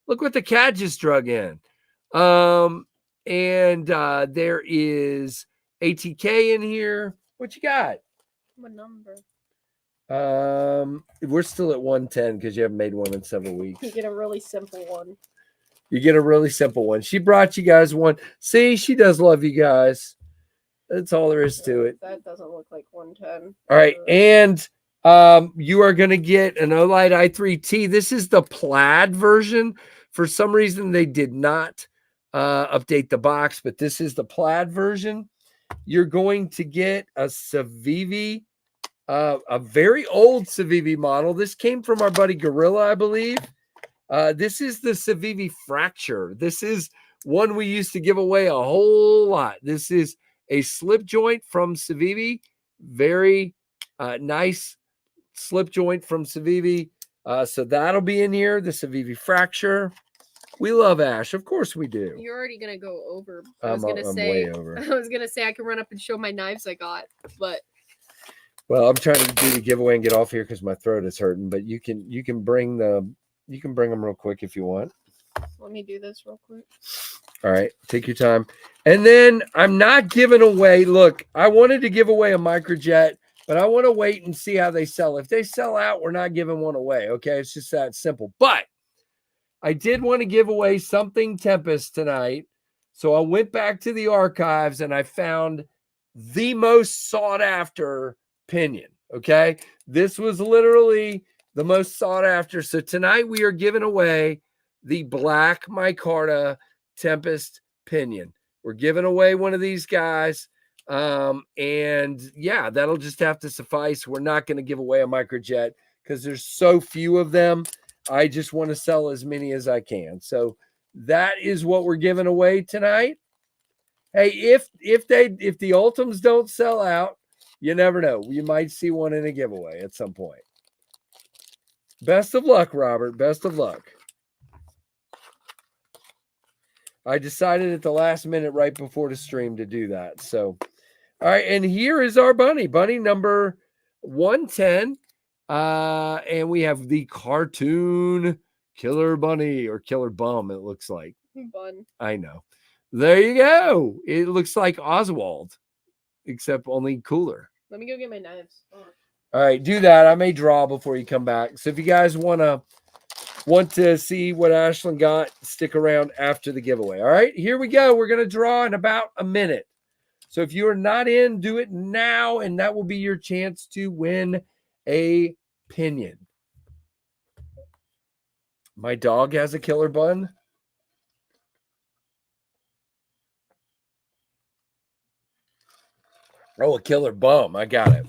Look what the cat just drug in. And there is ATK in here. What you got? What number? We're still at 110 because you haven't made one in several weeks. You get a really simple one. You get a really simple one. She brought you guys one. See, she does love you guys. That's all there is to it. That doesn't look like 110. All right. And you are going to get an Olight i3T. This is the plaid version. For some reason, they did not update the box, but this is the plaid version. You're going to get a Civivi, a very old Civivi model. This came from our buddy Gorilla, I believe. This is the Civivi Fracture. This is one we used to give away a whole lot. This is a slip joint from Civivi. Very nice slip joint from Civivi. So that'll be in here, the Civivi Fracture. We love Ash. Of course we do. You're already going to go over. I'm way over. I was going to say I can run up and show my knives I got, but. Well, I'm trying to do the giveaway and get off here because my throat is hurting, but you can bring them real quick if you want. Let me do this real quick. All right. Take your time. And then I'm not giving away. Look, I wanted to give away a Microjet, but I want to wait and see how they sell. If they sell out, we're not giving one away. Okay. It's just that simple. But I did want to give away something Tempest tonight. So I went back to the archives and I found the most sought after pinion. Okay. This was literally the most sought after. So tonight we are giving away the black micarta Tempest pinion. We're giving away one of these guys. And yeah, that'll just have to suffice. We're not going to give away a Microjet because there's so few of them. I just want to sell as many as I can. So that is what we're giving away tonight. Hey, if the Ultims don't sell out, you never know. You might see one in a giveaway at some point. Best of luck, Robert. Best of luck. I decided at the last minute right before the stream to do that. So, all right. And here is our bunny number 110. And we have the cartoon Killer Bunny or Killer Bum, it looks like. Bun. I know. There you go. It looks like Oswald, except only cooler. Let me go get my knives. All right, do that. I may draw before you come back. So if you guys want to want to see what Ashlyn got, stick around after the giveaway. All right, here we go. We're going to draw in about a minute. So if you are not in, do it now, and that will be your chance to win a pinion. My dog has a killer bun. Oh, a killer bum. I got it.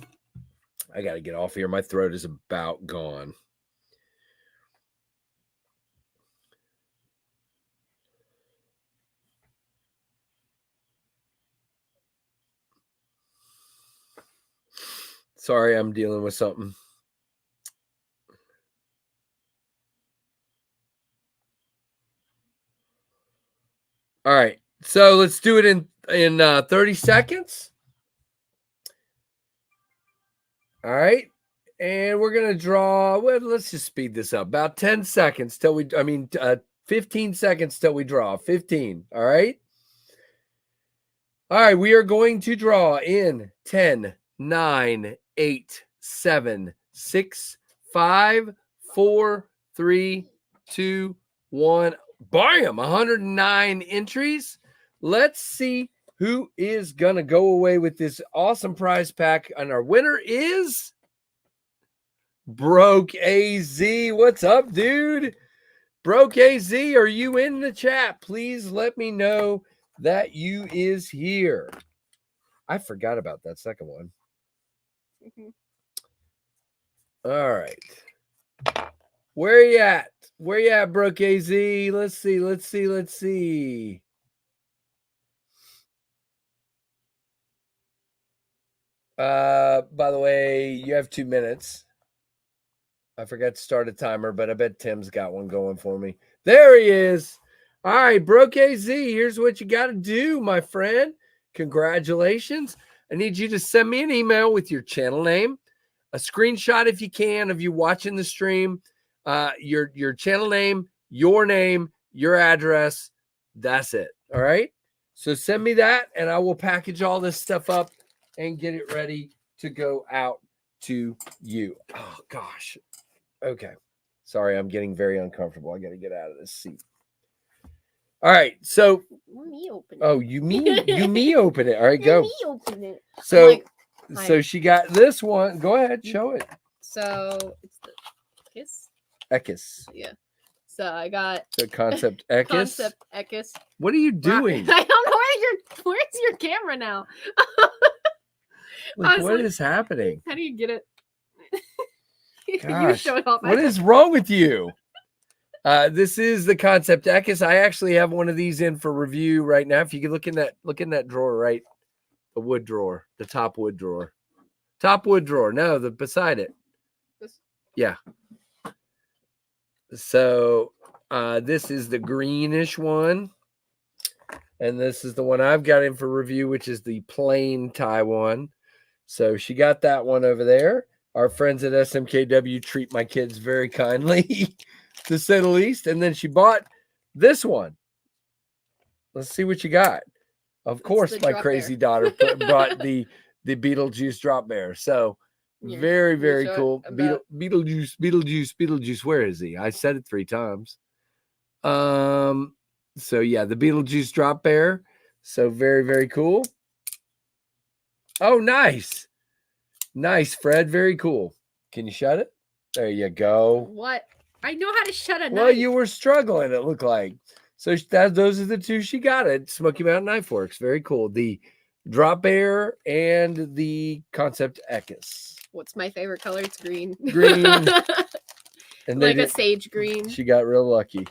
I got to get off here. My throat is about gone. Sorry, I'm dealing with something. All right. So let's do it in 30 seconds. All right. And we're going to draw. Well, let's just speed this up. About 10 seconds till 15 seconds till we draw. 15. All right. All right. We are going to draw in 10, 9, 8, 7, 6, 5, 4, 3, 2, 1. Bam! 109 entries. Let's see who is going to go away with this awesome prize pack. And our winner is Broke AZ. What's up, dude? Broke AZ, are you in the chat? Please let me know that you is here. I forgot about that second one. All right. Where you at? Where you at, Broke AZ? Let's see. By the way, you have 2 minutes. I forgot to start a timer, but I bet Tim's got one going for me. There he is. All right, Broke AZ, here's what you got to do, my friend. Congratulations. I need you to send me an email with your channel name, a screenshot if you can of you watching the stream, your channel name, your address. That's it. All right. So send me that and I will package all this stuff up and get it ready to go out to you. Oh, gosh. Okay. Sorry, I'm getting very uncomfortable. I got to get out of this seat. All right. So, me open it. Oh, you me open it. All right, go. Me open it. So, Like, so she got this one. Go ahead, show it. So it's the kiss. Ekis. Yeah. So I got The concept Ekis. concept Ekis. What are you doing? I don't know where's your camera now. Like, was what like, is happening? How do you get it? You Gosh, show it off. what is wrong with you? This is the concept Ekis. I actually have one of these in for review right now. If you can look in that drawer, right? The wood drawer, the top wood drawer. Top wood drawer. No, the beside it. This? Yeah. So this is the greenish one. And this is the one I've got in for review, which is the plain tie one. So she got that one over there. Our friends at SMKW treat my kids very kindly, to say the least. And then she bought this one. Let's see what you got. Of course, my crazy daughter brought the Beetlejuice drop bear. So Yeah, very, very cool. about- Beetlejuice. Where is he? I said it 3 times. So yeah, the Beetlejuice drop bear. So very, very cool. Oh, nice. Nice, Fred. Very cool. Can you shut it? There you go. What? I know how to shut a Well, knife. you were struggling, it looked like. So those are the 2 she got at Smoky Mountain Knife Works. Very cool. The drop bear and the concept Ekis. What's my favorite color? It's green. Green. And Like a sage green. She got real lucky.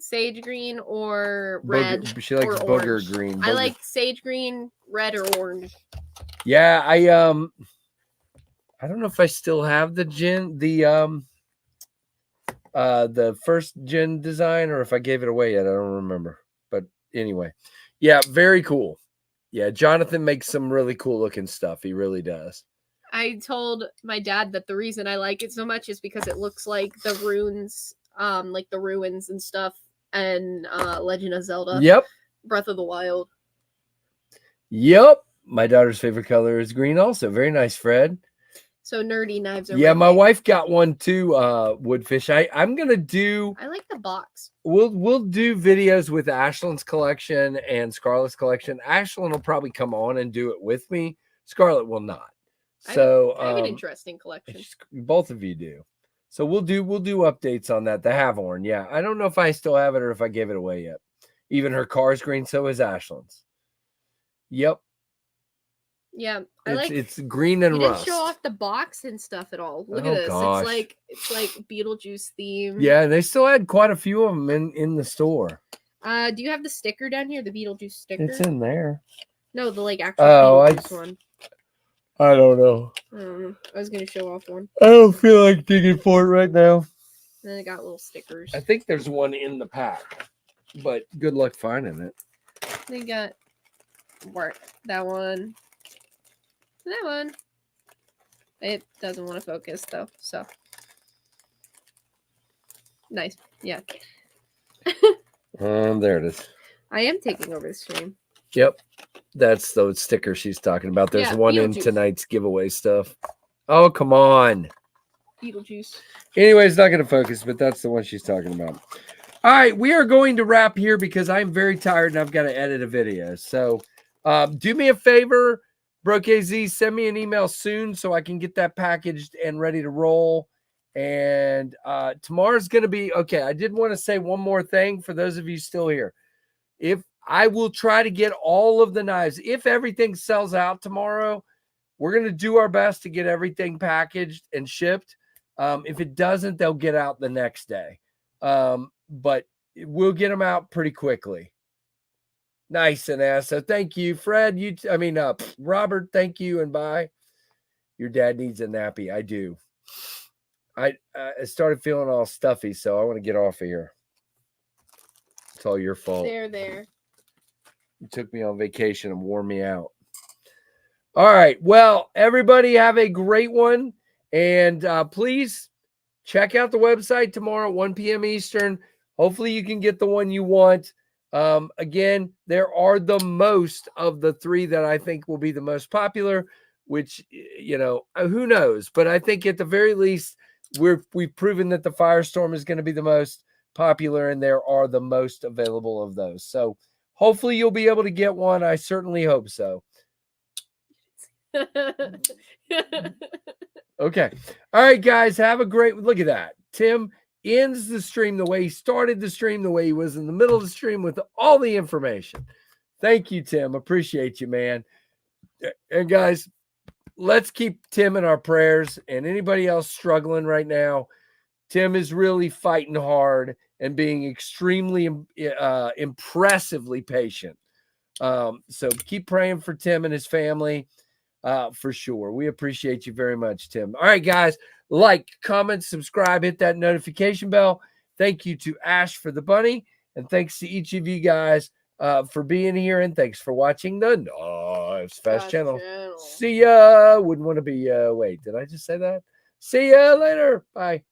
Sage green or red. She likes or booger orange. green. I like sage green, red, or orange. Yeah, I don't know if I still have the first gin design or if I gave it away yet. I don't remember. But anyway, yeah, very cool. Yeah, Jonathan makes some really cool looking stuff. He really does. I told my dad that the reason I like it so much is because it looks like the runes, like the ruins and stuff, and Legend of Zelda. Yep. Breath of the Wild. Yep. My daughter's favorite color is green also. Very nice, Fred. So nerdy knives are Yeah, my thing. wife got one too, Woodfish. I'm gonna do I like the box. we'll do videos with Ashlyn's collection and Scarlett's collection. Ashlyn will probably come on and do it with me. Scarlett will not. So I have an interesting collection. both of you do. So we'll do updates on that. The Havorn, yeah. I don't know if I still have it or if I gave it away yet. Even her car's green, so is Ashlyn's. Yep. Yeah, I like. It's green and you rust. didn't show off the box and stuff at all. Look Oh, at this. gosh. It's like Beetlejuice theme. Yeah, and they still had quite a few of them in the store. Do you have the sticker down here? The Beetlejuice sticker? It's in there. No, the like actual Beetlejuice one. I don't know. I was gonna show off one. I don't feel like digging for it right now. Then I got little stickers. I think there's one in the pack, but good luck finding it. They got that one. That one. It doesn't want to focus though, so nice. Yeah. There it is. I am taking over the stream. Yep. That's the sticker she's talking about. There's Yeah, one in Beetlejuice. tonight's giveaway stuff. Oh, come on. Beetlejuice. Anyway, it's not going to focus, but that's the one she's talking about. All right, we are going to wrap here because I'm very tired and I've got to edit a video. So do me a favor, BrokeZ, send me an email soon so I can get that packaged and ready to roll. And tomorrow's going to be, okay, I did want to say one more thing for those of you still here. If I will try to get all of the knives, if everything sells out tomorrow, we're going to do our best to get everything packaged and shipped. If it doesn't, they'll get out the next day. But we'll get them out pretty quickly. Nice and ass. So thank you, Fred. Robert, thank you and bye. Your dad needs a nappy. I do. I started feeling all stuffy, so I want to get off of here. It's all your fault. There. You took me on vacation and wore me out. All right. Well, everybody have a great one. And please check out the website tomorrow at 1 p.m. Eastern. Hopefully you can get the one you want. Again, there are the most of the three that I think will be the most popular, which, who knows? But I think at the very least, we've proven that the Firestorm is going to be the most popular, and there are the most available of those. So hopefully you'll be able to get one. I certainly hope so. Okay. All right, guys, have a great look at that. Tim ends the stream the way he started the stream, the way he was in the middle of the stream with all the information. Thank you, Tim. Appreciate you, man. And guys, let's keep Tim in our prayers, and anybody else struggling right now. Tim is really fighting hard and being extremely impressively patient. So keep praying for Tim and his family for sure. We appreciate you very much, Tim. All right, guys, like, comment, subscribe, hit that notification bell. Thank you to Ash for the bunny, and thanks to each of you guys for being here, and thanks for watching the Knives Fast channel. See ya. Wouldn't want to be, wait, did I just say that? See ya later. Bye.